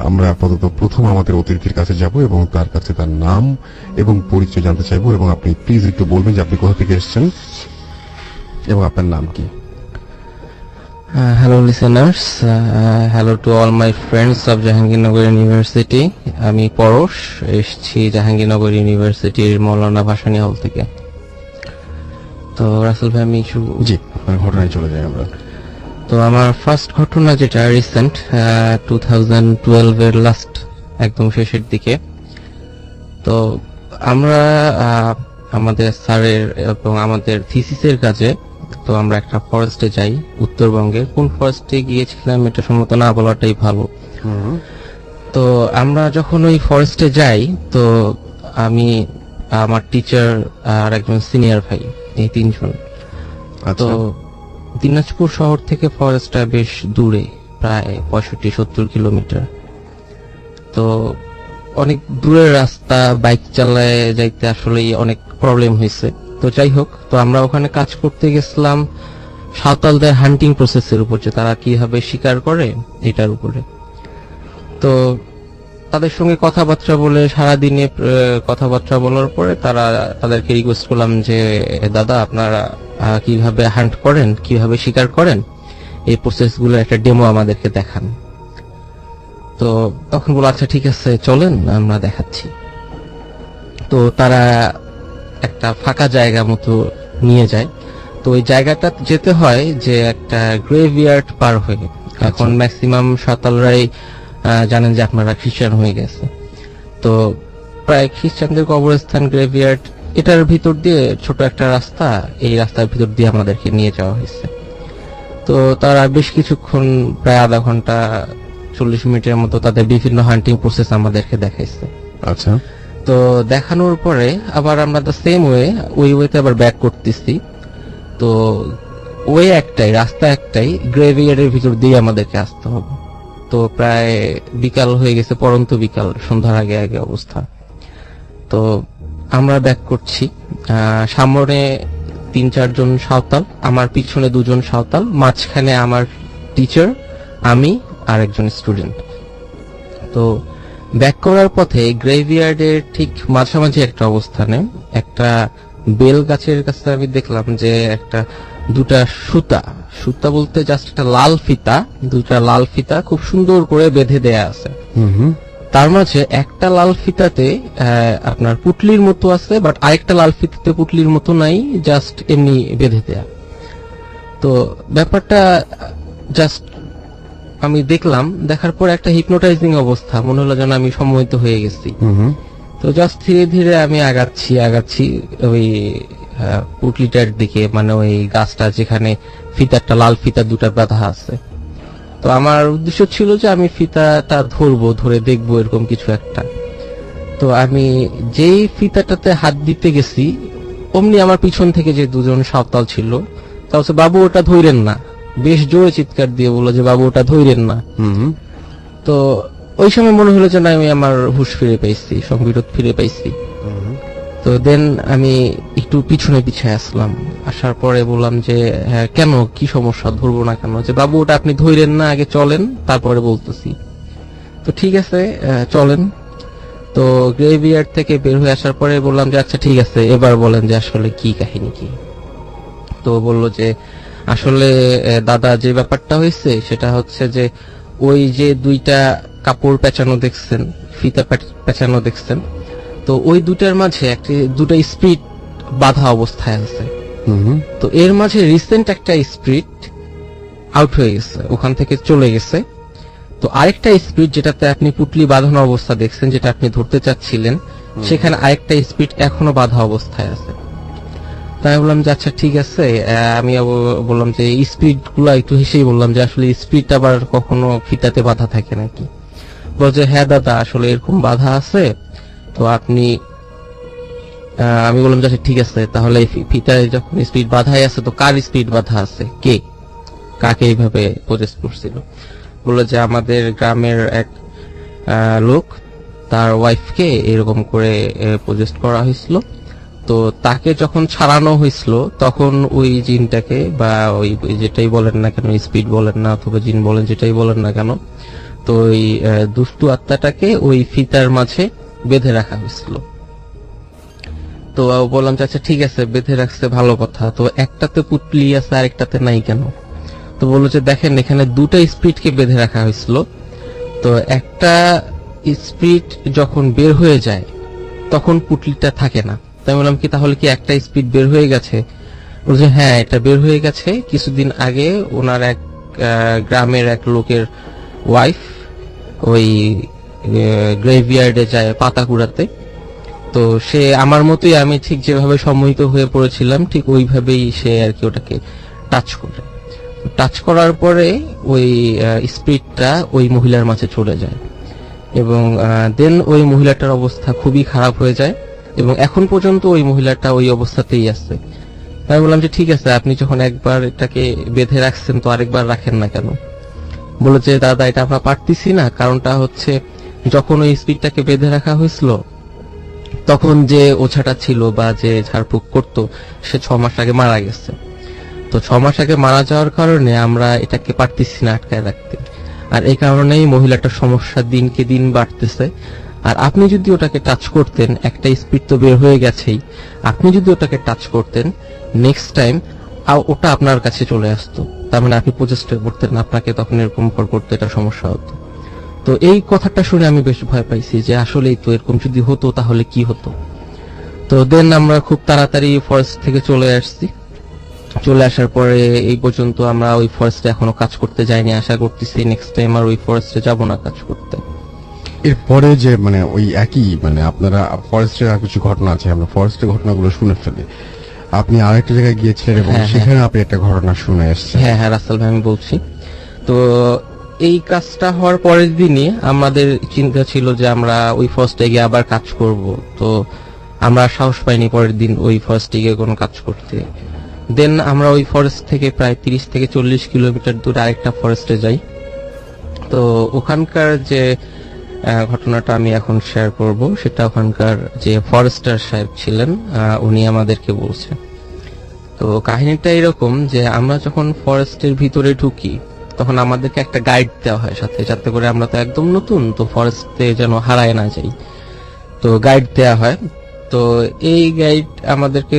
আমরা আপাতত প্রথম আমাদের অতিথির কাছে যাব এবং তার কাছে তার নাম এবং পরিচয় জানতে চাইবো, এবং আপনি প্লিজ একটু বলবেন যে আপনি কোথা থেকে এসেছেন এবং আপনার নাম কি। Hello listeners, hello to all my friends of Jahangirnagar University. আমি পরশ, এসেছি জাহাঙ্গীরনগর ইউনিভার্সিটির মৌলানা ভাসানী হল থেকে। তো রাসেল ভাই, আমি জি, আপনার ঘটনায় চলে যাই আমরা। তো আমার ফার্স্ট ঘটনা যেটা রিসেন্ট 2012 এর লাস্ট একদম শেষের দিকে। তো আমরা আমাদের স্যারের এবং আমাদের থিসিসের কাজে তো আমরা একটা ফরেস্টে যাই, উত্তরবঙ্গের। কোন ফরেস্টে গিয়েছিলাম এটা সম্ভবত না বলাটাই ভালো। তো আমরা যখন ওই ফরেস্টে যাই, তো আমি, আমার টিচার আর একজন সিনিয়র ভাই, এই তিনজন। তো দিনাজপুর শহর থেকে ফরেস্টটা বেশ দূরে, প্রায় 65-70 কিলোমিটার। তো অনেক দূরের রাস্তা, বাইক চালায় যাইতে আসলে অনেক প্রবলেম হয়েছে। তো যাই হোক, তো আমরা ওখানে কাজ করতে গেছিলাম সাঁওতালদের হান্টিং প্রসেসের উপর, যে তারা কিভাবে শিকার করে এটার উপরে। তো তাদের সঙ্গে কথাবার্তা বলে সারাদিনে কথাবার্তা বলার পরে তাদেরকে রিকোয়েস্ট করলাম যে দাদা, আপনারা কিভাবে হান্ট করেন, কিভাবে শিকার করেন, এই প্রসেসগুলো একটা ডেমো আমাদেরকে দেখান। তো তখন বলো আচ্ছা ঠিক আছে চলেন আমরা দেখাচ্ছি। তো তারা একটা ফাঁকা জায়গা মতো নিয়ে যায়। তো ওই জায়গাটা যেতে হয় যে একটা গ্রেভিয়ার্ড পার হয়ে। এখন ম্যাক্সিমাম সাঁওতালরাই জানেন যে আপনারা খ্রিস্টান হয়ে গেছে, তো প্রায় খ্রিস্টানদের কবরস্থান গ্রেভিয়ার্ড, এটার ভিতর দিয়ে ছোট একটা রাস্তা, এই রাস্তার ভিতর দিয়ে আমাদেরকে নিয়ে যাওয়া হয়েছে। তো তারা বেশ কিছুক্ষণ, প্রায় আধা ঘন্টা 40 মিনিটের মতো তাদের বিভিন্ন হান্টিং প্রসেস আমাদেরকে দেখাইছে। আচ্ছা। তো দেখানোর পরে আবার আমরা দ্য সেম ওই ওয়েতে আবার ব্যাক করতেছি। তো ওয়ে একটাই, রাস্তা একটাই, গ্রেভিয়ার্ডের ভিতর দিয়ে আমাদেরকে আসতে হবে। তো প্রায় বিকাল হয়ে গেছে, পরন্ত বিকাল, সন্ধ্যার আগে আগে অবস্থা। তো আমরা ব্যাক করছি, সামনে 3-4 জন সাঁওতাল, আমার পিছনে 2 জন সাঁওতাল, মাঝখানে আমার টিচার, আমি আর একজন স্টুডেন্ট। তো ব্যাক করার পথে গ্রেভিয়ার্ডের ঠিক মাঝামাঝি একটা অবস্থানে একটা বেল গাছের কাছে আমি দেখলাম যে একটা দুটা সুতা বলতে জাস্ট একটা লাল ফিতা, দুটা লাল ফিতা খুব সুন্দর করে বেঁধে দেয়া আছে। তার মাঝে একটা লাল ফিতাতে আপনার পুটলির মতো আছে, বাট আরেকটা লাল ফিতাতে পুটলির মতো নাই, জাস্ট এমনি বেঁধে দেয়া। তো ব্যাপারটা জাস্ট আমি দেখলাম, দেখার পর একটা হিপনোটাইজিং অবস্থা, মনে হলো যেন আমি সম্মোহিত হয়ে গেছি। তো জাস্ট ধীরে ধীরে আমি আগাচ্ছি ওই পুটলিটার দিকে, মানে ওই গাছটা যেখানে ফিতাটা, লাল ফিতা দুটা বাঁধা আছে। তো আমার উদ্দেশ্য ছিল যে আমি ফিতাটা ধরে দেখবো এরকম কিছু একটা। তো আমি যেই ফিতাটাতে হাত দিতে গেছি, অমনি আমার পিছন থেকে যে 2 জন সাঁওতাল ছিল, তা হচ্ছে বাবু ওটা ধইরেন না, বেশ জোরে চিৎকার দিয়ে বললো যে বাবু ওটা ধইরেন না। তো ওই সময় মনে হলো যে না, আমি আমার হুঁশ ফিরে পাইছি, সংবিরোধ ফিরে পাইছি। তো দেন আমি একটু পিছনে আসলাম, আসার পরে বললাম যে হ্যাঁ কেন, কি সমস্যা, ধরবো না কেন? যে বাবু ওটা আপনি ধইরেন না, আগে চলেন তারপরে বলতেছি। তো ঠিক আছে চলেন। তো গ্রেভিয়ার্ড থেকে বের হয়ে আসার পরে বললাম যে আচ্ছা ঠিক আছে, এবার বলেন যে আসলে কি কাহিনী কি। তো বললো যে আসলে দাদা, যে ব্যাপারটা হয়েছে সেটা হচ্ছে যে ওই যে 2টা কাপড় পেঁচানো দেখছেন, ফিতা পেঁচানো দেখছেন, তো ওই 2টার মাঝে দুটা স্পিড বাঁধা অবস্থায় আছে। তো এর মাঝে রিসেন্ট একটা স্পিড আউট হয়ে গেছে, ওখান থেকে চলে গেছে। তো আরেকটা স্পিড, যেটাতে আপনি পুটলি বাঁধানো অবস্থা দেখছেন, যেটা আপনি ধরতে চাচ্ছিলেন, সেখানে আরেকটা স্পিড এখনো বাঁধা অবস্থায় আছে। তাই বললাম যে আচ্ছা ঠিক আছে। আমি বললাম যে স্পিড গুলা একটু হেসেই বললাম যে আসলে স্পিড আবার কখনো ফিতাতে বাঁধা থাকে নাকি? বলছে হ্যাঁ দাদা, আসলে এরকম বাঁধা আছে। তো আপনি, আমি বললাম যে ঠিক আছে, তাহলে ফিতায় যখন স্পিড বাঁধাই আছে, তো কার স্পিড বাঁধা আছে, কাকে এইভাবে প্রজেস্ট করছিল? বললো যে আমাদের গ্রামের এক লোক, তার ওয়াইফকে এরকম করে প্রজেস্ট করা হয়েছিল। তো তাকে যখন ছাড়ানো হয়েছিল, তখন ওই জিনটাকে, বা ওই যেটাই বলেন না কেন, স্পিড বলেন না অথবা জিন বলেন, যেটাই বলেন না কেন, তো ওই দুষ্টু আত্মাটাকে ওই ফিতার মাঝে বেঁধে রাখা হয়েছিল। তো বললাম যে আচ্ছা ঠিক আছে, বেঁধে রাখছে ভালো কথা, তো একটাতে পুতলি আছে আর একটাতে নাই কেন? তো বললো যে দেখেন এখানে দুটা স্পিরিটকে বেঁধে রাখা হয়েছিল, তো একটা স্পিরিট যখন বের হয়ে যায় তখন পুটলিটা থাকে না। তাই বললাম কি তাহলে কি একটা স্পিরিট বের হয়ে গেছে? বলছে হ্যাঁ এটা বের হয়ে গেছে, কিছুদিন আগে ওনার এক গ্রামের এক লোকের ওয়াইফ ওই গ্রেভিয়ার্ডে যায় পাতা কুড়াতে। তো সে আমার মতোই, আমি ঠিক যেভাবে সম্মোহিত হয়ে পড়েছিলাম ঠিক ওইভাবেই সে আর কি ওটাকে টাচ করে। টাচ করার পরে ওই স্পিরিটটা ওই মহিলার মাঝে চলে যায় এবং দেন ওই মহিলাটার অবস্থা খুবই খারাপ হয়ে যায় এবং এখন পর্যন্ত ওই মহিলাটা ওই অবস্থাতেই আছে। আমি বললাম যে ঠিক আছে, আপনি যখন একবার এটাকে বেঁধে রাখছেন তো আরেকবার রাখেন না কেন? বলে যে দাদা এটা আমরা পারতেছি না, কারণটা হচ্ছে যখন ওই স্পিরিটটাকে বেঁধে রাখা হয়েছিল তখন যে ওঝাটা ছিল বা যে ঝাড়ফুঁক করতো সে 6 মাস আগে মারা গেছে। তো 6 মাস আগে মারা যাওয়ার কারণে আমরা এটাকে পারতেছি না আটকায় রাখতে, আর এই কারণেই মহিলাটার সমস্যা দিনকে দিন বাড়তেছে। আর আপনি যদি ওটাকে টাচ করতেন, একটা স্পিড তো বের হয়ে গেছেই, আপনি যদি ওটাকে টাচ করতেন নেক্সট টাইম ওটা আপনার কাছে চলে আসতো, তার মানে আপনি প্রচেষ্টা করতেন, আপনাকে তখন এরকম করতে এটা সমস্যা হতো। তো এই কথাটা শুনে আমি বেশ ভয় পাইছি যে আসলেই তো এরকম যদি হতো তাহলে কি হতো। তো দেন আমরা খুব তাড়াতাড়ি ফরেস্ট থেকে চলে আসছি। চলে আসার পরে এই পর্যন্ত আমরা ওই ফরেস্টে এখনো কাজ করতে যাইনি, আশা করতেছি নেক্সট টাইম আর ওই ফরেস্টে যাব না কাজ করতে। এরপরে যে মানে ওই একই মানে আপনারা ফরেস্টের আর কিছু ঘটনা আছে, আমরা ফরেস্টের ঘটনাগুলো শুনে ফেলি। আপনি আরেকটা জায়গায় গিয়েছিলেন এবং সেখানে আপনি একটা ঘটনা শুনে এসেছেন। হ্যাঁ হ্যাঁ রাসেল ভাই আমি বলছি। তো এই কাজটা হওয়ার পরের দিনই আমাদের চিন্তা ছিল যে আমরা ওই ফরেস্টে গিয়ে আবার কাজ করব। তো আমরা সাহস পাইনি পরের দিন ওই ফরেস্টে গিয়ে কোনো কাজ করতে। দেন আমরা ওই ফরেস্ট থেকে প্রায় 30 থেকে 40 কিলোমিটার দূরে আরেকটা ফরেস্টে যাই। তো ওখানকার যে ঘটনাটা আমি এখন শেয়ার করব সেটা ওখানকার যে ফরেস্টার সাহেব ছিলেন উনি আমাদেরকে বলছে। তো কাহিনীটা এরকম যে আমরা যখন ফরেস্টের ভিতরে ঢুকি তখন আমাদেরকে একটা গাইড দেওয়া হয় সাথে, যাতে করে আমরা তো একদম নতুন, তো ফরেস্টে যেন হারায় না যাই, তো গাইড দেওয়া হয়। তো এই গাইড আমাদেরকে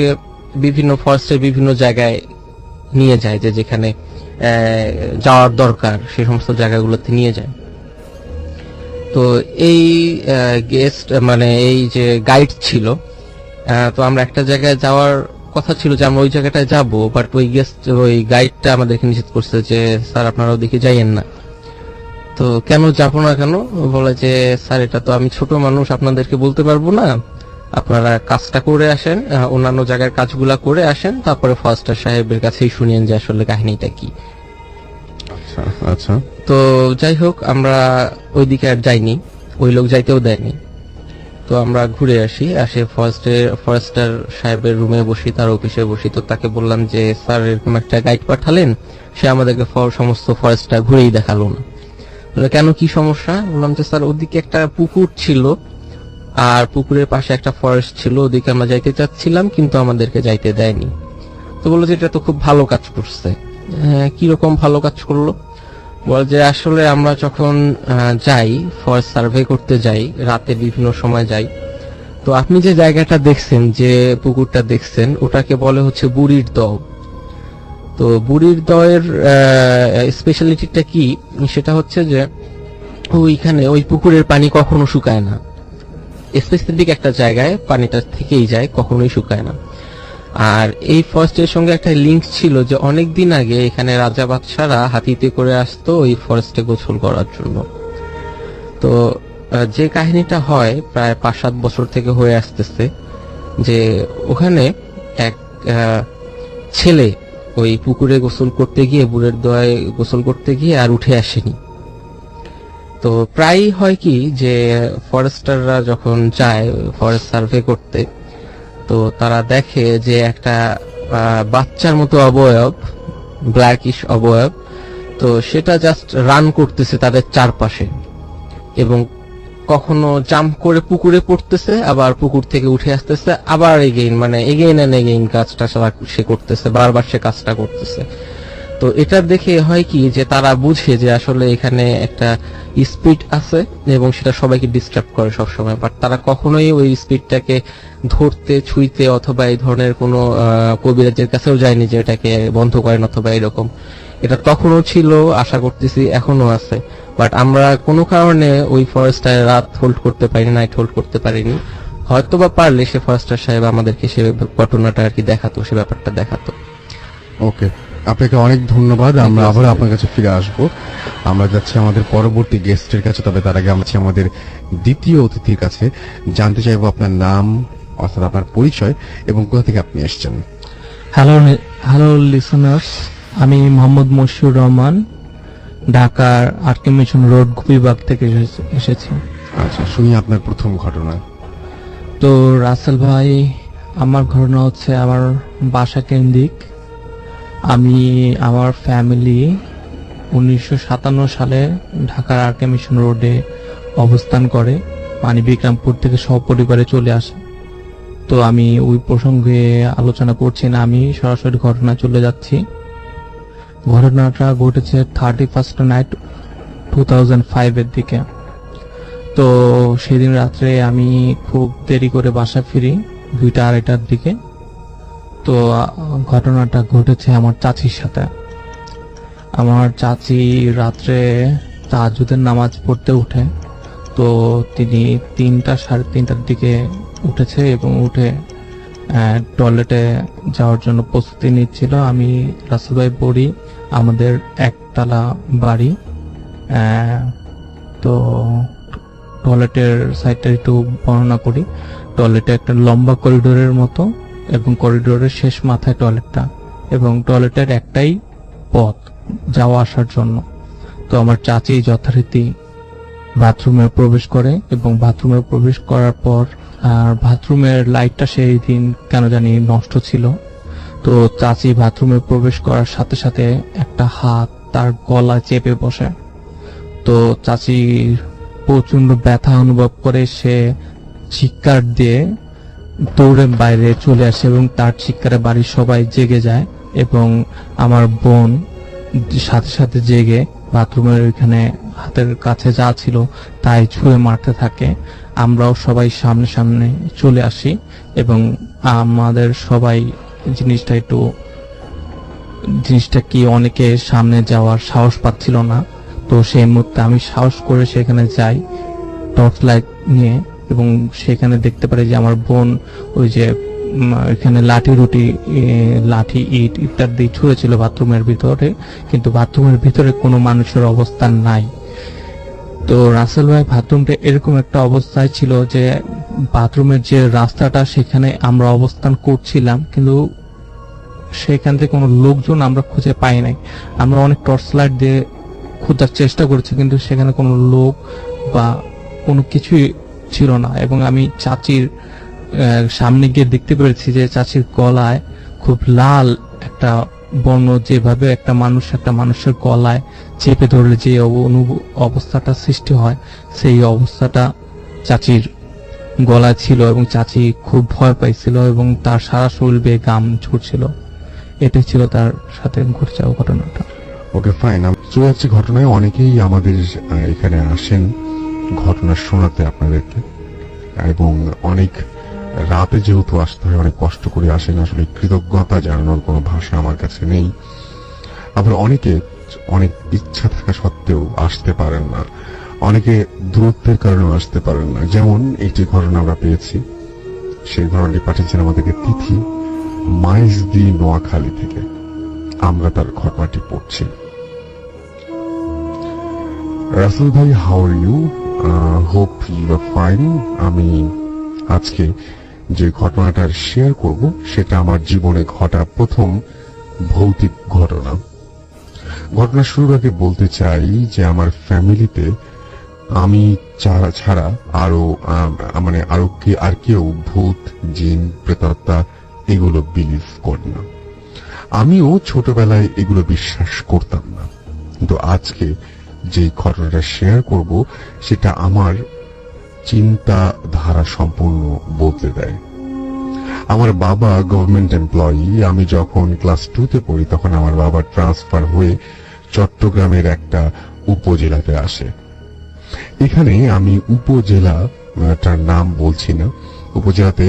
বিভিন্ন ফরেস্টের বিভিন্ন জায়গায় নিয়ে যায়, যে যেখানে যাওয়ার দরকার সেই সমস্ত জায়গাগুলোতে নিয়ে যায়। তো এই গেস্ট মানে এই যে গাইড ছিল, তো আমরা একটা জায়গায় যাওয়ার কথা ছিল যে আমরা ওই জায়গাটায় যাব, বাট ওই গাইডটা আমাদেরকে নিষেধ করছে যে স্যার আপনারা ওদিকে যাইয়েন না। তো কেন যাবো না কেন? বলে যে স্যার এটা তো আমি ছোট মানুষ, আপনাদেরকে বলতে পারবো না, আপনারা কাজটা করে আসেন, অন্যান্য জায়গার কাজগুলা করে আসেন, তারপরে ফরেস্টার সাহেবের কাছেই শুনিয়েন যে আসলে কাহিনীটা কি। আচ্ছা আচ্ছা। তো যাই হোক আমরা ওইদিকে আর যাইনি, ওই লোক যাইতেও দেয়নি। তো আমরা ঘুরে আসে ফরেস্টার সাহেবের রুমে বসি, তার অফিসে বসি। তো তাকে বললাম যে স্যার এরকম একটা গাইড পাঠালেন, সে আমাদেরকে সমস্ত ফরেস্টটা ঘুরেই দেখালো না। কেন, কি সমস্যা? বললাম যে স্যার ওদিকে একটা পুকুর ছিল আর পুকুরের পাশে একটা ফরেস্ট ছিল, ওদিকে আমরা যাইতে চাচ্ছিলাম কিন্তু আমাদেরকে যাইতে দেয়নি। তো বললো যে এটা তো খুব ভালো কাজ করছে। কিরকম ভালো কাজ করলো? বল যে আসলে আমরা যখন যাই ফরেস্ট সার্ভে করতে যাই, রাতে বিভিন্ন সময় যাই, তো আপনি যে জায়গাটা দেখছেন, যে পুকুরটা দেখছেন, ওটাকে বলে হচ্ছে বুড়ির দহ। তো বুড়ির দহের স্পেশালিটিটা কি, সেটা হচ্ছে যে ওইখানে ওই পুকুরের পানি কখনো শুকায় না, স্পেসিফিক একটা জায়গায় পানিটা থেকেই যায়, কখনোই শুকায় না। আর এই ফরেস্টের সঙ্গে একটা লিঙ্ক ছিল যে অনেক দিন আগে এখানে রাজা বাদশারা হাতিতে করে আসতো ওই ফরেস্টে গোসল করার জন্য। তো যে কাহিনীটা হয় প্রায় 5-7 বছর থেকে হয়ে আসতেছে, যে ওখানে এক ছেলে ওই পুকুরে গোসল করতে গিয়ে, বুড়ের দোয়ায় গোসল করতে গিয়ে আর উঠে আসেনি। তো প্রায় হয় কি যে ফরেস্টাররা যখন যায় ফরেস্ট সার্ভে করতে, তো তারা দেখে যে একটা বাচ্চার মতো অবয়ব, ব্ল্যাকিশ অবয়ব, তো সেটা জাস্ট রান করতেছে তাদের চারপাশে এবং কখনো জাম্প করে পুকুরে পড়তেছে, আবার পুকুর থেকে উঠে আসতেছে, আবার এগেইন অ্যান্ড এগেইন কাজটা সে করতেছে, বারবার সে কাজটা করতেছে। তো এটা দেখে হয় কি যে তারা বুঝে যে আসলে এখানে একটা স্পিড আছে এবং সেটা সবাইকে ডিস্টার্ব করে সবসময়, বাট তারা কখনোই ওই স্পিডটাকে ধরতে ছুঁইতে অথবা এই ধরনের কোনো কবিরাজের কাছেও যায়নি যে এটাকে বন্ধ করেন অথবা এরকম। এটা তখনও ছিল, আশা করতেছি এখনো আছে, বাট আমরা কোনো কারণে ওই ফরেস্টটায় রাত হোল্ড করতে পারিনি, নাইট হোল্ড করতে পারিনি। হয়তো বা পারলে সে ফরেস্টার সাহেব আমাদেরকে সে ঘটনাটা আর কি দেখাতো, সে ব্যাপারটা দেখাতো। ওকে, আপনাকে অনেক ধন্যবাদ। আমরা আবার আপনার কাছে ফিরে আসব। আমরা যাচ্ছি আমাদের পরবর্তী গেস্টের কাছে, তবে তার আগে আমরা আমাদের দ্বিতীয় অতিথির কাছে জানতে চাইবো আপনার নাম, অর্থাৎ আপনার পরিচয় এবং কোথা থেকে আপনি এসেছেন। হ্যালো লিসনার্স, আমি মোহাম্মদ মশিউর রহমান, ঢাকার আরকে মিশন রোড গুপিবাগ থেকে এসেছি। আচ্ছা, শুনি আপনার প্রথম ঘটনা। তো রাসেল ভাই, আমার ঘটনা হচ্ছে আমার বাসা কেন্দ্রিক। আমি আমার ফ্যামিলি 1957 সালে ঢাকার আরকে মিশন রোডে অবস্থান করে, মানে বিক্রমপুর থেকে সপরিবারে চলে আসে। তো আমি ওই প্রসঙ্গে আলোচনা করছি না, আমি সরাসরি ঘটনা চলে যাচ্ছি। ঘটনাটা ঘটেছে 31st নাইট 2005 এর দিকে। তো সেদিন রাত্রে আমি খুব দেরি করে বাসা ফিরি, 2টা-2:30টার দিকে। তো ঘটনাটা ঘটেছে আমার চাচির সাথে। আমার চাচি রাত্রে তাহাজ্জুদের নামাজ পড়তে উঠে। তো তিনি 3টা-3:30টার দিকে উঠেছে এবং উঠে টয়লেটে যাওয়ার জন্য প্রস্তুতি নিচ্ছিল। আমি রাসেল ভাই পড়ি, আমাদের একতলা বাড়ি। তো টয়লেটের সাইডটা একটু বর্ণনা করি। টয়লেটে একটা লম্বা করিডোরের মতো এবং করিডোরের শেষ মাথায় টয়লেটটা, এবং টয়লেটের একটাই পথ যাওয়া আসার জন্য। তো আমার চাচি যথারীতি বাথরুমে প্রবেশ করে এবং বাথরুমে প্রবেশ করার পর বাথরুমের লাইটটা সেই দিন কেন জানি নষ্ট ছিল। তো চাচি বাথরুমে প্রবেশ করার সাথে সাথে একটা হাত তার গলা চেপে বসে। তো চাচি প্রচন্ড ব্যথা অনুভব করে, সে চিৎকার দিয়ে দৌড়ে বাইরে চলে আসে এবং তার চিৎকারে বাড়ির সবাই জেগে যায় এবং আমার বোন সাথে সাথে জেগে বাথরুমের ওইখানে হাতের কাছে যা ছিল তাই ছুঁয়ে মারতে থাকে। আমরাও সবাই সামনে সামনে চলে আসি এবং আমাদের সবাই জিনিসটা কি অনেকে সামনে যাওয়ার সাহস পাচ্ছিল না। তো সেই মুহূর্তে আমি সাহস করে সেখানে যাই টর্চ লাইট নিয়ে, এবং সেখানে দেখতে পারি যে আমার বোন ওই যে এখানে লাঠি ইট ইত্যাদি ছুঁড়েছিল বাথরুমের ভিতরে, কিন্তু বাথরুমের ভিতরে কোনো মানুষের অবস্থান নাই। তো রাসেল ভাই, বাথরুমটা এরকম একটা অবস্থায় ছিল যে বাথরুমের যে রাস্তাটা সেখানে আমরা অবস্থান করছিলাম, কিন্তু সেখান থেকে কোনো লোকজন আমরা খুঁজে পাই নাই। আমরা অনেক টর্চ লাইট দিয়ে খোঁজার চেষ্টা করেছি, কিন্তু সেখানে কোনো লোক বা কোনো কিছুই ছিল না। এবং আমি চাচির সামনে গিয়ে দেখতে পেরেছি যে চাচির গলায় খুব লাল একটা বর্ণ, যেভাবে একটা মানুষের গলায় চেপে ধরলে যে অবস্থাটা সৃষ্টি হয়, সেই অবস্থাটা চাচির গলায় ছিল এবং চাচি খুব ভয় পাইছিল এবং তার সারা শরীর বেয়ে ঘাম ঝরছিল। এটাই ছিল তার সাথে ঘটে যাওয়া ঘটনাটা। ওকে, ফাইন। চলে যাচ্ছি ঘটনায়। অনেকেই আমাদের এখানে আসেন ঘটনা শোনাতে আপনাদেরকে, এবং অনেক রাতে যেহেতু আসতে হয়, অনেক কষ্ট করে আসেন। আসলে কৃতজ্ঞতা জানানোর কোনো ভাষা আমার কাছে নেই। আবার অনেকে অনেক ইচ্ছা থাকা সত্ত্বেও আসতে পারেন না, অনেকে দূরত্বের কারণেও আসতে পারেন না। যেমন এই যে ঘটনা আমরা পেয়েছি, সেই ঘটনাটি পাঠিয়েছেন আমাদেরকে তিথি মাইজদি, নোয়াখালী থেকে। আমরা তার ঘটনাটি পড়ছি। রাসেল ভাই, how are you? Hope you are fine. আমি আজকে যে ঘটনাটা শেয়ার করব সেটা আমার জীবনে ঘটা প্রথম ভৌতিক ঘটনা। ঘটনা শুরুর আগে বলতে চাই যে আমার ফ্যামিলিতে আমি ছাড়া আর কেউ ভূত, জিন, প্রেতাত্মা এগুলো বিলিভ করে না। আমিও ছোটবেলায় এগুলো বিশ্বাস করতাম না, কিন্তু আজকে যে ঘটনাটা শেয়ার করব সেটা আমার চিন্তাধারা সম্পূর্ণ বদলে দেয়। আমার বাবা গভর্নমেন্ট এমপ্লয়ি। আমি যখন ক্লাস 2-তে পড়ি তখন আমার বাবা ট্রান্সফার হয়ে চট্টগ্রামের একটা উপজেলাতে আসে। এখানে আমি উপজেলাটার নাম বলছি না। উপজেলাতে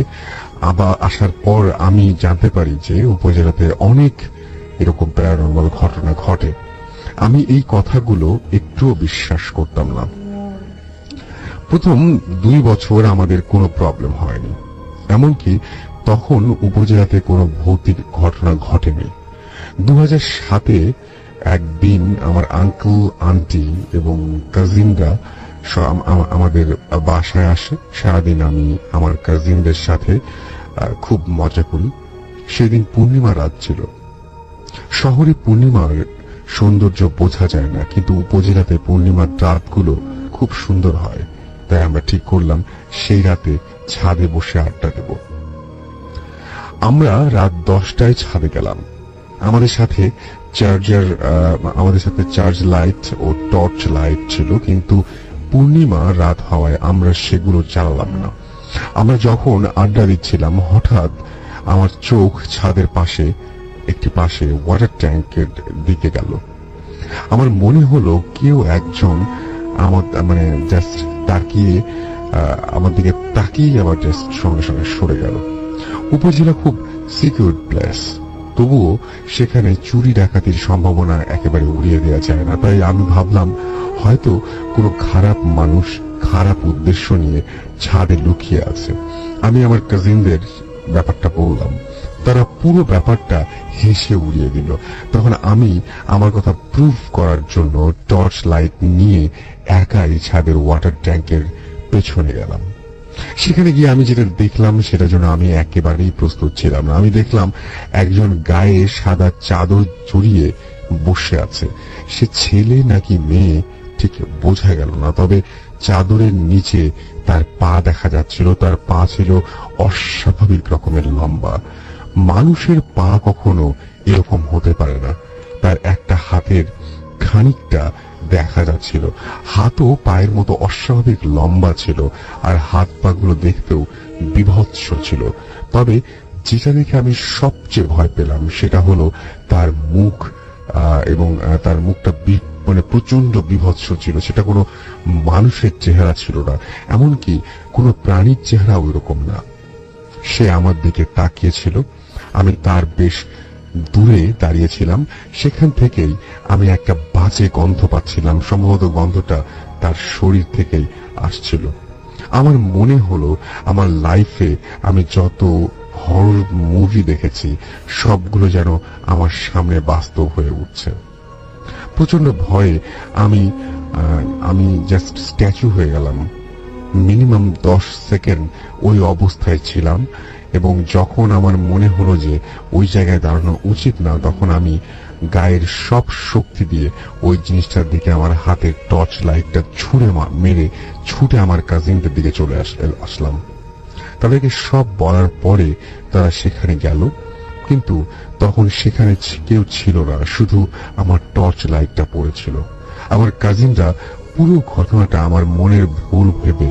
আবার আসার পর আমি জানতে পারি যে উপজেলাতে অনেক এরকম প্যারানর্মাল ঘটনা ঘটে। আমি এই কথাগুলো একটুও বিশ্বাস করতাম না। প্রথম 2 বছর আমাদের কোনো প্রবলেম হয়নি, এমনকি তখন উপজেলাতে কোনো ভৌতিক ঘটনা ঘটেনি। 2007-এ একদিন আমার আঙ্কেল, আন্টি এবং কাজিনরা আমাদের বাসায় আসে। সারাদিন আমি আমার কাজিনদের সাথে খুব মজা করি। সেদিন পূর্ণিমা রাত ছিল। শহরে পূর্ণিমার সৌন্দর্য বোঝা যায় না, কিন্তু উপজেলাতে পূর্ণিমার রাতগুলো খুব সুন্দর হয়। তাই আমরা ঠিক করলাম সেই রাতে ছাদে বসে আড্ডা দেব। আমরা রাত 10টায় ছাদে গেলাম। আমাদের সাথে চার্জ লাইট ও টর্চ লাইট ছিল, কিন্তু পূর্ণিমা রাত হওয়ায় আমরা সেগুলো চালালাম না। আমরা যখন আড্ডা দিচ্ছিলাম, হঠাৎ আমার চোখ ছাদের একটি পাশে ওয়াটার ট্যাঙ্কের দিকে গেল। আমার মনে হলো কেউ একজন আমার জাস্ট তাকিয়ে আমার দিকে তাকিয়ে আবার জাস্ট সঙ্গে সঙ্গে সরে গেল। উপজেলা খুব সিকিউর প্লেস, তবুও সেখানে চুরি ডাকাতির সম্ভাবনা একেবারে উড়িয়ে দেওয়া যায় না। তাই আমি ভাবলাম হয়তো কোনো খারাপ মানুষ খারাপ উদ্দেশ্য নিয়ে ছাদে লুকিয়ে আছে। আমি আমার কাজিনদের ব্যাপারটা বললাম, তারা পুরো ব্যাপারটা হেসে উড়িয়ে দিল। তখন আমি আমার কথা প্রুভ করার জন্য টর্চ লাইট নিয়ে একাই ছাদের ওয়াটার ট্যাঙ্কের পেছনে গেলাম। সেখানে গিয়ে আমি যেটা দেখলাম সেটার জন্য আমি একেবারেই প্রস্তুত ছিলাম না। আমি দেখলাম একজন গায়ে সাদা চাদর জড়িয়ে বসে আছে। সে ছেলে নাকি মেয়ে ঠিক বোঝা গেল না, তবে চাদরের নিচে তার পা দেখা যাচ্ছিল। তার পা ছিল অস্বাভাবিক রকমের লম্বা। মানুষের পা কখনো এরকম হতে পারে না। তার একটা হাতের খানিকটা দেখা যাচ্ছিল। হাতও পায়ের মতো অস্বাভাবিক লম্বা ছিল, আর হাত পা গুলো দেখতেও বিভৎস ছিল। তবে যেটা দেখে আমি সবচেয়ে ভয় পেলাম সেটা হলো তার মুখ, এবং তার মুখটা প্রচন্ড বিভৎস ছিল। সেটা কোনো মানুষের চেহারা ছিল না, এমনকি কোনো প্রাণীর চেহারাও এরকম না। সে আমার দিকে তাকিয়েছিল। আমি তার বেশ দূরে দাঁড়িয়েছিলাম। সেখান থেকেই আমি একটা বাজে গন্ধ পাচ্ছিলাম। সম্ভবত গন্ধটা তার শরীর থেকেই আসছিল। আমার মনে হলো আমার লাইফে আমি যত হরর মুভি দেখেছি সবগুলো যেন আমার সামনে বাস্তব হয়ে উঠছে। প্রচন্ড ভয়ে আমি জাস্ট স্ট্যাচু হয়ে গেলাম। মিনিমাম 10 সেকেন্ড ওই অবস্থায় ছিলাম, এবং যখন আমার মনে হলো যে ওই জায়গায় দাঁড়ানো উচিত না, তখন আমি গায়ের সব শক্তি দিয়ে ওই জিনিসটার দিকে আমার হাতের টর্চ লাইটটা ছুটে আমার কাজিনদের দিকে চলে আসলাম। তাদেরকে সব বলার পরে তারা সেখানে গেল, কিন্তু তখন সেখানে কেউ ছিল না, শুধু আমার টর্চ লাইটটা পড়েছিল। আমার কাজিনরা পুরো ঘটনাটা আমার মনের ভুল ভেবে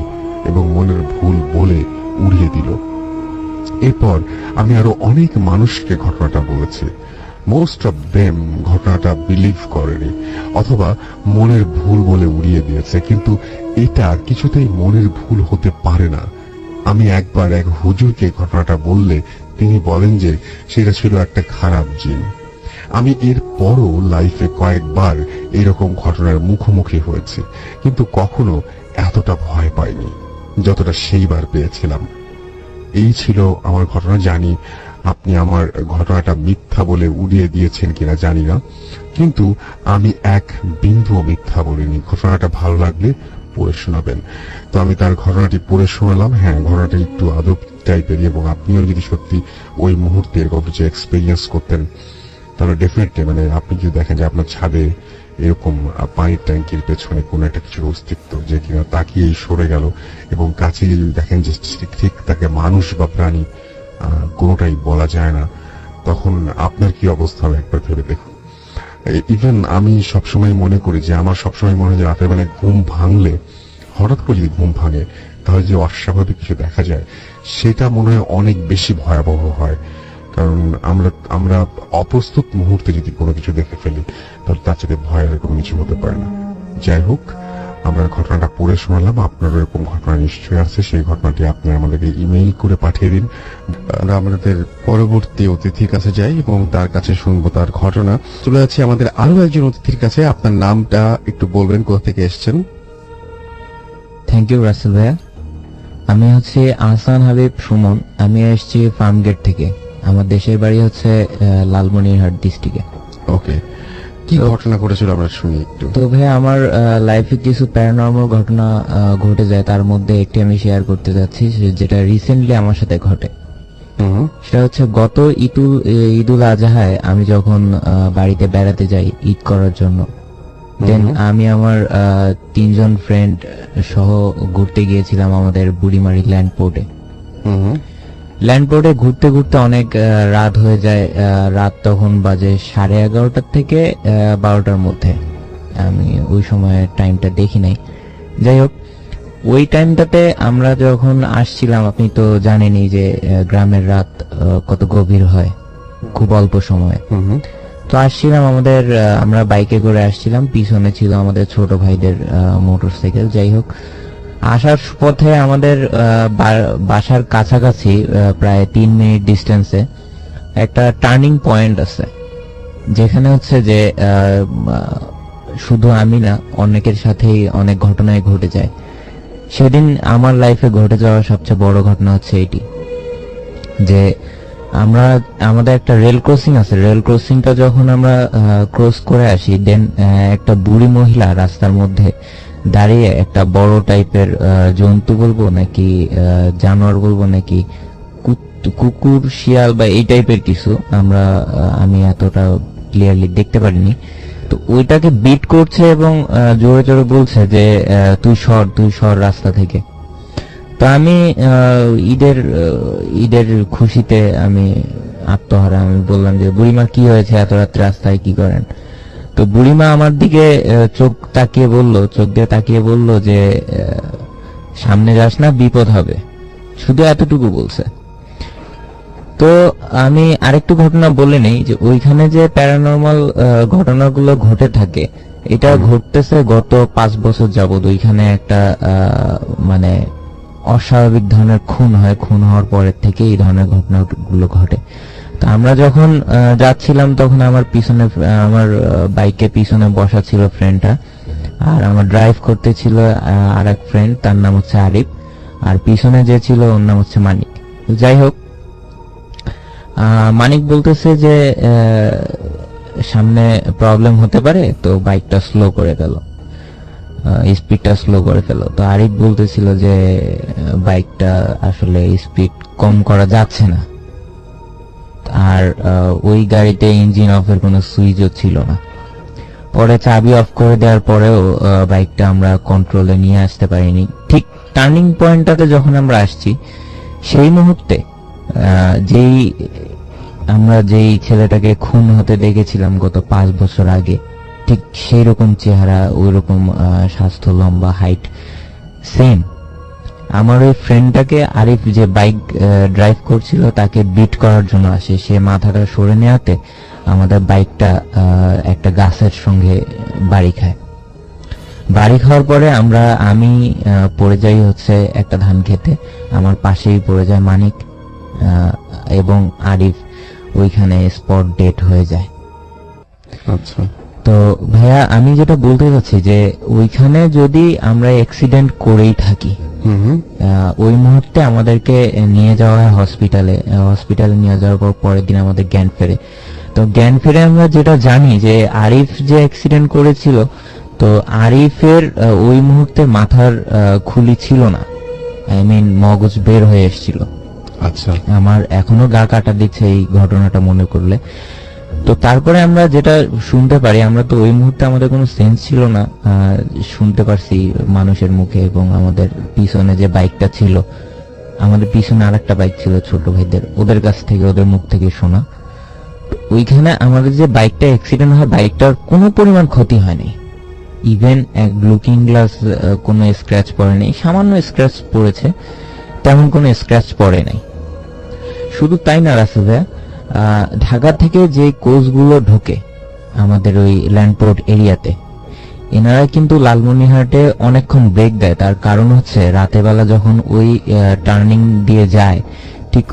এবং মনের ভুল বলে উড়িয়ে দিল। এরপর আমি আরো অনেক মানুষকে ঘটনাটা বলেছি। মোস্ট অফ দেম ঘটনাটা বিলিভ করেনি, অথবা মনের ভুল বলে উড়িয়ে দিয়েছে। কিন্তু এটা কিছুতেই মনের ভুল হতে পারে না। আমি একবার এক হুজুরকে ঘটনাটা বললে তিনি বলেন যে সেটা ছিল একটা খারাপ জিন। আমি এর পরও লাইফে কয়েকবার এরকম ঘটনার মুখোমুখি হয়েছি, কিন্তু কখনো এতটা ভয় পাইনি যতটা সেইবার পেয়েছিলাম। এই ছিল আমার ঘটনা। জানি আপনি আমার ঘটনাটা মিথ্যা বলে উড়িয়ে দিয়েছেন কিনা জানি না, কিন্তু আমি এক বিন্দুও মিথ্যা বলিনি। ঘটনাটা ভালো লাগলে পড়ে শোনাবেন। তো আমি তার ঘটনাটি পড়ে শোনালাম। হ্যাঁ, ঘটনাটা একটু আদব টাইপের, এবং আপনিও যদি সত্যি ওই মুহূর্তে এরকম কিছু এক্সপেরিয়েন্স করতেন তাহলে ডেফিনেটলি আপনি যদি দেখেন যে আপনার ছাদে এরকম পানির ট্যাঙ্কির পেছনে কোন একটা কিছুর অস্তিত্ব যে কিনা তাকিয়েই সরে গেল, এবং কাছে যদি দেখেন যে ঠিক তাকে মানুষ বা প্রাণী কোনোটাই বলা যায় না, তখন আপনার কি অবস্থা হবে একবার ভেবে দেখুন। ইভেন আমি সবসময় মনে করি যে আমার সবসময় মনে হয় যে রাতের বেলায় ঘুম ভাঙলে হঠাৎ করে যদি ঘুম ভাঙে তাহলে যে অস্বাভাবিক কিছু দেখা যায় সেটা মনে হয় অনেক বেশি ভয়াবহ হয়। কারণ আমরা আমরা অপ্রস্তুত মুহূর্তে যদি কোনো কিছু দেখে ফেলি তাহলে তার সাথে ভয়ের কোনো কিছু হতে পারে না। যাই হোক, আমরা ঘটনাটা পড়ে শোনালাম, আপনার এরকম ঘটনা নিশ্চয়ই আছে, সেই ঘটনাটি আপনি আমাদেরকে ইমেইল করে পাঠিয়ে দিন। আমরা আমাদের পরবর্তী অতিথির কাছে যাই এবং তার কাছে শুনবো তার ঘটনা। চলে যাচ্ছি আমাদের আরো একজন অতিথির কাছে। আপনার নামটা একটু বলবেন, কোথা থেকে এসেছেন? থ্যাংক ইউ রাসেল ভাইয়া। আমি হচ্ছে আহসান হাবিব সুমন। আমি এসেছি ফার্মগেট থেকে। আমার দেশের বাড়ি হচ্ছে লালমনিরহাট ডিস্ট্রিক্টে। ওকে, কি ঘটনা ঘটেছিল আমরা শুনি একটু। তো ভাইয়া আমার লাইফে কিছু প্যারানর্মাল ঘটনা ঘটে যায়, তার মধ্যে একটি আমি শেয়ার করতে যাচ্ছি যেটা রিসেন্টলি আমার সাথে ঘটে। সেটা হচ্ছে গত ঈদুল আজহায় আমি যখন বাড়িতে বেড়াতে যাই ঈদ করার জন্য, দেন আমি আমার 3 জন ফ্রেন্ড সহ ঘুরতে গিয়েছিলাম আমাদের বুড়িমারি ল্যান্ডপোর্টে। ল্যান্ডপোর্টে ঘুরতে ঘুরতে অনেক রাত হয়ে যায়। রাত তখন বাজে 11:30 থেকে 12টার মধ্যে। আমি ওই সময় টাইমটা দেখি নাই। যাই হোক, ওই টাইমটাতে আমরা যখন আসছিলাম, আপনি তো জানেনই যে গ্রামের রাত কত গভীর হয় খুব অল্প সময়ে। তো আসছিলাম আমরা বাইকে করে আসছিলাম, পিছনে ছিল আমাদের ছোট ভাইদের মোটরসাইকেল। যাই হোক, আসার পথে আমাদের বাসার কাছাকাছি প্রায় 3 মিনিট ডিস্টেন্সে একটা টার্নিং পয়েন্ট আছে, যেখানে হচ্ছে যে শুধু আমি না, অনেকের সাথেই অনেক ঘটনায় ঘটে যায়। সেদিন আমার লাইফে ঘটে যাওয়া সবচেয়ে বড় ঘটনা হচ্ছে এটি যে আমাদের একটা রেল ক্রসিং আছে। রেল ক্রসিংটা যখন আমরা ক্রস করে আসি, দেন একটা বুড়ি মহিলা রাস্তার মধ্যে দাঁড়িয়ে একটা বড় টাইপের জন্তু বলবো নাকি জানোয়ার বলবো নাকি কুকুর শিয়াল বা এই টাইপের কিছু, আমি এতটা ক্লিয়ারলি দেখতে পারিনি। তো ওইটাকে বিট করছে এবং জোরে জোরে বলছে যে তুই সর রাস্তা থেকে। তো আমি ঈদের খুশিতে আমি আত্মহারা, আমি বললাম যে বুড়িমা কি হয়েছে, এত রাত্রে রাস্তায় কি করেন? তো বুড়িমা আমার দিকে চোখ দিয়ে তাকিয়ে বলল যে সামনে যাস না, বিপদ হবে, শুধু এতটুকু বলছে। তো আমি আরেকটু ঘটনা বলে নেই যে ওইখানে যে প্যারানর্মাল ঘটনাগুলো ঘটে থাকে, এটা ঘটতেছে গত 5 বছর যাবত। ওইখানে একটা মানে অস্বাভাবিক ধরনের খুন হয়, খুন হওয়ার পরের থেকে এই ধরনের ঘটনাগুলো ঘটে। তো আমরা যখন যাচ্ছিলাম তখন আমার বাইকে পিছনে বসা ছিল ফ্রেন্ডটা, আর আমার ড্রাইভ করতে ছিল আর এক ফ্রেন্ড, তার নাম হচ্ছে আরিফ, আর পিছনে যে ছিল ওর নাম হচ্ছে মানিক। যাই হোক, মানিক বলতেছে যে সামনে প্রবলেম হতে পারে, তো বাইকটা স্লো করে ফেল, স্পিডটা স্লো করে ফেল। তো আরিফ বলতেছিল যে বাইকটা আসলে স্পিড কম করা যাচ্ছে না, আর ওই গাড়িতে ইঞ্জিন অফের কোনো সুইচও ছিল না। পরে চাবি অফ করে দেওয়ার পরেও বাইকটা আমরা কন্ট্রোলে নিয়ে আসতে পারিনি। ঠিক টার্নিং পয়েন্টটাতে যখন আমরা আসছি, সেই মুহূর্তে যেই ছেলেটাকে খুন হতে দেখেছিলাম গত 5 বছর আগে, ঠিক সেই রকম চেহারা, ওই রকম স্বাস্থ্য, লম্বা, হাইট সেম। আমার ওই ফ্রেন্ডটাকে আরিফ যে বাইক ড্রাইভ করছিল তাকে বিট করার জন্য আসে, সে মাথাটা সরে নেওয়াতে আমাদের বাইকটা একটা গাছের সঙ্গে বাড়ি খায়। বাড়ি খাওয়ার পরে আমি পড়ে যাই হচ্ছে একটা ধান খেতে, আমার পাশেই পড়ে যায় মানিক, এবং আরিফ ওইখানে স্পট ডেড হয়ে যায়। আচ্ছা, তো ভাইয়া আমি যেটা বলতে চাচ্ছি যে ওইখানে যদি আমরা অ্যাক্সিডেন্ট করেই থাকি, ওই মুহূর্তে আমাদেরকে নিয়ে যাওয়া হয় হসপিটালে নিয়ে যাওয়ার পর পরের দিন আমাদের জ্ঞান ফেরে। তো জ্ঞান ফেরে আমরা যেটা জানি যে আরিফ যে অ্যাক্সিডেন্ট করেছিল, তো আরিফের ওই মুহূর্তে মাথার খুলি ছিল না, মগজ বের হয়ে এসেছিল। আচ্ছা, আমার এখনো গা কাটা দিচ্ছে এই ঘটনাটা মনে করলে। তো তারপরে আমরা যেটা শুনতে পারি, আমরা তো ওই মুহূর্তে আমাদের কোনো সেন্স ছিল না, শুনতে পারছি মানুষের মুখে, এবং আমাদের পিছনে যে বাইকটা ছিল, আমাদের পিছনে আরেকটা বাইক ছিল ছোট ভাইদের, ওদের কাছ থেকে, ওদের মুখ থেকে শোনা। ওইখানে আমাদের যে বাইকটা অ্যাক্সিডেন্ট হয়, বাইকটার কোনো পরিমাণ ক্ষতি হয়নি, ইভেন এক লুকিং গ্লাস কোনো স্ক্র্যাচ পড়ে নেই, সামান্য স্ক্র্যাচ পড়েছে, তেমন কোনো স্ক্র্যাচ পড়ে নাই। শুধু তাই না রাসেল ভাইয়া, ঢাকা থেকে যে কোচগুলো ঢোকে আমাদের ওই ল্যান্ডপোর্ট এরিয়াতে, এনারা কিন্তু লালমনিরহাটে অনেকক্ষণ ব্রেক দেয়। তার কারণ হচ্ছে রাতের বেলা যখন ওই টার্নিং দিয়ে যায়, ঠিক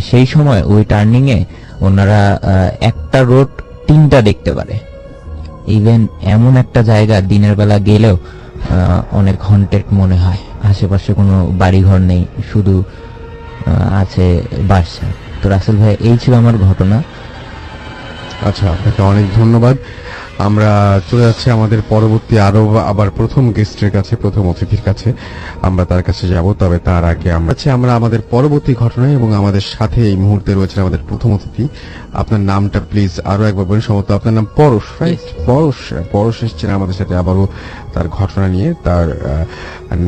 সেই সময় ওই টার্নিং এ ওনারা একটা রোড তিনটা দেখতে পারে। ইভেন এমন একটা জায়গা দিনের বেলা গেলেও অনেক হন্টেড মনে হয়, আশেপাশে কোনো বাড়িঘর নেই, শুধু আছে বাসা। তো রাসেল ভাই, এই ছিল আমার ঘটনা। আচ্ছা, আপনাকে অনেক ধন্যবাদ। আমরা চলে যাচ্ছি আমাদের পরবর্তী আবার প্রথম গেস্টের কাছে, প্রথম অতিথির কাছে। আমরা তার কাছে যাব, তবে তার আগে আমরা আমাদের পরবর্তী ঘটনায়, এবং আমাদের সাথে এই মুহূর্তে রয়েছেন আমাদের প্রথম অতিথি। আপনার নামটা প্লিজ আরো একবার বলুন। সম্ভবত আপনার নাম পরশ, রাইট? পরশ এসছেন আমাদের সাথে আবারও তার ঘটনা নিয়ে। তার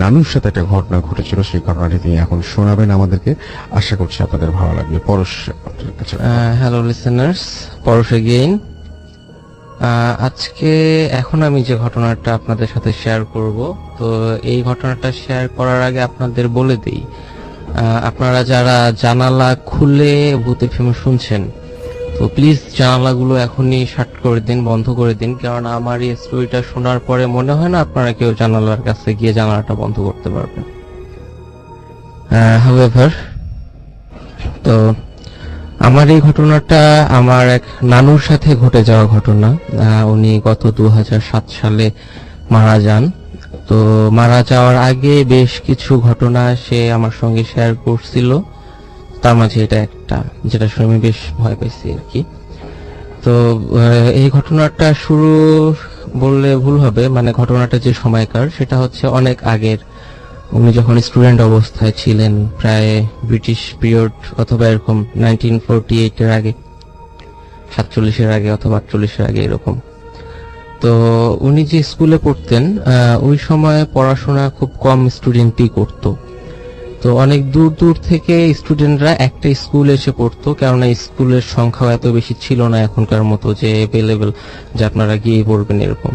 নানুর সাথে একটা ঘটনা ঘটেছিল, সেই ঘটনাটি তিনি এখন শোনাবেন আমাদেরকে। আশা করছি আপনাদের ভালো লাগবে। পরশ, আপনার কাছে। হ্যালো লিসেনার্স, পরশ এগেইন। আজকে এখন আমি যে ঘটনাটা আপনাদের সাথে শেয়ার করব, তো এই ঘটনাটা শেয়ার করার আগে আপনাদের বলে দিই, আপনারা যারা জানালা খুলে ভূত এফএম শুনছেন, তো প্লিজ জানালাগুলো এখনই শাট করে দিন, বন্ধ করে দিন, কারণ আমার এই স্টোরিটা শোনার পরে মনে হয় না আপনারা কেউ জানালার কাছে গিয়ে জানালাটা বন্ধ করতে পারবেন। হাউএভার, তো আমার এই ঘটনাটা আমার এক নানুর সাথে ঘটে যাওয়া ঘটনা। উনি গত 2007 সালে মারা যান। তো মারা যাওয়ার আগে বেশ কিছু ঘটনা সে আমার সঙ্গে শেয়ার করছিল, তার মাঝে এটা একটা, যেটা শুনে আমি বেশ ভয় পেয়েছি আর কি। তো এই ঘটনাটা শুরু বললে ভুল হবে, মানে ঘটনাটা যে সময়কার সেটা হচ্ছে অনেক আগের। উনি যখন স্টুডেন্ট অবস্থায় ছিলেন, প্রায় ব্রিটিশ পিরিয়ড অথবা এরকম 1948 এর আগে, 47-এর আগে অথবা 48-এর আগে এরকম। তো উনি যে স্কুলে পড়তেন, ওই সময় পড়াশোনা খুব কম স্টুডেন্টই করতো। তো অনেক দূর দূর থেকে স্টুডেন্টরা একটা স্কুলে এসে পড়তো, কেননা স্কুলের সংখ্যাও এত বেশি ছিল না এখনকার মতো যে অ্যাভেলেবেল যে আপনারা গিয়ে পড়বেন এরকম।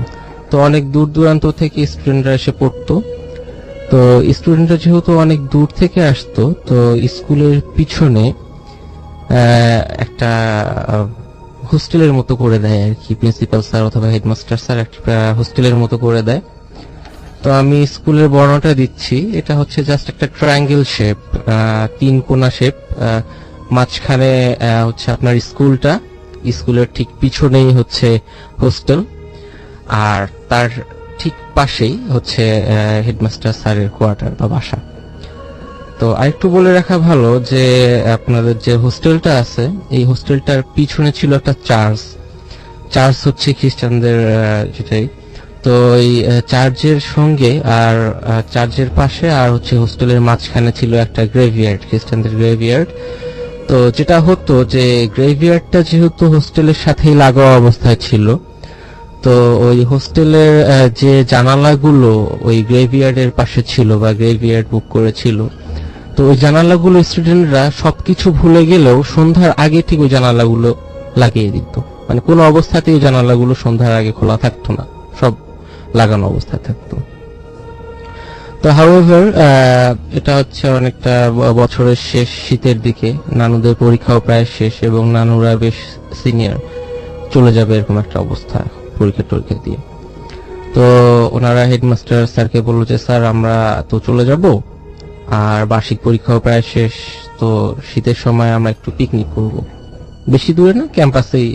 তো অনেক দূর দূরান্ত থেকে স্টুডেন্টরা এসে পড়তো। তো স্টুডেন্টরা যেহেতু অনেক দূর থেকে আসতো, তো স্কুলের পিছনে একটা হোস্টেলের মতো করে দেয় আর কি, প্রিন্সিপাল স্যার অথবা হেডমাস্টার স্যার একটা হোস্টেলের মতো করে দেয়। তো আমি স্কুলের বর্ণনাটা দিচ্ছি। এটা হচ্ছে জাস্ট একটা ট্রায়াঙ্গেল শেপ, 3 কোণা শেপ, মাঝখানে হচ্ছে আপনার স্কুলটা, স্কুলের ঠিক পিছনেই হচ্ছে হোস্টেল, আর তার ঠিক পাশেই হচ্ছে হেডমাস্টার স্যারের কোয়ার্টার বা বাসা। তো আরেকটু বলে রাখা ভালো যে আপনাদের যে হোস্টেলটা আছে, এই হোস্টেলটার পিছনে ছিল একটা চার্চ হচ্ছে খ্রিস্টানদের যেটাই। তো এই চার্চের সঙ্গে আর চার্চের পাশে আর হচ্ছে হোস্টেলের মাঝখানে ছিল একটা গ্রেভিয়ার্ড, খ্রিস্টানদের গ্রেভিয়ার্ড। তো যেটা হতো যে গ্রেভিয়ার্ডটা যেহেতু হোস্টেলের সাথেই লাগোয়া অবস্থায় ছিল, তো ওই হোস্টেলের যে জানালাগুলো ওই গ্রেভিয়ার্ডের পাশে ছিল বা গ্রেভিয়ার্ড বুক করেছিল, তো ওই জানালাগুলো স্টুডেন্টরা সবকিছু ভুলে গেলেও সন্ধ্যার আগে ঠিক ওই জানালাগুলো লাগিয়ে দিত। মানে কোনো অবস্থাতেই ওই জানালাগুলো সন্ধ্যার আগে খোলা থাকতো না, সব লাগানো অবস্থায় থাকতো। তো হাউএভার, এটা হচ্ছে অনেকটা বছরের শেষ, শীতের দিকে, নানুদের পরীক্ষাও প্রায় শেষ এবং নানুরা বেশ সিনিয়র, চলে যাবে এরকম একটা অবস্থা পরীক্ষা দিয়ে। তো ওনারা হেডমাস্টার স্যারকে বললো যে স্যার আমরা তো চলে যাব, আর বার্ষিক পরীক্ষাও প্রায় শেষ, তো শীতের সময় আমরা একটু পিকনিক করব, বেশি দূরে না, ক্যাম্পাসেই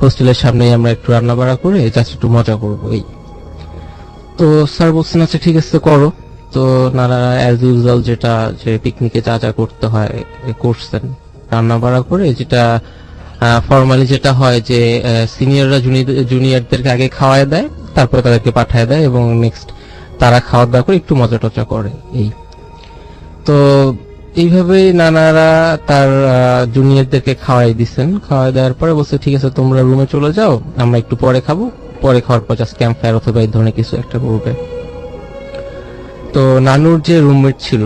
হোস্টেলের সামনেই আমরা একটু রান্না বাড়া করে জাস্ট একটু মজা করব এই। তো স্যার বলছেন আচ্ছা ঠিক আছে করো। তো নানা অ্যাজ ইউজুয়াল যেটা যে পিকনিকে যা যা করতে হয় করছেন, রান্না বাড়া করে, যেটা ফর্মালি যেটা হয় যে সিনিয়ররা জুনিয়রদেরকে আগে খাওয়ায় দেয়, তারপরে তাদেরকে পাঠায় দেয় এবং নেক্সট তারা খাওয়া দাওয়া করে একটু মজা টজা করে এই। তো এইভাবেই নানারা তার জুনিয়রদেরকে খাওয়াই দিচ্ছেন। খাওয়াই দেওয়ার পরে বলছে ঠিক আছে তোমরা রুমে চলে যাও, আমরা একটু পরে খাবো, পরে খাওয়ার পর জাস্ট ক্যাম্প ফায়ার অথবা এই ধরনের কিছু একটা করবে। তো নানুর যে রুমমেট ছিল,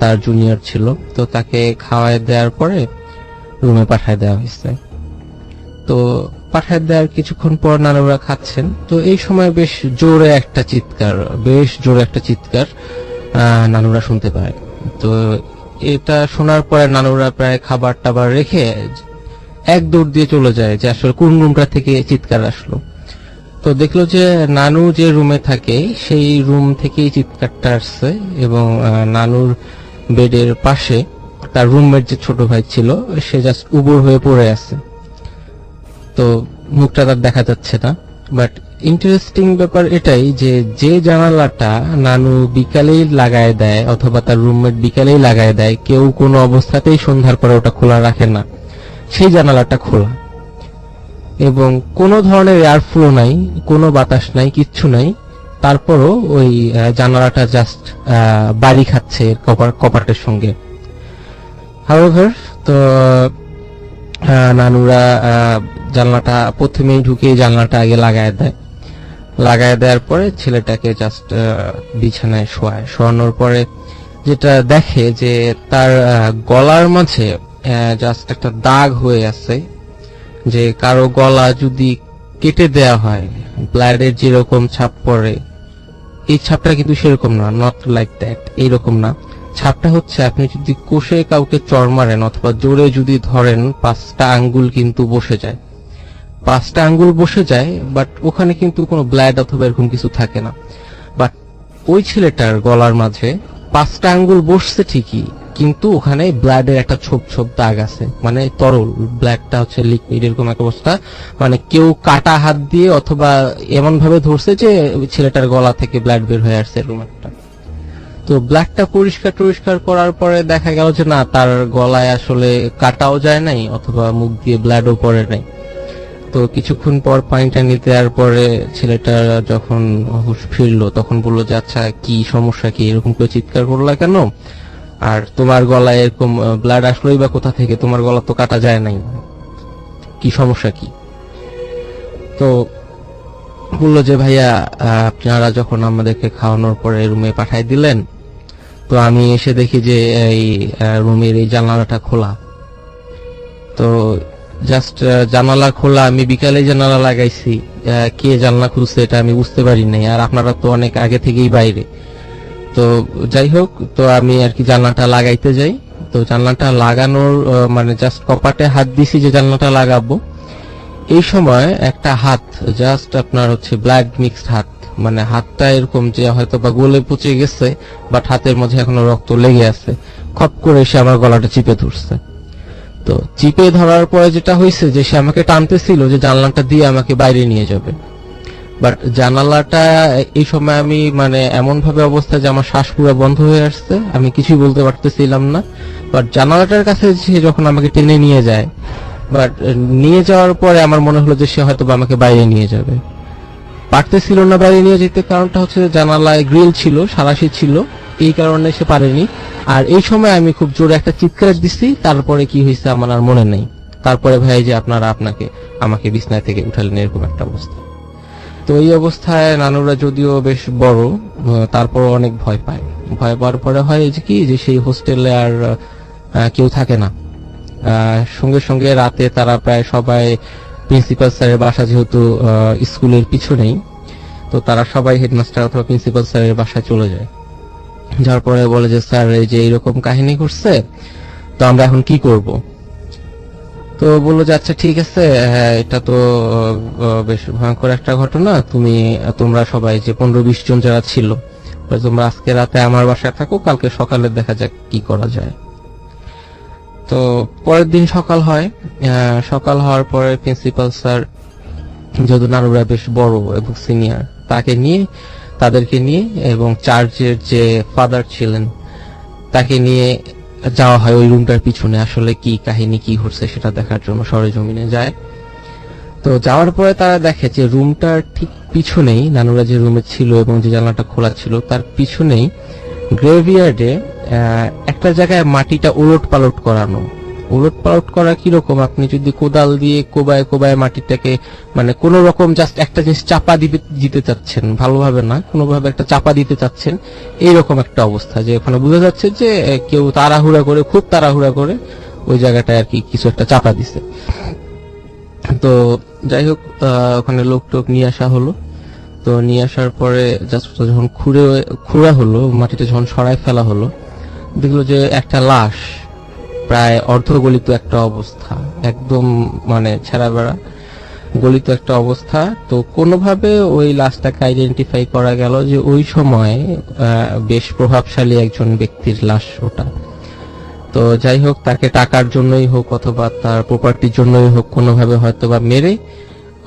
তার জুনিয়র ছিল, তো তাকে খাওয়াই দেওয়ার পরে রুমে পাঠায় দেওয়া হয়েছে। তো পাঠায় দেওয়ার কিছুক্ষণ পর নানুরা খাচ্ছেন, তো এই সময় বেশ জোরে একটা চিৎকার নানুরা শুনতে পায়। তো এটা শোনার পরে নানুরা প্রায় খাবার টাবার রেখে এক দৌড় দিয়ে চলে যায় যে আসলে কোন রুমটা থেকে চিৎকার আসলো। তো দেখলো যে নানু যে রুমে থাকে সেই রুম থেকেই চিৎকারটা আসছে, এবং নানুর বেডের পাশে তার রুমমেট যে ছোট ভাই ছিল সে জাস্ট উবুর হয়ে পড়ে আছে। তো মুখটা তার দেখা যাচ্ছে না। বাট ইন্টারেস্টিং ব্যাপার এটাই যে জানালাটা নানু বিকালেই লাগায় দেয় অথবা তার রুমমেট বিকালেই লাগায় দেয়, কেউ কোনো অবস্থাতেই সন্ধ্যার পরে ওটা খোলা রাখে না, সেই জানালাটা খোলা, এবং কোনো ধরনের এয়ার ফ্লো নাই, কোনো বাতাস নাই, কিচ্ছু নাই। তারপরও ওই জানালাটা জাস্ট বাড়ি খাচ্ছে কপাটের সঙ্গে। হাউএভার, তো নানুরা জানলাটা প্রথমেই ঢুকে জানলাটা আগে লাগায় দেওয়ার পরে ছেলেটাকে জাস্ট বিছানায় শোয়ানোর পরে যেটা দেখে যে তার গলার মাঝে জাস্ট একটা দাগ হয়ে আছে, যে কারো গলা যদি কেটে দেয়া হয় ব্লাডের যেরকম ছাপ পড়ে, এই ছাপটা কিন্তু সেরকম না, নট লাইক দ্যাট, এইরকম না। ছাপটা হচ্ছে আপনি যদি কষে কাউকে চড় মারেন অথবা জোরে যদি ধরেন 5টা আঙ্গুল কিন্তু বসে যায়, 5টা আঙ্গুল বসে যায়, বাট ওখানে কিন্তু কোনো ব্লাড অথবা এরকম কিছু থাকে না। বাট ওই ছেলেটার গলার মাঝে 5টা আঙ্গুল বসছে ঠিকই, কিন্তু ওখানে ব্লাডের একটা ছোপ দাগ আছে, মানে তরল, ব্লাডটা হচ্ছে লিকুইড, এরকম একটা অবস্থা। মানে কেউ কাটা হাত দিয়ে অথবা এমন ভাবে ধরছে যে ছেলেটার গলা থেকে ব্লাড বের হয়ে আসছে, এরকম একটা। তো ব্লাডটা পরিষ্কার করার পরে দেখা গেল যে না, তার গলায় আসলে কাটাও যায় নাই অথবা মুখ দিয়ে ব্লাডও পড়ে নাই। তো কিছুক্ষণ পর পানিটা নিতে আর পরে ছেলেটা যখন হুঁশ ফিরলো তখন বললো যে আচ্ছা কি সমস্যা, কি এরকম করে চিৎকার করলা কেন, আর তোমার গলায় এরকম ব্লাড আসলোই বা কোথা থেকে, তোমার গলা তো কাটা যায় নাই, কি সমস্যা কি? তো বললো যে ভাইয়া আপনারা যখন আমাদেরকে খাওয়ানোর পরে রুমে পাঠাই দিলেন, তো আমি এসে দেখি যে এই রুমের এই জানালাটা খোলা। তো জাস্ট জানালা খোলা, আমি বিকালে জানালা লাগাইছি, কে জানলা খুলছে এটা আমি বুঝতে পারি নাই, আর আপনারা তো অনেক আগে থেকেই বাইরে। তো যাই হোক, তো আমি আর কি জানলাটা লাগাইতে যাই। তো জানলাটা লাগানোর মানে জাস্ট কপাটে হাত দিছি যে জানলাটা লাগাবো, এই সময় একটা হাত, জাস্ট আপনার হচ্ছে ব্লাড মিক্সড হাত, মানে হাতটা এরকম যে হয়তো বা গলে পচে গেছে, বাট হাতের মধ্যে এখনো রক্ত লেগে আছে, খপ করে এসে আমার গলাটা চিপে ধরছে। তো চিপে ধরার পরে যেটা হয়েছে যে সে আমাকে টানতেছিল যে জানলাটা দিয়ে আমাকে বাইরে নিয়ে যাবে, বাট জানালাটা এই সময় আমি মানে এমন ভাবে অবস্থা যে আমার শ্বাস পুরো বন্ধ হয়ে আসছে, আমি কিছুই বলতে পারতেছিলাম না। বাট জানালাটার কাছে সে যখন আমাকে টেনে নিয়ে যায়, বাট নিয়ে যাওয়ার পরে আমার মনে হলো যে সে হয়তো আমাকে বাইরে নিয়ে যাবে, পারতেছিল না বাইরে নিয়ে যেতে, কারণটা হচ্ছে জানালায় গ্রিল ছিল, সারাশি ছিল, এই কারণে সে পারেনি। আর এই সময় আমি খুব জোরে একটা চিৎকার দিচ্ছি, তারপরে কি হয়েছে আমার আর মনে নেই। তারপরে ভাই যে আপনারা আমাকে বিছনায় থেকে উঠালেন, এরকম একটা অবস্থা। তো এই অবস্থায় নানুরা যদিও বেশ বড়, তারপর অনেক ভয় পাওয়ার পরে হয় যে কি, যে সেই হোস্টেলে আর কেউ থাকে না। সঙ্গে সঙ্গে রাতে তারা প্রায় সবাই প্রিন্সিপাল স্যারের বাসা, যেহেতু স্কুলের পিছনেই, তো তারা সবাই হেডমাস্টার অথবা প্রিন্সিপাল স্যারের বাসায় চলে যায়। যার পরে বলে যে স্যার এই যে এইরকম কাহিনী ঘটছে, তো আমরা এখন কি করব? তো বললো যে আচ্ছা ঠিক আছে, এটা তো বেশ ভয়ঙ্কর একটা ঘটনা, তোমরা সবাই যে 15-20 জন যারা ছিল, তোমরা আজকে রাতে আমার বাসায় থাকো, কালকে সকালে দেখা যাক কি করা যায়। তো পরের দিন সকাল হয়, সকাল হওয়ার পরে প্রিন্সিপাল স্যার, যেহেতু নানুরা বেশ বড় এবং সিনিয়র, তাদেরকে নিয়ে এবং চার্চের যে ফাদার ছিলেন তাকে নিয়ে যাওয়া হয় ওই রুমটার পিছনে, আসলে কি কাহিনী কি ঘটছে সেটা দেখার জন্য সরেজমিনে যায়। তো যাওয়ার পরে তারা দেখে যে রুমটার ঠিক পিছনেই, নানুরা যে রুমে ছিল এবং যে জানলাটা খোলা ছিল তার পিছনেই গ্রেভিয়ার্ডে একটা জায়গায় মাটিটা উলট পালট করা কিরকম, আপনি যদি কোদাল দিয়ে কোবায় মাটিটাকে মানে কোন রকম জাস্ট একটা জিনিস চাপা দিতে চাচ্ছেন, ভালোভাবে না, কোনোভাবে একটা চাপা দিতে চাচ্ছেন, এইরকম একটা অবস্থা, যে ওখানে বোঝা যাচ্ছে যে কেউ খুব তাড়াহুড়া করে ওই জায়গাটায় আর কি কিছু একটা চাপা দিছে। তো যাই হোক, ওখানে লোক টোক নিয়ে আসা হলো। তো নিয়ে আসার পরে জাস্ট যখন খুঁড়া হলো, মাটিতে যখন সরাই ফেলা হলো, দেখলো যে একটা লাশ প্রায় অর্ধগলিত একটা অবস্থা, একদম মানে ছেঁড়া বেড়া গলিত একটা অবস্থা। তো কোনোভাবে ওই লাশটাকে আইডেন্টিফাই করা গেল যে ওই সময় বেশ প্রভাবশালী একজন ব্যক্তির লাশ ওটা। তো যাই হোক, তাকে টাকার জন্যই হোক অথবা তার প্রপার্টির জন্যই হোক কোনোভাবে হয়তোবা মেরে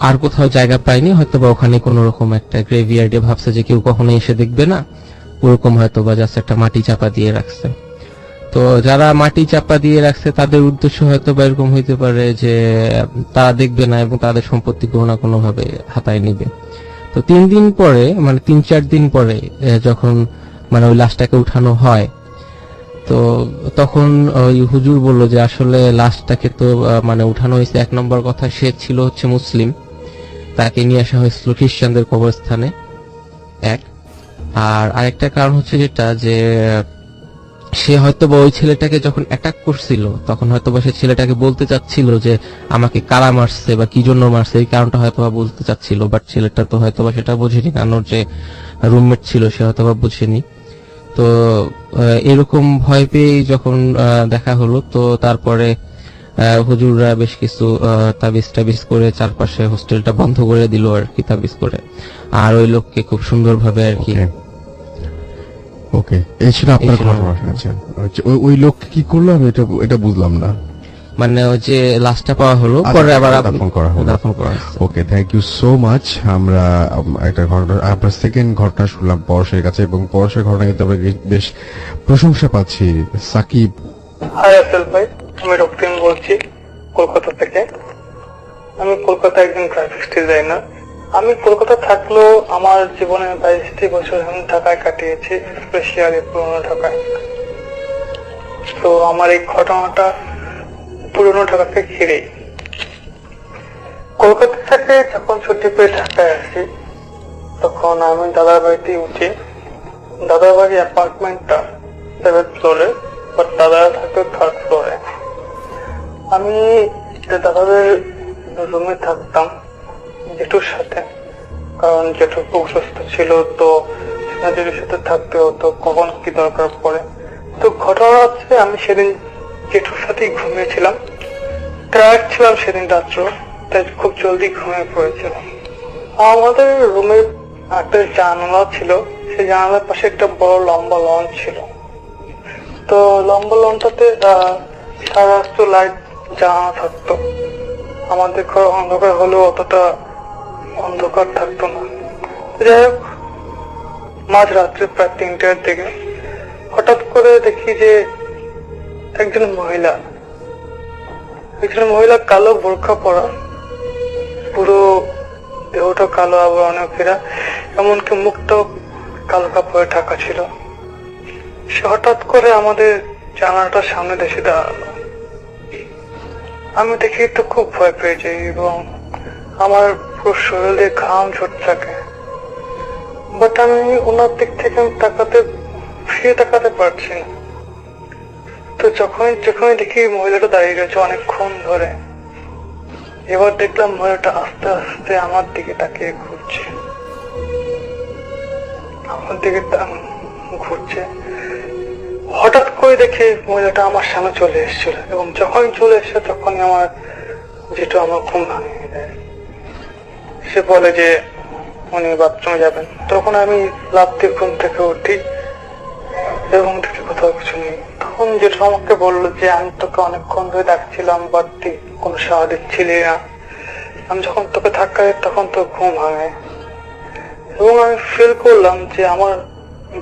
আর কোথাও জায়গা পায়নি, হয়তোবা ওখানে কোনো রকম একটা গ্রেভিয়ার্ডে ভাবছে যে কেউ কখনো এসে দেখবে না, ওরকম হয়তোবা জাস্ট একটা মাটি চাপা দিয়ে রাখছে। তো যারা মাটি চাপা দিয়ে রাখছে তাদের উদ্দেশ্য হয়তো বা এরকম হইতে পারে যে তারা দেখবে না এবং তাদের সম্পত্তি কোনো না কোনো ভাবে হাতায় নিবে। তো 3 দিন পরে, মানে 3-4 দিন পরে যখন মানে ওই লাশটাকে উঠানো হয়, তো তখন ওই হুজুর বলল যে আসলে লাশটাকে তো মানে উঠানো হয়েছে, 1 নম্বর কথা সে ছিল হচ্ছে মুসলিম, তাকে নিয়ে আসা হয়েছিল খ্রিস্টানদের কবরস্থানে, এক। আর আরেকটা কারণ হচ্ছে যেটা যে সে হয়তোবা ওই ছেলেটাকে যখন অ্যাটাক করছিল তখন হয়তোবা সে ছেলেটাকে বলতে চাচ্ছিল যে আমাকে কারা মারছে বা কি জন্য মারছে, এই কারণটা হয়তোবা বলতে চাচ্ছিল, বাট ছেলেটা তো হয়তোবা সেটা বুঝেনি, কারণ ওর যে রুমমেট ছিল সে হয়তোবা বুঝেনি। তো এরকম ভয় পেয়ে যখন দেখা হলো, তো তারপরে হুজুররা বেশ কিছু তাবিজ করে চারপাশে হোস্টেলটা বন্ধ করে দিল আর কি, তাবিজ করে। আর ওই লোককে খুব সুন্দরভাবে আর কি। ওকে, এই ছিল আপনার এই ছিল ঘটনা। আমার আচ্ছা, ওই লোক কি করলো আমি এটা বুঝলাম না। মানে ওই যে লাশটা পাওয়া হলো, আচ্ছা, পরে আবার দাফন করা হলো। দাফন করা হচ্ছে। ওকে, থ্যাংক ইউ সো মাচ। আমরা একটা ঘটনা, আপনার সেকেন্ড ঘটনা শুনলাম পরশের কাছে, এবং পরশের ঘটনা কিন্তু আমরা বেশ প্রশংসা পাচ্ছি। সাকিব, হাই আসল ভাই, আমি রক্তিম বলছি কলকাতা থেকে। আমি কলকাতা একজন গ্রাফিক্স ডিজাইনার। আমি কলকাতা থাকলেও আমার জীবনে 22টি বছর আমি ঢাকায় কাটিয়েছি, স্পেশালি পুরনো ঢাকায়। তো আমার এই ঘটনাটা পুরনো ঢাকাকে ঘিরেই। কলকাতা থেকে যখন ছুটি পেয়ে ঢাকায় আসি, তখন আমি দাদার বাড়িতে উঠি। দাদার বাড়ি অ্যাপার্টমেন্টটা 7th ফ্লোরে, বাট দাদা থাকতো 3rd ফ্লোরে। আমি দাদাদের রুমে থাকতাম জেঠুর সাথে, কারণ জেঠু খুব অসুস্থ ছিল, তো জেঠুর সাথে থাকতে হতো কখন কি দরকার পড়ে। তো ঘটনা হচ্ছে আমি সেদিন জেঠুর সাথেই ঘুমিয়েছিলাম, টায়ার্ড ছিলাম সেদিন রাত্র, তাই খুব জলদি ঘুমিয়ে পড়েছিলাম। আমাদের রুমের একটা জানালা ছিল, সেই জানালার পাশে একটা বড় লম্বা লন ছিল। তো লম্বা লনটাতে সারা রাস্ত লাইট জ্বালানো থাকতো। আমাদের ঘর অন্ধকার হলেও অতটা অন্ধকার থাকতো না। যাই হোক, মাঝরাত্রে প্রায় 3টার দিকে হঠাৎ করে দেখি যে একজন মহিলা কালো বোরখা পরা, পুরো দেহটা কালো, আবার অনেকেরা এমনকি মুখটাও কালো কাপড়ে ঢাকা ছিল। সে হঠাৎ করে আমাদের জানালাটার সামনে এসে দাঁড়ালো। আমি দেখি তো খুব ভয় পেয়ে যাই এবং আমার পুরো শরীরে ঘাম ঝরতে থাকে, বাট আমি ওনার দিক থেকে ফিরে তাকাতে পারছি না। তো যখনই দেখি মহিলাটা দাঁড়িয়ে গেছে অনেকক্ষণ ধরে, এবার দেখলাম মহিলাটা আস্তে আস্তে আমার দিকে তাকিয়ে ঘুরছে। হঠাৎ করে দেখে মহিলাটা আমার সামনে চলে এসেছিল, এবং যখনই চলে এসে তখনই আমার যেটা আমার ঘুম ভাঙিয়ে দেয়। সে বলে যে উনি বাথরুমে যাবেন। তখন আমি লাফ দিয়ে ঘুম থেকে উঠি এবং দেখি কোথাও কিছু নেই। তখন যেটা আমাকে বললো যে আমি তোকে অনেকক্ষণ ধরে ডাকছিলাম, বাট তুই কোনো সাড়া দিচ্ছিলি না। আমি যখন তোকে ধাক্কা দিই তখন তোর ঘুম ভাঙে, এবং আমি ফিল করলাম যে আমার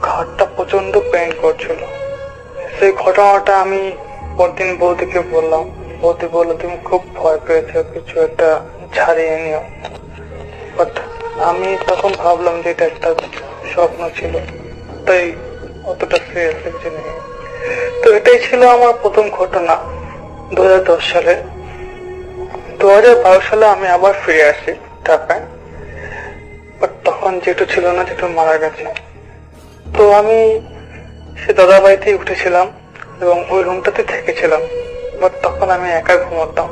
ঘাড়টা প্রচন্ড পেইন করছিল। সেই ঘটনাটা আমি পরদিন বৌদিকে বললাম। বৌদি বললো তুমি খুব ভয় পেয়েছো, কিছু একটা ছাড়িয়ে নিও। বাট আমি তখন ভাবলাম যে এটা একটা স্বপ্ন ছিল, তাই অতটা সিরিয়াস কিছু নেই। তো এটাই ছিল আমার প্রথম ঘটনা 2010 সালে। 2012 সালে আমি আবার ফিরে আসি ঢাকায়, বাট তখন যেটু ছিল না, যেটু মারা গেছে। তো আমি সে দাদা বাড়িতেই উঠেছিলাম এবং ওই রুমটাতে থেকেছিলাম, বাট তখন আমি একা ঘুমাতাম।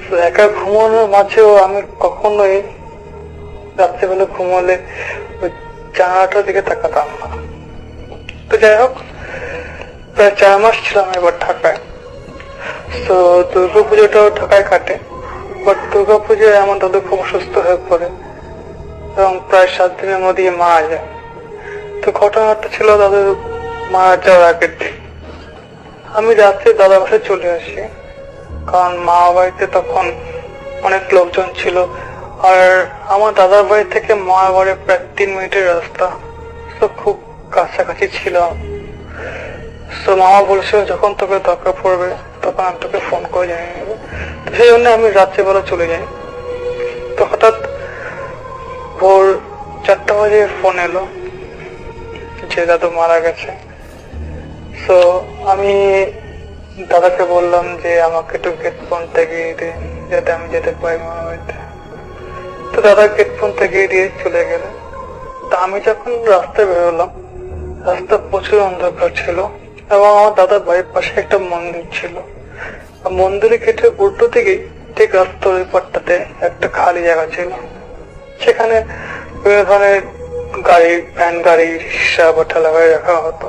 তো একা ঘুমানোর মাঝেও আমি কখনোই রাত্রিবেলা ঘুমালে ওই জানালাটার দিকে তাকাতাম না। তো যাই হোক, প্রায় 4 মাস ছিলাম এবার ঢাকায়। তো দুর্গাপুজোটাও ঢাকায় কাটে, বাট দুর্গাপুজোয় আমার দাদু খুব অসুস্থ হয়ে পড়ে এবং প্রায় 7 দিনের মধ্যে মারা যায়। তো ঘটনাটা ছিল দাদুর মারা যাওয়ার আগের দিন। আমি রাত্রে দাদার বাসায় চলে আসি, কারণ মা বাড়িতে তখন অনেক লোকজন ছিল, আর আমার দাদার বাড়ি থেকে মা বাড়ি প্রায় 3 মিনিটের রাস্তা, তো খুব কাছাকাছি ছিল। তো মামা বলেছিল যখন তোকে দরকার পড়বে তখন আমি তোকে ফোন করে জানিয়ে নেবো। তো সেই জন্য আমি রাত্রেবেলা চলে যাই। তো হঠাৎ ভোর 4টা বাজে ফোন এলো যে দাদু মারা গেছে। তো আমি দাদাকে বললাম যে আমাকে একটু গেট পর্যন্ত গিয়ে দিয়ে যাতে আমি যেতে পারি মামা বাড়িতে। তো দাদা গেট পর্যন্ত গিয়ে দিয়ে চলে গেলেন। তা আমি যখন রাস্তায় বেরোলাম, রাস্তা প্রচুর অন্ধকার ছিল এবং আমার দাদার বাড়ির পাশে একটা মন্দির ছিল। মন্দিরের গেটের উল্টো দিকেই ঠিক রাস্তার ওই পাটটাতে একটা খালি জায়গা ছিল, সেখানে বিভিন্ন ধরনের গাড়ি, ভ্যান গাড়ি, রিক্সা বা ঠেলা গাড়ি রাখা হতো।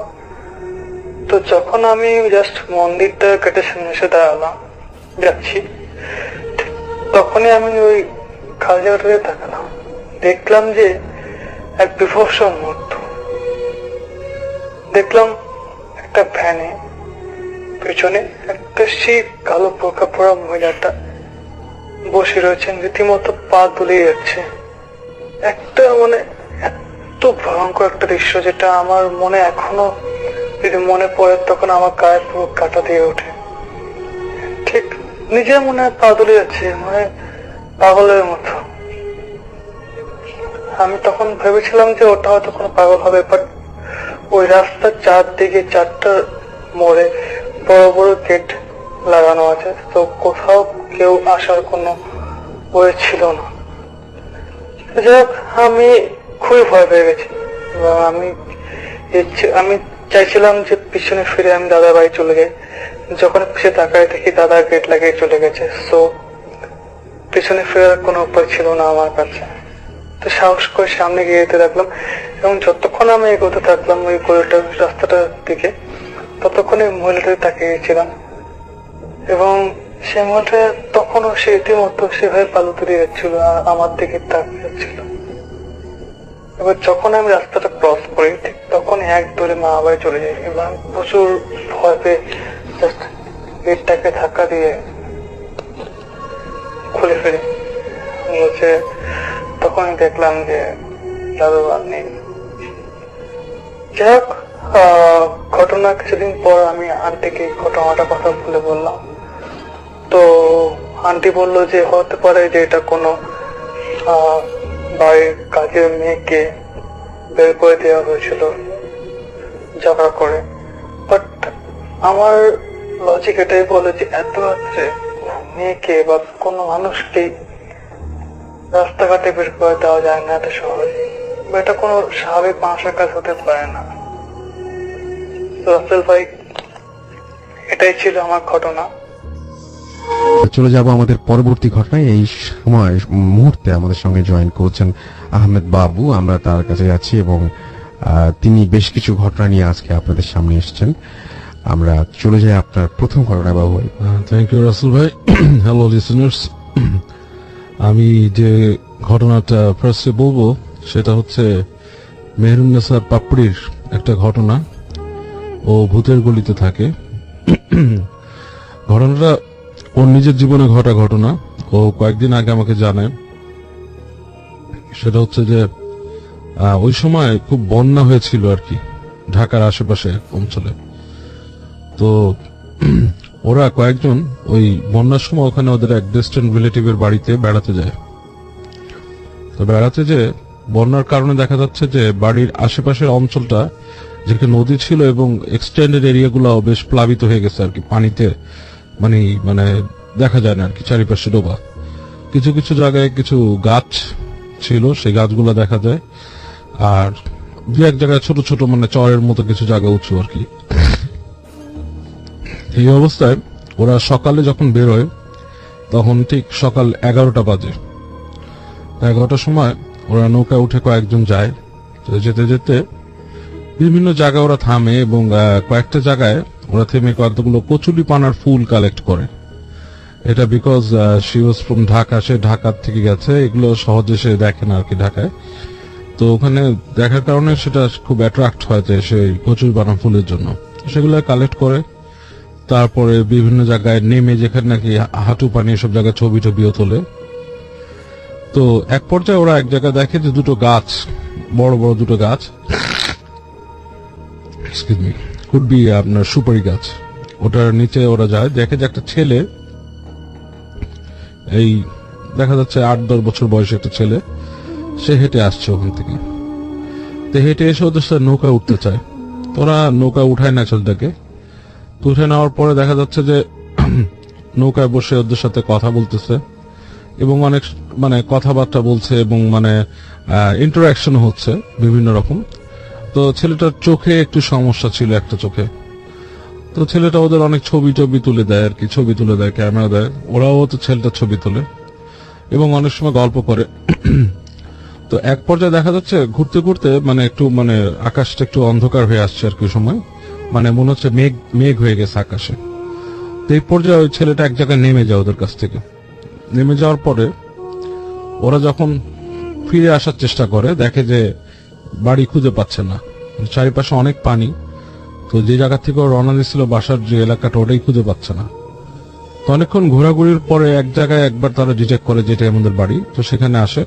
তো যখন আমি জাস্ট মন্দিরটা গেটের সামনে এসে দাঁড়ালাম যাচ্ছি, তখনই আমি ওই খালি জায়গাটাতে তাকালাম, দেখলাম যে এক বিভৎস মুহূর্ত। দেখলাম একটা ভ্যানে পেছনে একটা সেই কালো পোকা পড়া মহিলাটা বসে রয়েছেন, রীতিমতো পা দুলিয়ে যাচ্ছে। একটা মানে এত ভয়ঙ্কর একটা দৃশ্য, যেটা আমার মনে এখনো যদি মনে পড়ে তখন আমার গায়ে পুরো কাটা দিয়ে ওঠে। ঠিক নিজের মনে পা দুলিয়ে যাচ্ছে, মানে পাগলের মতো। আমি তখন ভেবেছিলাম যে ওটা হয়তো কোনো পাগল হবে, বাট ওই রাস্তার চারদিকে 4টা মোড়ে বড় বড় গেট লাগানো আছে, তো কোথাও কেউ আসার কোনো ওয়ে ছিল না। যাই হোক, আমি খুবই ভয় পেয়ে গেছি এবং আমি চাইছিলাম যে পিছনে ফিরে আমি দাদার বাড়ি চলে যাই। যখন পিছিয়ে তাকায় দেখি দাদা গেট লাগিয়ে চলে গেছে, তো পিছনে ফেরার কোনো উপায় ছিল না আমার কাছে। তো সাহস করে সামনে গিয়ে যেতে লাগলাম এবং যতক্ষণ আমি এগোতে থাকলাম ওই গলিটার রাস্তাটার দিকে, ততক্ষণে মহিলাটাকে তাকিয়েছিলাম এবং সে মহিলাটা তখনও সে রীতিমতো সেভাবে পালু তুলে যাচ্ছিল আর আমার দিকে তাকিয়ে যাচ্ছিল। এবার যখন আমি রাস্তাটা ক্রস করি ঠিক তখন এক দৌড়ে মা বাড়ি চলে যাই এবং প্রচুর ভয় পেয়ে জাস্ট গেটটাকে ধাক্কা দিয়ে খুলে ফেলি। বলছে তখনই দেখলাম যে দাদু আর নেই। যাই হোক, ঘটনা কিছুদিন পর আমি আন্টিকে ঘটনাটা কথা বলে বললাম। তো আন্টি বললো যে হতে পারে যে এটা কোনো বাড়ির কাজের মেয়েকে বের করে দেওয়া হয়েছিল ঝগড়া করে। বাট আমার লজিক এটাই বলে যে এত রাত্রে মেয়েকে বা কোনো মানুষকে রাস্তাঘাটে বের করে দেওয়া যায় না এত সহজে, বা এটা কোনো স্বাভাবিক মানুষের কাজ হতে পারে না। রাসেল ভাই, এটাই ছিল আমার ঘটনা। চলে যাব আমাদের পরবর্তী ঘটনায়। এই সময় মুহূর্তে আমাদের সঙ্গে জয়েন করছেন আহমেদ বাবু। আমরা তার কাছে যাচ্ছি এবং তিনি বেশ কিছু ঘটনা নিয়ে আজকে আপনাদের সামনে এসেছেন। আমরা চলে যাই আপনার প্রথম ঘটনা বাবু। থ্যাংক ইউ রাসেল ভাই। হ্যালো লিসেনার্স, আমি যে ঘটনাটা ফার্স্টে বলবো সেটা হচ্ছে মেহেরুন্নেসার পাপড়ির একটা ঘটনা। ও ভূতের গলিতে থাকে। ঘটনাটা ওর নিজের জীবনে ঘটা ঘটনা। ও কয়েকদিন আগে আমাকে জানায়। সেটা হচ্ছে যে ওই সময় খুব বন্যা হয়েছিল আর কি ঢাকার আশেপাশে অঞ্চলে। তো ওরা কয়েকজন ওই বন্যার সময় ওখানে ওদের এক ডিস্টেন্ট রিলেটিভের বাড়িতে বেড়াতে যায়। তো বেড়াতে যে বন্যার কারণে দেখা যাচ্ছে যে বাড়ির আশেপাশের অঞ্চলটা যেখানে নদী ছিল এবং এক্সটেন্ডেড এরিয়াগুলো বেশ প্লাবিত হয়ে গেছে আর কি, পানিতে মানে দেখা যায় না আর কি, চারিপাশে ডোবা। কিছু কিছু জায়গায় কিছু গাছ ছিল, সেই গাছগুলো দেখা যায়, আর দু এক জায়গায় ছোট ছোট মানে চরের মতো কিছু জায়গা উঁচু আর কি। এই অবস্থায় ওরা সকালে যখন বেরোয় তখন ঠিক সকাল 11টা বাজে। 11টার সময় ওরা নৌকা উঠে কয়েকজন যায়। তো যেতে যেতে বিভিন্ন জায়গায় ওরা থামে এবং কয়েকটা জায়গায় ওরা থেমে কতগুলো কচুরিপানার ফুল কালেক্ট করে। এটা because she was from Dhaka, সে ঢাকার থেকে গেছে, এগুলো সহজে সে দেখে না আর কি ঢাকায়। তো ওখানে দেখার কারণে সেটা খুব অ্যাট্রাক্ট হয় যে সেই কচুরিপানা ফুলের জন্য, সেগুলো কালেক্ট করে। তারপরে বিভিন্ন জায়গায় নেমে যেখানে নাকি হাঁটু পানি এসব জায়গায় ছবি টবিও তোলে। তো এক পর্যায়ে ওরা এক জায়গায় দেখে যে দুটো গাছ, বড় বড় দুটো গাছ, এক্সকিউজ মি, কুড বি আপনার সুপারি গাছ, ওটার নিচে ওরা যায়, দেখে যে একটা ছেলে, এই দেখা যাচ্ছে 8-10 বছর বয়সী একটা ছেলে, সে হেঁটে আসছে ওখান থেকে। তো হেঁটে এসে ওদের সাথে নৌকা উঠতে চায়। তোরা নৌকা উঠায় না ছেলেটাকে। তো উঠে নেওয়ার পরে দেখা যাচ্ছে যে নৌকায় বসে ওদের সাথে কথা বলতেছে এবং অনেক মানে কথাবার্তা বলছে এবং মানে ইন্টারাকশন হচ্ছে বিভিন্ন রকম। তো ছেলেটার চোখে একটু সমস্যা ছিল, একটা চোখে। তো ছেলেটা ওদের অনেক ছবি টবি তুলে দেয় আর কি, ছবি তুলে দেয়, ক্যামেরা দেয়, ওরাও তো ছেলেটার ছবি তোলে এবং অনেক সময় গল্প করে। তো এক পর্যায়ে দেখা যাচ্ছে ঘুরতে ঘুরতে মানে একটু মানে আকাশটা একটু অন্ধকার হয়ে আসছে আর কি সময়, মানে মনে হচ্ছে মেঘ মেঘ হয়ে গেছে আকাশে। তো এই পর্যায়ে ওই ছেলেটা এক জায়গায় নেমে যায় ওদের কাছ থেকে। নেমে যাওয়ার পরে ওরা যখন ফিরে আসার চেষ্টা করে দেখে যে বাড়ি খুঁজে পাচ্ছে না, চারিপাশে অনেক পানি। তো যে জায়গা থেকে রওনা দিয়েছিল বাসার যে এলাকাটা, ওটাই খুঁজে পাচ্ছে না। তো অনেকক্ষণ ঘোরাঘুরির পরে এক জায়গায় একবার তারা ডিটেক্ট করে যেটা আমাদের বাড়ি। তো সেখানে আসে,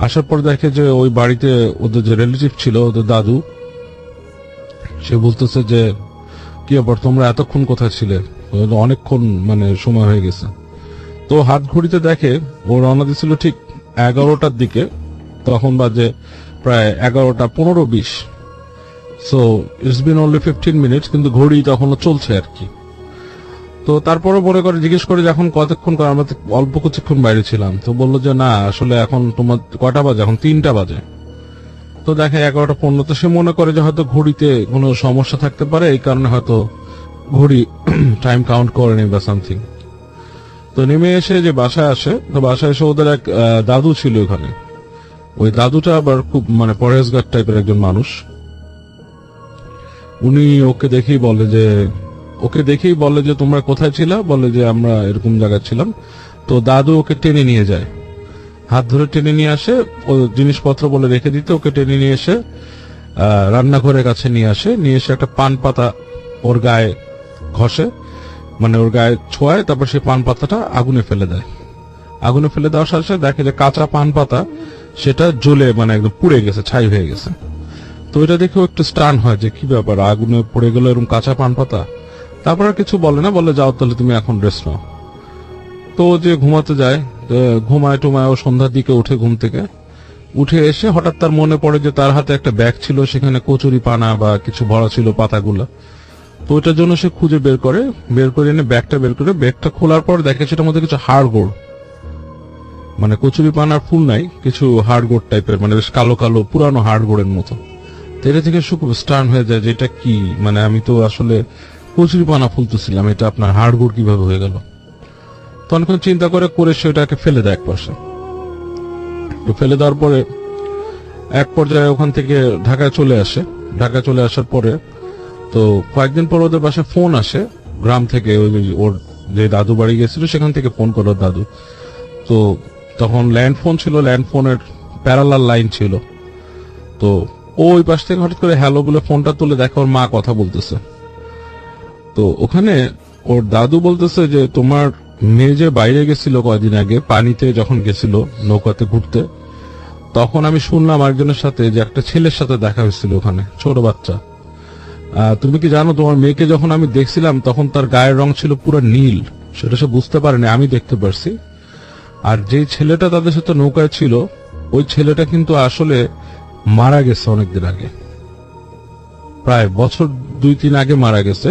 আসার পর দেখে যে ওই বাড়িতে ওদের যে রিলেটিভ ছিল, ওদের দাদু, সে বলতেছে যে কি ব্যাপার, তোমরা এতক্ষণ কোথায় ছিলে, অনেকক্ষণ মানে সময় হয়ে গেছে। তো হাত ঘড়িতে দেখে ও রওনা দিয়েছিল ঠিক 11টার দিকে, তখন বাজে প্রায় 11:15-20। So it's been only 15 minutes, কিন্তু ঘড়ি তখনও চলছে আর কি। তো তারপরে মনে করে জিজ্ঞেস করে যে এখন কতক্ষণ, আমরা অল্প কিছুক্ষণ বাইরে ছিলাম। তো বললো যে না, আসলে এখন তোমার কটা বাজে, এখন 3টা বাজে। তো দেখে 11:15। তো সে মনে করে যে হয়তো ঘড়িতে কোনো সমস্যা থাকতে পারে, এই কারণে হয়তো ঘড়ি টাইম কাউন্ট করেনি বা সামথিং। তো নেমে এসে যে বাসায় আসে, তো বাসায় এসে ওদের এক দাদু ছিল ওখানে। ওই দাদুটা আবার খুব মানে পরহেজগার টাইপের একজন মানুষ। উনি ওকে দেখেই বলে যে তোমরা কোথায় ছিলা, বলে যে আমরা এরকম জায়গায় ছিলাম। তো দাদু ওকে টেনে নিয়ে যায়, হাত ধরে টেনে নিয়ে আসে, ও জিনিসপত্র বলে রেখে দিতে, ওকে টেনে নিয়ে এসে রান্নাঘরের কাছে নিয়ে এসে একটা পান পাতা ওর গায়ে ঘষে, মানে ওর গায়ে ছোঁয়ায়, তারপর সেই পান পাতাটা আগুনে ফেলে দেয়। আগুনে ফেলে দেওয়ার সাথে সাথে দেখে যে কাঁচা পান পাতা সেটা জ্বলে মানে একদম পুড়ে গেছে, ছাই হয়ে গেছে। তো এটা দেখেও একটু স্টান হয় যে কি ব্যাপার, আগুনে পড়ে গেল এরকম কাঁচা পান পাতা। তারপর আর কিছু বলে না, বলে যাও তাহলে তুমি এখন রেস্ট নাও। তো যে ঘুমাতে যায়, ঘুমায় টুমায়, ও সন্ধ্যার দিকে উঠে ঘুম থেকে উঠে এসে হঠাৎ তার মনে পড়ে যে তার হাতে একটা ব্যাগ ছিল, সেখানে কচুরি পানা বা কিছু ভরা ছিল পাতাগুলো। তো ওইটার জন্য সে খুঁজে বের করে এনে ব্যাগটা খোলার পর দেখে সেটার মধ্যে কিছু হাড়গোড়, মানে কচুরি পানার ফুল নাই, কিছু হাড়গোড় টাইপের, মানে বেশ কালো কালো পুরানো হাড়গোড়ের মতো। তো এটা থেকে খুব স্টার্ন হয়ে যায় যে এটা কি, মানে আমি তো আসলে কচুরি পানা ফুলতেছিলাম, এটা আপনার হাড়গোড় কিভাবে হয়ে গেল। তো অনেকক্ষণ চিন্তা করে সে ওটাকে ফেলে দেয় একপাশে। তো ফেলে দেওয়ার পরে এক পর্যায়ে ওখান থেকে ঢাকায় চলে আসার পরে তো কয়েকদিন পর ওদের বাসায় ফোন আসে গ্রাম থেকে, ওর যে দাদু বাড়ি গেছিল সেখান থেকে ফোন করলো দাদু। তো তখন ল্যান্ড ফোন ছিল, ল্যান্ড ফোনের প্যারালাল লাইন ছিল। তো ওই পাশ থেকে হঠাৎ করে হ্যালো বলে ফোনটা তুলে দেখে ওর মা কথা বলতেছে। তো ওখানে ওর দাদু বলতেছে যে তোমার মেয়ে যে বাইরে গেছিল কয়েকদিন আগে, পানিতে যখন গেছিল নৌকাতে ঘুরতে, তখন আমি শুনলাম আরেকজনের সাথে যে একটা ছেলের সাথে দেখা হয়েছিল ওখানে, ছোট বাচ্চা। তুমি কি জানো তোমার মেয়েকে যখন আমি দেখছিলাম তখন তার গায়ের রং ছিল পুরো নীল, সেটা সে বুঝতে পারেনি, আমি দেখতে পারছি। আর যে ছেলেটা তাদের সাথে নৌকায় ছিল, ওই ছেলেটা কিন্তু আসলে মারা গেছে অনেকদিন আগে, প্রায় বছর 2-3 আগে মারা গেছে।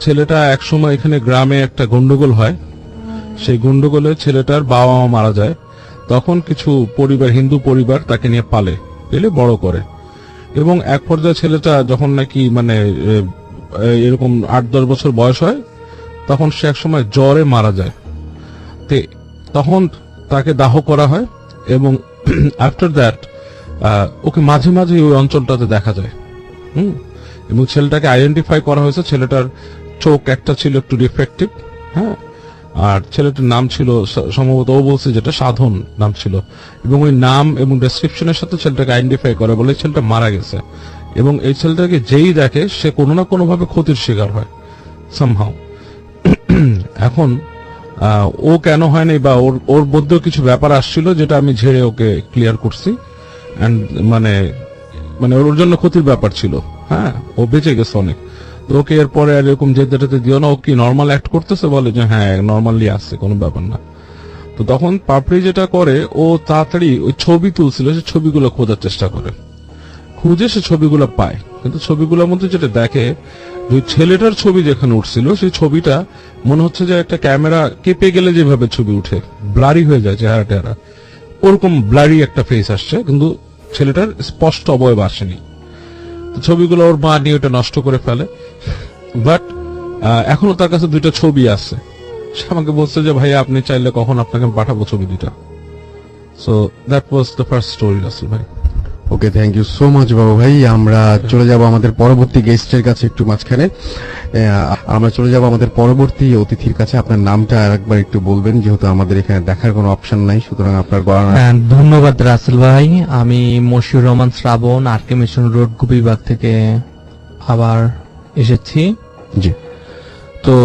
ছেলেটা একসময় এখানে গ্রামে একটা গন্ডগোল হয়, সেই গন্ডগোলে ছেলেটার বাবা মা মারা যায়। তখন কিছু পরিবার, হিন্দু পরিবার তাকে নিয়ে পেলে বড় করে, এবং এক পর্যায়ে ছেলেটা যখন নাকি মানে এরকম 8-10 বছর বয়স হয়, তখন সে একসময় জ্বরে মারা যায়। তে তখন তাকে দাহ করা হয় এবং আফটার দ্যাট ওকে মাঝে মাঝে ওই অঞ্চলটাতে দেখা যায়। এবং ছেলেটাকে আইডেন্টিফাই করা হয়েছে, ছেলেটার চোখ একটা ছিল একটু ডিফেক্টিভ, হ্যাঁ, আর ছেলেটার নাম ছিল সম্ভবত, ও বলছে যেটা সাধন নাম ছিল, এবং ওই নাম এবং ডেসক্রিপশনের সাথে ছেলেটাকে আইডেন্টিফাই করে বলে ছেলেটা মারা গেছে। এবং এই ছেলেটাকে যেই দেখে সে কোনো না কোনো ভাবে ক্ষতির শিকার হয় সামহাউ। এখন ও কেন হয়নি বা ওর মধ্যেও কিছু ব্যাপার আসছিল যেটা আমি ঝেড়ে ওকে ক্লিয়ার করছি, এন্ড মানে ওর জন্য ক্ষতির ব্যাপার ছিল, হ্যাঁ, ও বেঁচে গেছে অনেক। তো ওকে এরপরে আর এরকম যেতে দিও না। ও কি নর্মাল অ্যাক্ট করতেছে? বলে যে হ্যাঁ নর্মালি আসছে, কোনো ব্যাপার না। তো তখন পাপড়ি যেটা করে, ও তাড়াতাড়ি ওই ছবি তুলছিল, সে ছবিগুলো খোঁজার চেষ্টা করে, খুঁজে সে ছবিগুলো পায়। কিন্তু ছবিগুলোর মধ্যে যেটা দেখে, ওই ছেলেটার ছবি যেখানে উঠছিল সেই ছবিটা মনে হচ্ছে যে একটা ক্যামেরা কেঁপে গেলে যেভাবে ছবি উঠে, ব্লারি হয়ে যায় চেহারা টেহারা, ওরকম ব্লারি একটা ফেস আসছে, কিন্তু ছেলেটার স্পষ্ট অবয়ব আসেনি। তো ছবিগুলো ওর মা নিয়ে ওটা নষ্ট করে ফেলে। বাট এখনো তার কাছে 2টা ছবি আছে। সে আমাকে বলছে যে ভাইয়া আপনি চাইলে কখন আপনাকে পাঠাবো ছবি 2টা। So that was the first story Rasel ভাই। Okay, thank you so much Babu ভাই। আমরা চলে যাব আমাদের পরবর্তী গেস্টের কাছে একটু মাঝখানে। আমরা চলে যাব আমাদের পরবর্তী অতিথির কাছে। আপনার নামটা আরেকবার একটু বলবেন, যেহেতু আমাদের এখানে দেখার কোনো অপশন নাই, সুতরাং আপনার গণনা। ধন্যবাদ রাসেল ভাই। আমি মশিউর রহমান শ্রাবণ, আরকে মিশন রোড গুপিবাগ থেকে আবার এসেছি। জি, তো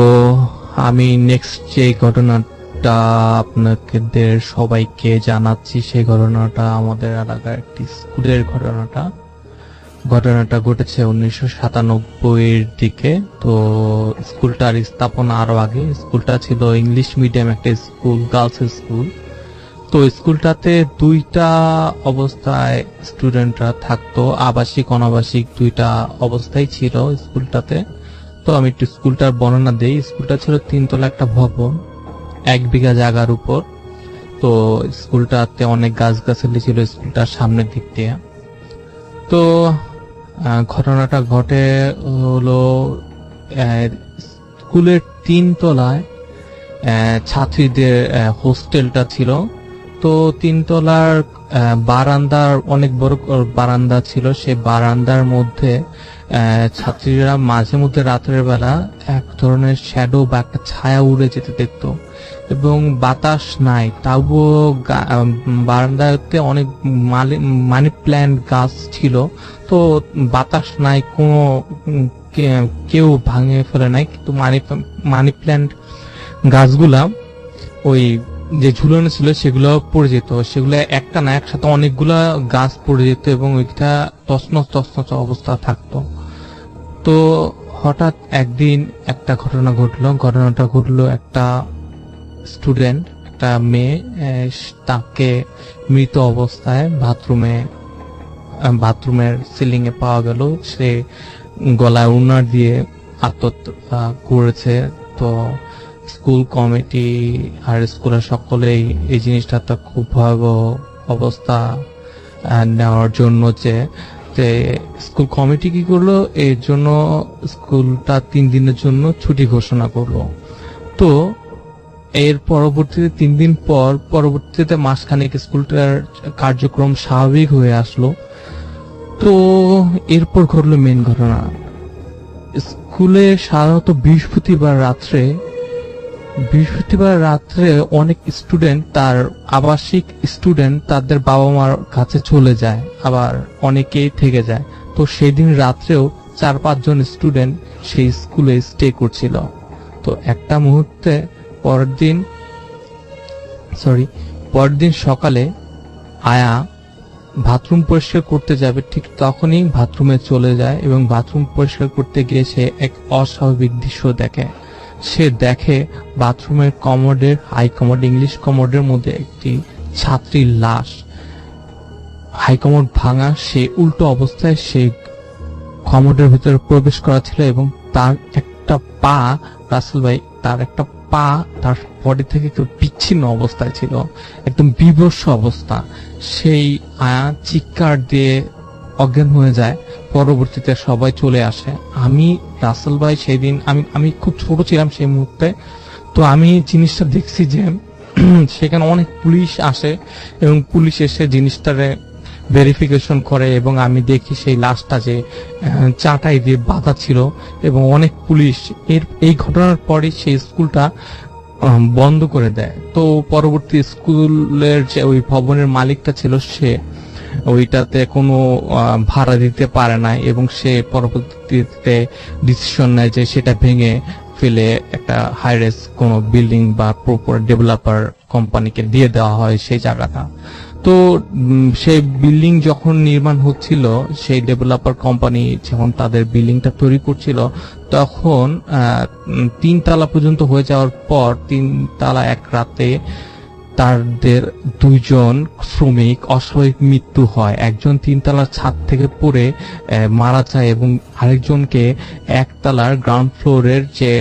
আমি নেক্সট যে ঘটনাটা আপনাদের সবাইকে জানাচ্ছি, সেই ঘটনাটা আমাদের এলাকার একটি স্কুলের ঘটনাটা ঘটেছে 1997-এর দিকে। তো স্কুলটার স্থাপনা আরো আগে। স্কুলটা ছিল ইংলিশ মিডিয়াম একটা স্কুল, গার্লস স্কুল। তো স্কুলটাতে 2টা অবস্থায় স্টুডেন্টরা থাকতো, আবাসিক অনাবাসিক 2টা অবস্থায় ছিল স্কুলটাতে। তো আমি একটু স্কুলটার বর্ণনা দেই। স্কুলটা ছিল 3 তলা একটা ভবন, 1 বিঘা জায়গার উপর। তো স্কুলটাতে অনেক গাছগাছালি ছিল স্কুলটার সামনের দিক দিয়ে। তো ঘটনাটা ঘটে হলো স্কুলের 3 তলায় ছাত্রীদের হোস্টেলটা ছিল। তো 3 তলার বারান্দার অনেক বড় বারান্দা ছিল। সেই বারান্দার মধ্যে ছাত্রীরা মাঝে মধ্যে রাতের বেলা এক ধরনের শ্যাডো বা একটা ছায়া উড়ে যেতে দেখতো, এবং বাতাস নাই, তাও বারান্দাতে অনেক মানি প্ল্যান্ট গাছ ছিল। তো বাতাস নাই, কোনো কেউ ভাঙে ফেলে নাই, কিন্তু মানি প্ল্যান্ট গাছগুলা ওই যে ঝুলানো ছিল সেগুলো পড়ে যেত। সেগুলো একটা না, একসাথে অনেকগুলা গাছ পড়ে যেত এবং ওইটা তছনছ অবস্থা থাকতো। তো হঠাৎ একদিন একটা ঘটনাটা ঘটলো একটা স্টুডেন্ট, একটা মেয়ে, তাকে মৃত অবস্থায় বাথরুমের সিলিং এ পাওয়া গেল। সে গলায় উনার দিয়ে আত্মহত্যা করেছে। তো স্কুল কমিটি আর স্কুলের সকলেই এই জিনিসটা খুব ভয়াবহ অবস্থা নেওয়ার জন্য যে স্কুল কমিটি কি করলো, এর জন্য স্কুলটা 3 দিনের জন্য ছুটি ঘোষণা করলো। তো এর পরবর্তীতে 3 দিন পরবর্তীতে মাসখানেক স্কুলটার কার্যক্রম স্বাভাবিক হয়ে আসলো। তো এরপর ঘটলো মেন ঘটনা। স্কুলে সাধারণত বৃহস্পতিবার রাত্রে অনেক স্টুডেন্ট, তার আবাসিক স্টুডেন্ট, তাদের বাবা মার কাছে চলে যায়, আবার অনেকেই থেকে যায়। তো সেদিন রাত্রেও 4-5 জন স্টুডেন্ট সেই স্কুলে স্টে করছিল। তো একটা মুহূর্তে পরের দিন সকালে আয়া বাথরুম পরিষ্কার করতে যাবে, ঠিক তখনই বাথরুমে চলে যায় এবং বাথরুম পরিষ্কার করতে গিয়ে সে এক অস্বাভাবিক দৃশ্য দেখে। সে দেখে বাথরুমের ইংলিশ কমোডের মধ্যে একটি ছাত্রীর লাশ, হাই কমোড ভাঙা, সে উল্টো অবস্থায় সে কমোডের ভিতরে প্রবেশ করা ছিল এবং তার একটা পা, রাসেল ভাই, তার একটা পা তার বডি থেকে একটু বিচ্ছিন্ন অবস্থায় ছিল, একদম বিভৎস অবস্থা। সেই আয়া চিৎকার দিয়ে অজ্ঞান হয়ে যায়। পরবর্তীতে সবাই চলে আসে। আমি রাসেল ভাই সেদিন আমি খুব ছোট ছিলাম সেই মুহূর্তে। তো আমি জিনিসটা দেখছি যে সেখানে অনেক পুলিশ আসে এবং পুলিশ এসে জিনিসটারে ভেরিফিকেশন করে এবং আমি দেখি সেই লাশটা যে চাটাই দিয়ে বাঁধা ছিল এবং অনেক পুলিশ এই ঘটনার পরে সেই স্কুলটা বন্ধ করে দেয়। তো পরবর্তী স্কুলের যে ওই ভবনের মালিকটা ছিল সে ওইটাতে কোনো ভাড়া দিতে পারে না এবং সে পরবর্তীতে ডিসিশন নেয় যে সেটা ভেঙে ফেলে একটা হাই রেস কোনো বিল্ডিং বা প্রপার ডেভেলপার কোম্পানিকে দিয়ে দেওয়া হয় সেই জায়গাটা। তো সেই বিল্ডিং যখন নির্মাণ হচ্ছিল, সেই ডেভেলপার কোম্পানি যখন তাদের বিল্ডিংটা তৈরি করছিল, তখন 3 তলা পর্যন্ত হয়ে যাওয়ার পর 3 তলা এক রাতে তাদের 2 জন শ্রমিক অস্বাভাবিক মৃত্যু হয়। একজন 3 তলার ছাদ থেকে পড়ে মারা যায় এবং আরেকজনকে 1 তলার গ্রাউন্ড ফ্লোরের যে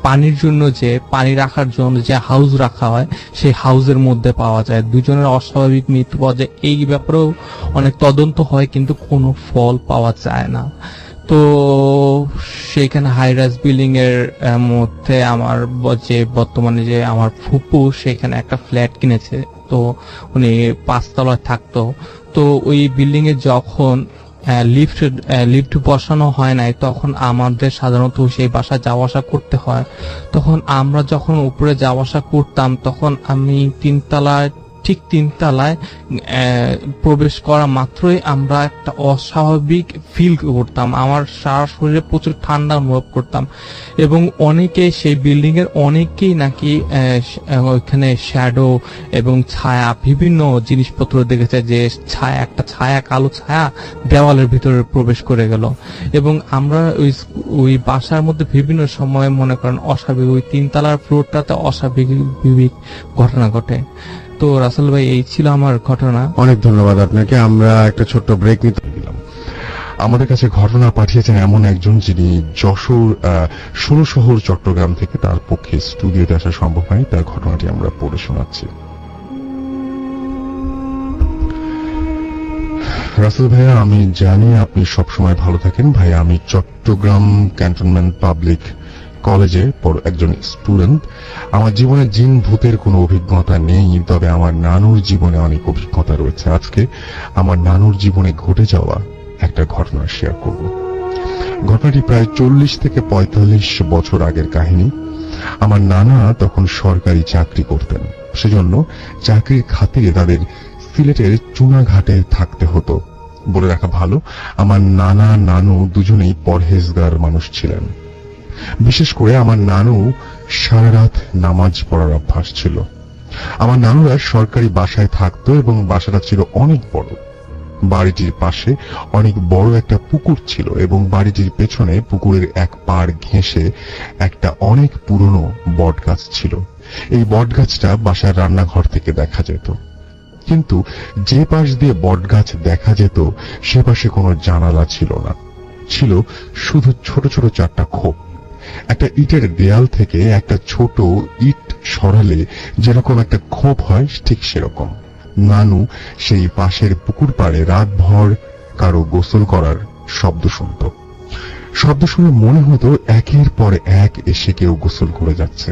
পানির জন্য যে পানি রাখার জন্য যে হাউস রাখা হয় সেই হাউসের মধ্যে পাওয়া যায়। 2 জনের অস্বাভাবিক মৃত্যু পাওয়া যায়। এই ব্যাপারেও অনেক তদন্ত হয় কিন্তু কোনো ফল পাওয়া যায় না। তো সেইখানে হাই রাইজ বিল্ডিং এর মধ্যে আমার যে বর্তমানে যে আমার ফুপু সেখানে একটা ফ্ল্যাট কিনেছে। তো উনি 5 তলায় থাকতো। তো ওই বিল্ডিং এ যখন লিফট বসানো হয় নাই, তখন আমাদের সাধারণত সেই বাসায় যাওয়া আসা করতে হয়। তখন আমরা যখন উপরে যাওয়া আসা করতাম, তখন আমি 3 তলায় ঠিক 3 তলায় প্রবেশ করা মাত্রই আমরা একটা অস্বাভাবিক ফিল করতাম। আমার সারা শরীরে প্রচুর ঠান্ডা অনুভব করতাম এবং অনেকে সেই বিল্ডিং এর অনেকেই নাকি ওইখানে শ্যাডো এবং ছায়া বিভিন্ন জিনিসপত্র দেখেছে, যে একটা ছায়া কালো ছায়া দেওয়ালের ভিতরে প্রবেশ করে গেল। এবং আমরা ওই বাসার মধ্যে বিভিন্ন সময় মনে করেন অস্বাভাবিক ওই 3 তলার ফ্লোরটাতে অস্বাভাবিক ঘটনা ঘটে। তো রাসেল ভাই, এই ছিল আমার ঘটনা। অনেক ধন্যবাদ আপনাকে। আমরা একটা ছোট্ট ব্রেক নিতে দিলাম। আমাদের কাছে ঘটনা পাঠিয়েছেন এমন একজন যিনি যশোর 16 শহর চট্টগ্রাম থেকে, তার পক্ষে স্টুডিওতে আসা সম্ভব হয়, তার ঘটনাটি আমরা পড়ে শোনাচ্ছি। রাসেল ভাইয়া, আমি জানি আপনি সবসময় ভালো থাকেন। ভাইয়া, আমি চট্টগ্রাম ক্যান্টনমেন্ট পাবলিক কলেজে একজন স্টুডেন্ট। আমার জীবনে জিন ভূতের কোনো অভিজ্ঞতা নেই, তবে আমার নানুর জীবনে অনেক অভিজ্ঞতা রয়েছে। আজকে আমার নানুর জীবনে ঘটে যাওয়া একটা ঘটনা শেয়ার করব। ঘটনাটি প্রায় 40 থেকে 45 বছর আগের কাহিনী। আমার নানা তখন সরকারি চাকরি করতেন, সেজন্য চাকরির খাতিরে তাদের সিলেটের চুনাঘাটে থাকতে হতো। বলে রাখা ভালো, আমার নানা নানু দুজনেই পরহেজগার মানুষ ছিলেন। বিশেষ করে আমার নানু সারা রাত নামাজ পড়ার অভ্যাস ছিল। আমার নানুরা সরকারি বাসায় থাকতো এবং বাসাটা ছিল অনেক বড়। বাড়িটির পাশে অনেক বড় একটা পুকুর ছিল এবং বাড়িটির পেছনে পুকুরের এক পাড় ঘেঁষে একটা অনেক পুরনো বট গাছ ছিল। এই বট গাছটা বাসার রান্নাঘর থেকে দেখা যেত, কিন্তু যে পাশ দিয়ে বট গাছ দেখা যেত সে পাশে কোনো জানালা ছিল না। ছিল শুধু ছোট ছোট 4টা খোপ। একটা ইটের দেয়াল থেকে একটা ছোট ইট সরালে যেরকম একটা খোপ হয়, ঠিক সেরকম। নানু সেই পাশের পুকুর পাড়ে রাতভর কারো গোসল করার শব্দ শুনত। শব্দ শুনে মনে হতো একের পর এক এসে কেউ গোসল করে যাচ্ছে।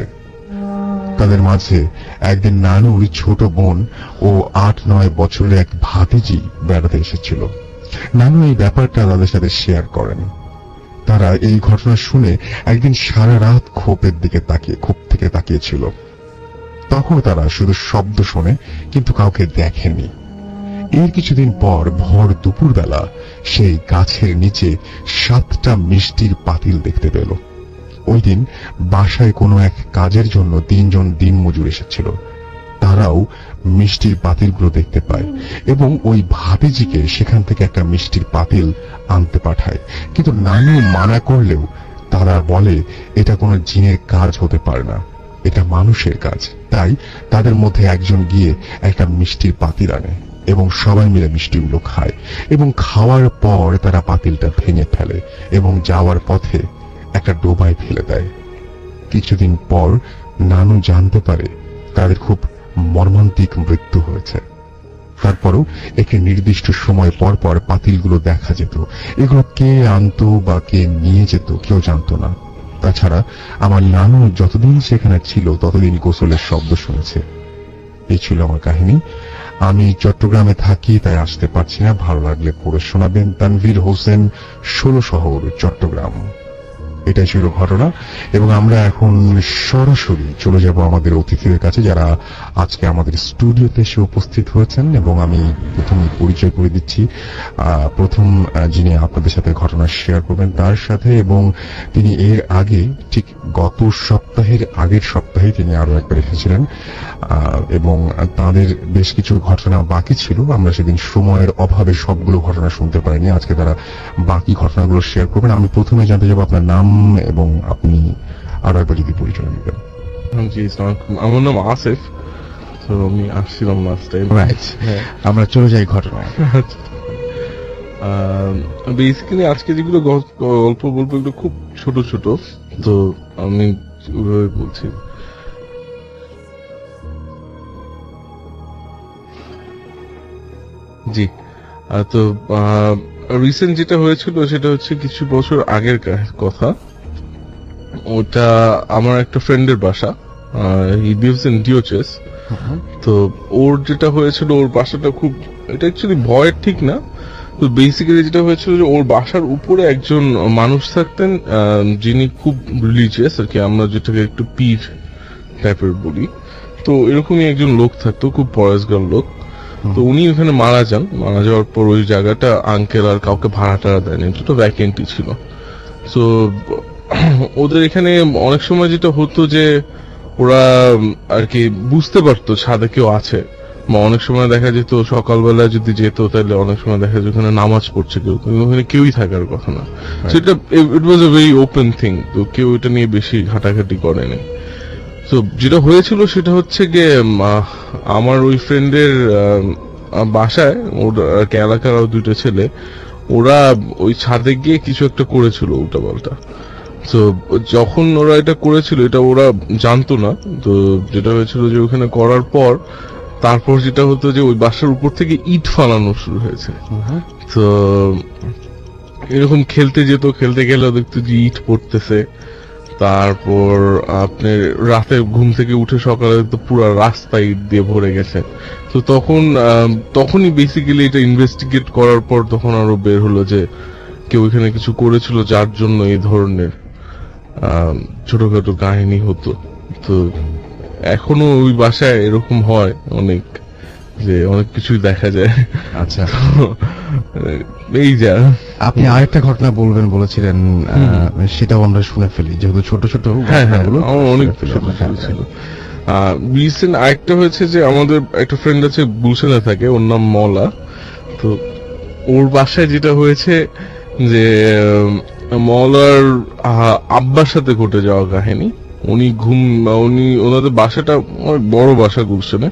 তাদের মাঝে একদিন নানুর ছোট বোন ও 8-9 বছরের এক ভাতিজি বেড়াতে এসেছিল। নানু এই ব্যাপারটা তাদের সাথে শেয়ার করেন। তারা এই ঘটনা শুনে একদিন সারা রাত খোপ থেকে তাকিয়েছিল। তখন তারা শুধু শব্দ শোনে, কিন্তু কাউকে দেখেনি। এর কিছুদিন পর ভর দুপুরবেলা সেই গাছের নিচে 7টা মিষ্টির পাতিল দেখতে পেল। ওই দিন বাসায় কোনো এক কাজের জন্য 3 জন দিনমজুর এসেছিল। তারাও মিষ্টির পাতিলগুলো দেখতে পায় এবং ওই ভাতিজিকে সেখান থেকে একটা মিষ্টির পাতিল আনতে পাঠায়। কিন্তু নানু মানা করলেও তারা বলে এটা কোনো জিনের কাজ হতে পারে না, এটা মানুষের কাজ। তাই তাদের মধ্যে একজন গিয়ে একটা মিষ্টির পাতিল আনে এবং সবাই মিলে মিষ্টিগুলো খায় এবং খাওয়ার পর তারা পাতিলটা ভেঙে ফেলে এবং যাওয়ার পথে একটা ডোবায় ফেলে দেয়। কিছুদিন পর নানু জানতে পারে তাদের খুব মর্মান্তিক মৃত্যু হয়েছে। তারপরও একটি নির্দিষ্ট সময় পর পর পাতিলগুলো দেখা যেত। এগুলো কে আনতো বা কে নিয়ে যেত কেউ জানতো না। তাছাড়া আমার নানু যতদিন সেখানে ছিল ততদিন গোসলের শব্দ শুনেছে। এই ছিল আমার কাহিনী। আমি চট্টগ্রামে থাকি, তাই আসতে পারছি না। ভালো লাগলে পড়ে শোনাবেন। তানভীর হোসেন, 16 শহর, চট্টগ্রাম। এটাই ছিল ঘটনা। এবং আমরা এখন সরাসরি চলে যাব আমাদের অতিথিদের কাছে, যারা আজকে আমাদের স্টুডিওতে এসে উপস্থিত হয়েছেন। এবং আমি প্রথমে পরিচয় করে দিচ্ছি। প্রথম যিনি আপনাদের সাথে ঘটনা শেয়ার করবেন তার সাথে, এবং তিনি এর আগে ঠিক গত সপ্তাহের আগের সপ্তাহে তিনি আরো একবার এসেছিলেন, এবং তাদের বেশ কিছু ঘটনা বাকি ছিল। আমরা সেদিন সময়ের অভাবে সবগুলো ঘটনা শুনতে পারিনি। আজকে তারা বাকি ঘটনাগুলো শেয়ার করবেন। আমি প্রথমে জানতে চাইবো আপনার নাম, এবং আপনি আরো একবার যদি পরিচয় দিতেন। জি, আমার নাম আসিফ। তো আমি আসছিলাম লাস্ট টাইম। রাইট, আমরা চলে যাই ঘটনায়। বেসিক্যালি আজকে যেগুলো গল্প বলবো এগুলো খুব ছোট ছোট, তো আমি ওইভাবে বলছি। জি, তো রিসেন্ট যেটা হয়েছিল সেটা হচ্ছে কিছু বছর আগের কথা। ওটা আমার একটা ফ্রেন্ডের বাসা, হি লিভস ইন ডিওচেস। তো ওর যেটা হয়েছিল, ওর বাসাটা খুব, এটা অ্যাকচুয়ালি ভয়ের ঠিক না, তো বেসিক্যালি যেটা হয়েছিল যে ওর বাসার উপরে একজন মানুষ থাকতেন যিনি খুব রিলিজিয়াস আর কি, আমরা যেটাকে একটু পীর টাইপের বলি। তো এরকমই একজন লোক থাকতো, খুব পরেশগার লোক। তো উনি ওখানে মারা যান। মারা যাওয়ার পর ওই জায়গাটা আঙ্কেল আর কাউকে ভাড়া টাড়া দেয়নি, তো ভ্যাকেন্টি ছিল। তো ওদের এখানে অনেক সময় যেটা হতো যে ওরা আর কি বুঝতে পারতো ছাদে কেউ আছে, বা অনেক সময় দেখা যেত সকালবেলা যদি যেত তাহলে অনেক সময় দেখা যেত ওখানে নামাজ পড়ছে কেউ, কিন্তু ওখানে কেউই থাকার কথা না। সেটা ইট ওয়াজ এ ভেরি ওপেন থিং, তো কেউ এটা নিয়ে বেশি ঘাটাঘাটি করেনি। তো যেটা হয়েছিল সেটা হচ্ছে গিয়ে আমার ওই ফ্রেন্ডের বাসায়, ওর এলাকার দুইটা ছেলে, ওরা ওই ছাদে গিয়ে কিছু একটা করেছিল উল্টাপাল্টা। তো যখন ওরা এটা করেছিল এটা ওরা জানতো না। তো যেটা হয়েছিল যে ওখানে করার পর তারপর যেটা হতো যে ওই বাসার উপর থেকে ইট ফালানো শুরু হয়েছে। তো এরকম খেলতে যেত, খেলতে গেলে দেখতো যে ইট পড়তেছে। তারপর আপনি রাতে ঘুম থেকে উঠে সকালে তো পুরো রাস্তা ইট দিয়ে ভরে গেছে। তো তখনই বেসিক্যালি এটা ইনভেস্টিগেট করার পর তখন আরো বের হলো যে কেউ এখানে কিছু করেছিল যার জন্য এই ধরনের ছোটখাটো কাহিনী হতো। তো এখনো ওই বাসায় এরকম হয় অনেক, যে অনেক কিছুই দেখা যায়। আচ্ছা, এই যা আপনি আরেকটা ঘটনা বলবেন বলেছিলেন, সেটাও আমরা শুনে ফেলি, যেহেতু ছোট ছোট ঘটনাগুলো আমার অনেক ছিল। রিসেন্ট আরেকটা হয়েছে যে আমাদের একটা ফ্রেন্ড আছে গুলশানে থাকে, ওর নাম মলা। তো ওর বাসায় যেটা হয়েছে যে মলার আব্বার সাথে ঘটে যাওয়া কাহিনী। ওনাদের বাসাটা অনেক বড় বাসা গুলশানে।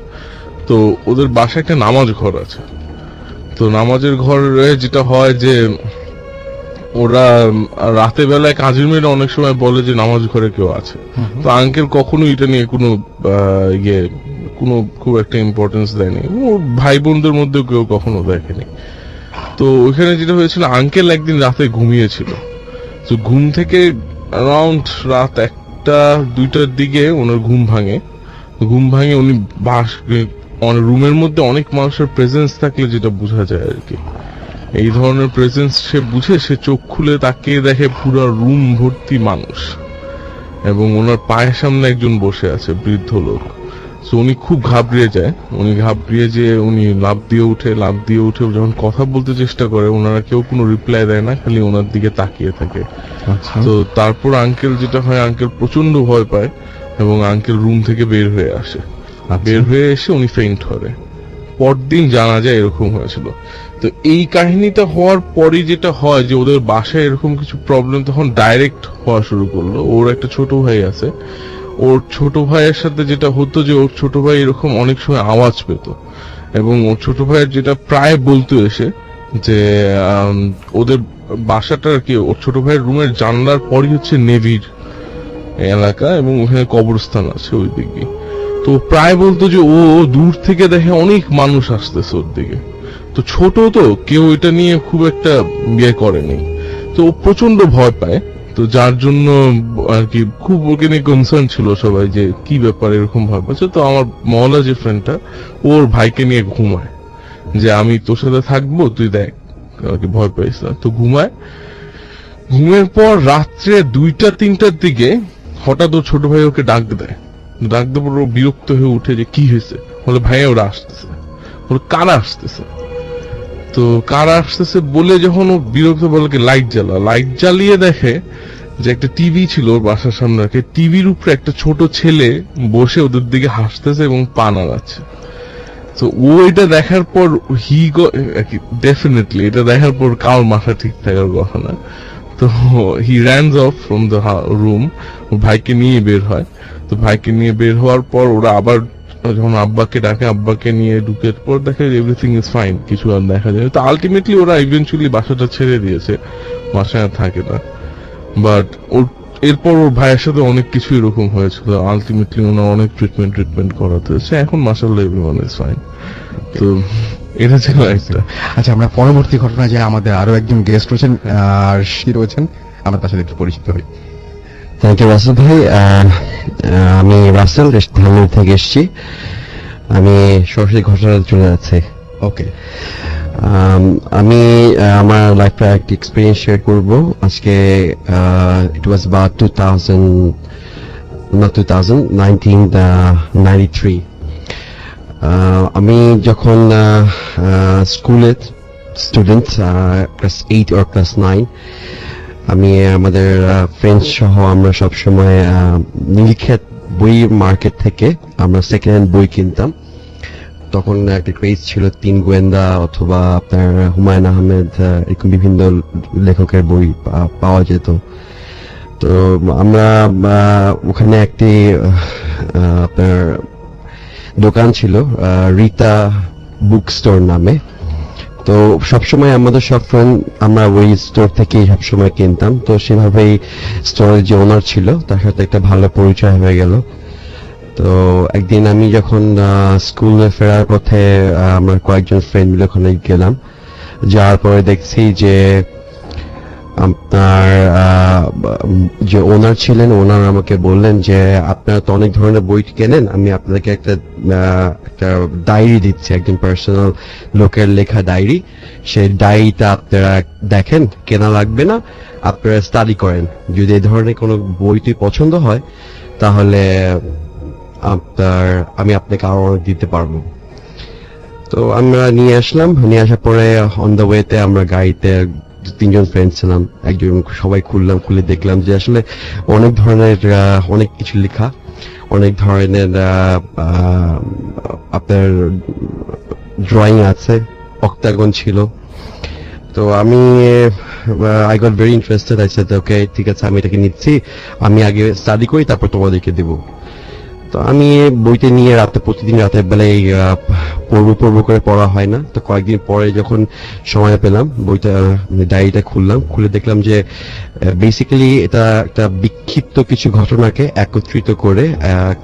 তো ওদের বাসায় একটা নামাজ ঘর আছে। তো নামাজের ঘরে যেটা হয় যে ওরা রাতে বেলায় কাজের মেয়েরা অনেক সময় বলে যে নামাজ ঘরে কেউ আছে। তো আঙ্কেল কখনো এটা নিয়ে কোনো খুব একটা ইম্পর্টেন্স দেয়নি, ওর ভাই বোনদের মধ্যে কেউ কখনো দেখেনি। তো ওইখানে যেটা হয়েছিল, আঙ্কেল একদিন রাতে ঘুমিয়েছিল। তো ঘুম থেকে অ্যারাউন্ড রাত 1টা-2টার দিকে ওনার ঘুম ভাঙে। উনি রুমের মধ্যে অনেক মানুষের প্রেজেন্স থাকলে যেটা বোঝা যায় আর কি, এই ধরনের প্রেজেন্স সে বুঝে, সে চোখ খুলে তাকিয়ে দেখে পুরো রুম ভর্তি মানুষ, এবং ওনার পায়ের সামনে একজন বসে আছে, বৃদ্ধ লোক। তো উনি খুব ঘাবড়িয়ে যায়। উনি লাফ দিয়ে উঠে যখন কথা বলতে চেষ্টা করে, ওনারা কেউ কোনো রিপ্লাই দেয় না, খালি ওনার দিকে তাকিয়ে থাকে। তো তারপর আঙ্কেল যেটা হয়, আঙ্কেল প্রচন্ড ভয় পায় এবং আঙ্কেল রুম থেকে বের হয়ে আসে। বের হয়ে এসে উনি ফেইন্ট করে। পরদিন জানা যায় এরকম হয়েছিল। তো এই কাহিনীটা হওয়ার পরই যেটা হয় যে ওদের বাসায় এরকম কিছু প্রবলেম তখন ডাইরেক্ট হওয়া শুরু করলো। ওর একটা ছোট ভাই আছে, ওর ছোট ভাইয়ের সাথে যেটা হতো যে ওর ছোট ভাই এরকম অনেক সময় আওয়াজ পেত, এবং ওর ছোট ভাইয়ের যেটা প্রায় বলতো এসে যে ওদের বাসাটা আর কি, ওর ছোট ভাইয়ের রুমের জানলার পরই হচ্ছে নেভির এলাকা, এবং ওখানে কবরস্থান আছে ওই দিকে। তো প্রায় বলতো যে ও দূর থেকে দেখে অনেক মানুষ আসতেছে ওর দিকে। তো ছোট তো কেউ এটা নিয়ে খুব একটা করেনি, তো ও প্রচন্ড ভয় পায়। তো যার জন্য আর কি খুব ওকে নিয়ে কনসার্ন ছিল সবাই যে কি ব্যাপার এরকম ভাবছে। তো আমার মহল্লা যে ফ্রেন্ডটা ওর ভাইকে নিয়ে ঘুমায় যে আমি তোর সাথে থাকবো, তুই দেখ, আর কি ভয় পাইস না। তো ঘুমায়, ঘুমের পর রাত্রে 2টা-3টার দিকে হঠাৎ ওর ছোট ভাই ওকে ডাক দেয়। ডাক দেওয়ার পর ও বিরক্ত হয়ে উঠে যে কি হয়েছে, বলে ভাইয়া ওরা আসতেছে, বলে কারা আসতেছে। তো কারা আসতেছে বলে যখন ও বিরক্ত বলে লাইট জ্বালিয়ে দেখে যে একটা টিভি ছিল ওর বাসার সামনে রাখে, টিভির উপরে একটা ছোট ছেলে বসে ওদের দিকে হাসতেছে এবং পা নাড়াচ্ছে। তো ও এটা দেখার পর ডেফিনেটলি এটা দেখার পর কার মাথা ঠিক থাকার কথা না। তো হি র্যানস অফ ফ্রম দ্য রুম, ওর ভাইকে নিয়ে বের হয়। তো ভাইকে নিয়ে বের হওয়ার পর ওরা আবার যখন আব্বাকে ডাকে, আব্বাকে নিয়ে ঢুকে পর দেখে এভরিথিং ইজ ফাইন, কিছু আর দেখা যায়। তো আলটিমেটলি ওরা ইভেন্চুয়ালি বাসাটা ছেড়ে দিয়েছে, বাসায় আর থাকে না। বাট এরপর ওর ভাইয়ের সাথে অনেক কিছু এরকম হয়েছিল, আলটিমেটলি ওনার অনেক ট্রিটমেন্ট করাতে হয়েছে। এখন মাশাআল্লাহ এভরিওয়ান ইজ ফাইন। তো এটা ছিল একটা। আচ্ছা, আমরা পরবর্তী ঘটনা যে আমাদের আরো একজন গেস্ট রয়েছেন আর সে রয়েছেন, আমরা তার সাথে একটু পরিচিত হই। থ্যাংক ইউ রাসেল ভাই। আমি রাসেল ধানমন্ডি থেকে এসেছি। আমি সরাসরি ঘটনাতে চলে যাচ্ছি। ওকে, আমি আমার লাইফে একটা এক্সপিরিয়েন্স শেয়ার করব আজকে। ইট ওয়াজ অ্যাবাউট 1993। আমি যখন স্কুলে স্টুডেন্ট, ক্লাস 8 or ক্লাস 9, আমি আমাদের ফ্রেন্ডস সহ আমরা সবসময় নীলক্ষেত বই মার্কেট থেকে আমরা সেকেন্ড হ্যান্ড বই কিনতাম। তখন একটা ক্রেজ ছিল 3 গোয়েন্দা অথবা আপনার হুমায়ুন আহমেদ, এরকম বিভিন্ন লেখকের বই পাওয়া যেত। তো আমরা ওখানে একটি আপনার দোকান ছিল রীতা বুক স্টোর নামে। তো সবসময় আমাদের সব ফ্রেন্ড আমরা ওই স্টোর থেকেই সবসময় কিনতাম। তো সেভাবেই স্টোরের যে ওনার ছিল তার সাথে একটা ভালো পরিচয় হয়ে গেল। তো একদিন আমি যখন স্কুলে ফেরার পথে আমরা কয়েকজন ফ্রেন্ড মিলে ওখানে গেলাম, যাওয়ার পরে দেখছি যে আপনার যে ওনার ছিলেন, ওনার আমাকে বললেন যে আপনারা তো অনেক ধরনের বই কেনেন, আমি আপনাদেরকে একটা ডায়েরি দিচ্ছি, একজন পার্সোনাল লোকের লেখা ডায়েরি। সেই ডায়েরিটা আপনারা দেখেন, কেনা লাগবে না, আপনারা স্টাডি করেন। যদি এই ধরনের কোনো বইটি পছন্দ হয় তাহলে আমি আপনাকে আরো অনেক দিতে পারবো। তো আমরা নিয়ে আসলাম, নিয়ে আসার পরে অন দ্য ওয়েতে আমরা গাড়িতে 3জন ফ্রেন্ড ছিলাম, একজন সবাই খুলে দেখলাম যে আসলে অনেক ধরনের অনেক কিছু লেখা, অনেক ধরনের আপনার ড্রয়িং আছে, অক্টাগন ছিল। তো আমি I got very interested. I said okay, ঠিক আছে, আমি এটাকে নিচ্ছি, আমি আগে স্টাডি করি তারপর তোমাদেরকে দেবো। তো আমি বইটা নিয়ে প্রতিদিন রাতের বেলায় পড়বো করে পড়া হয় না। তো কয়েকদিন পরে যখন সময় পেলাম, বইটা ডায়েরিটা খুলে দেখলাম যে বেসিক্যালি এটা একটা বিক্ষিপ্ত কিছু ঘটনাকে একত্রিত করে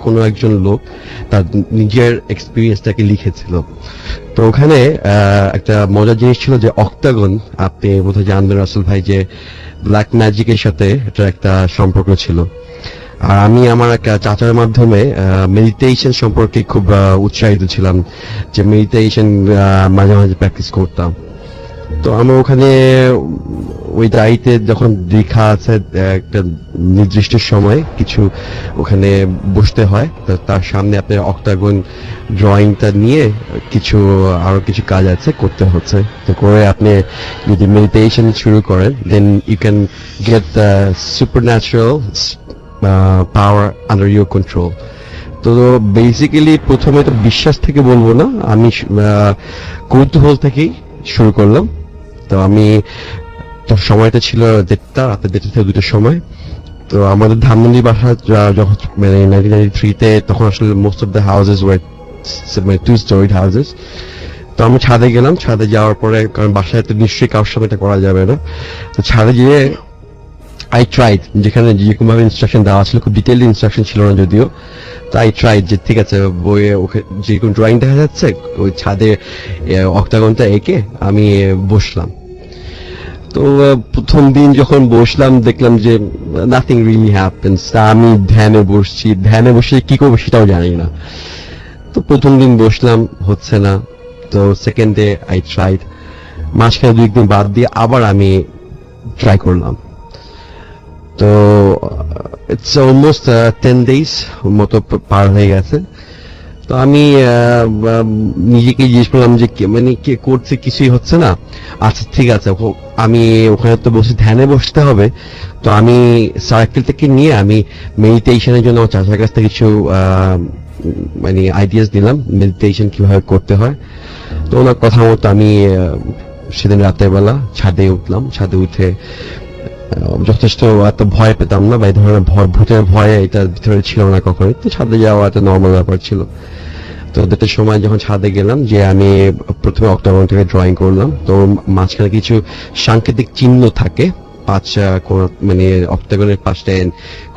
কোনো একজন লোক তার নিজের এক্সপিরিয়েন্সটাকে লিখেছিল। তো ওখানে একটা মজার জিনিস ছিল যে অক্টাগন, আপনি বোধহয় জানবেন রাসেল ভাই, যে ব্ল্যাক ম্যাজিকের সাথে এটা একটা সম্পর্ক ছিল। আর আমি আমার একটা চাচার মাধ্যমে মেডিটেশন সম্পর্কে খুব উৎসাহিত ছিলাম, যে মেডিটেশন মাঝে মাঝে প্র্যাকটিস করতাম। তো আমার ওখানে ওই ডায়েরিতে যখন লেখা আছে একটা নির্দিষ্ট সময় কিছু ওখানে বসতে হয়, তার সামনে আপনার অক্টাগন ড্রয়িংটা নিয়ে আরো কিছু কাজ আছে করতে হচ্ছে। তো করে আপনি যদি মেডিটেশন শুরু করেন, then you can get the supernatural power under your control. তো বেসিক্যালি প্রথমে তো বিশ্বাস থেকে বলবো না, আমি কৌতূহল থেকেই শুরু করলাম। তো আমি সময়টা ছিল রাতে 1:30 থেকে 2টার সময়। তো আমাদের ধানমন্ডি বাসা যখন 1993-তে, তখন আসলে most of the houses were 2-storied houses. তো আমি ছাদে গেলাম, ছাদে যাওয়ার পরে, কারণ বাসায় তো নিশ্চয়ই কারোর সামনে এটা করা যাবে না, তো ছাদে গিয়ে আই ট্রাইড, যেখানে যেরকম ভাবে ইনস্ট্রাকশন দেওয়া ছিল, খুব ডিটেইলড ইনস্ট্রাকশন ছিল না যদিও। তো আই ট্রাইড যে ঠিক আছে, বইয়ে যেরকম ড্রয়িং দেখা যাচ্ছে ওই ছাদে অক্টাগনটা এঁকে আমি বসলাম। তো প্রথম দিন যখন বসলাম দেখলাম যে নাথিং রিয়েলি হ্যাপেন্স। আমি ধ্যানে বসে কি করবো সেটাও জানি না। তো প্রথম দিন বসলাম, হচ্ছে না। তো সেকেন্ড ডে আই ট্রাইড, মাঝখানে 2 দিন বাদ দিয়ে আবার আমি ট্রাই করলাম। তো ইটস অলমোস্ট 10 days মতো পার হয়ে গেছে। তো আমি নিজেকে জিজ্ঞেস করলাম যে মানে কি করছে, কিছুই হচ্ছে না। আচ্ছা ঠিক আছে, আমি ওখানে তো বসে ধ্যানে বসতে হবে। তো আমি সার্কেল থেকে নিয়ে আমি মেডিটেশনের জন্য আমার চাচার কাছ থেকে কিছু মানে আইডিয়াস দিলাম মেডিটেশন কিভাবে করতে হয়। তো ওনার কথা মতো আমি সেদিন রাতের বেলা ছাদে উঠলাম। ছাদে উঠে যথেষ্ট এত ভয় পেতাম না, বা এই ধরনের ভূতের ভয়ে এটার ভিতরে ছিল না কখনোই। তো ছাদে যাওয়া একটা নর্মাল ব্যাপার ছিল। তো ওদের সময় যখন ছাদে গেলাম, যে আমি প্রথমে অক্টাগন থেকে ড্রয়িং করলাম। তো মাঝখানে কিছু সাংকেতিক চিহ্ন থাকে, 5 মানে অক্টাগনের 5টা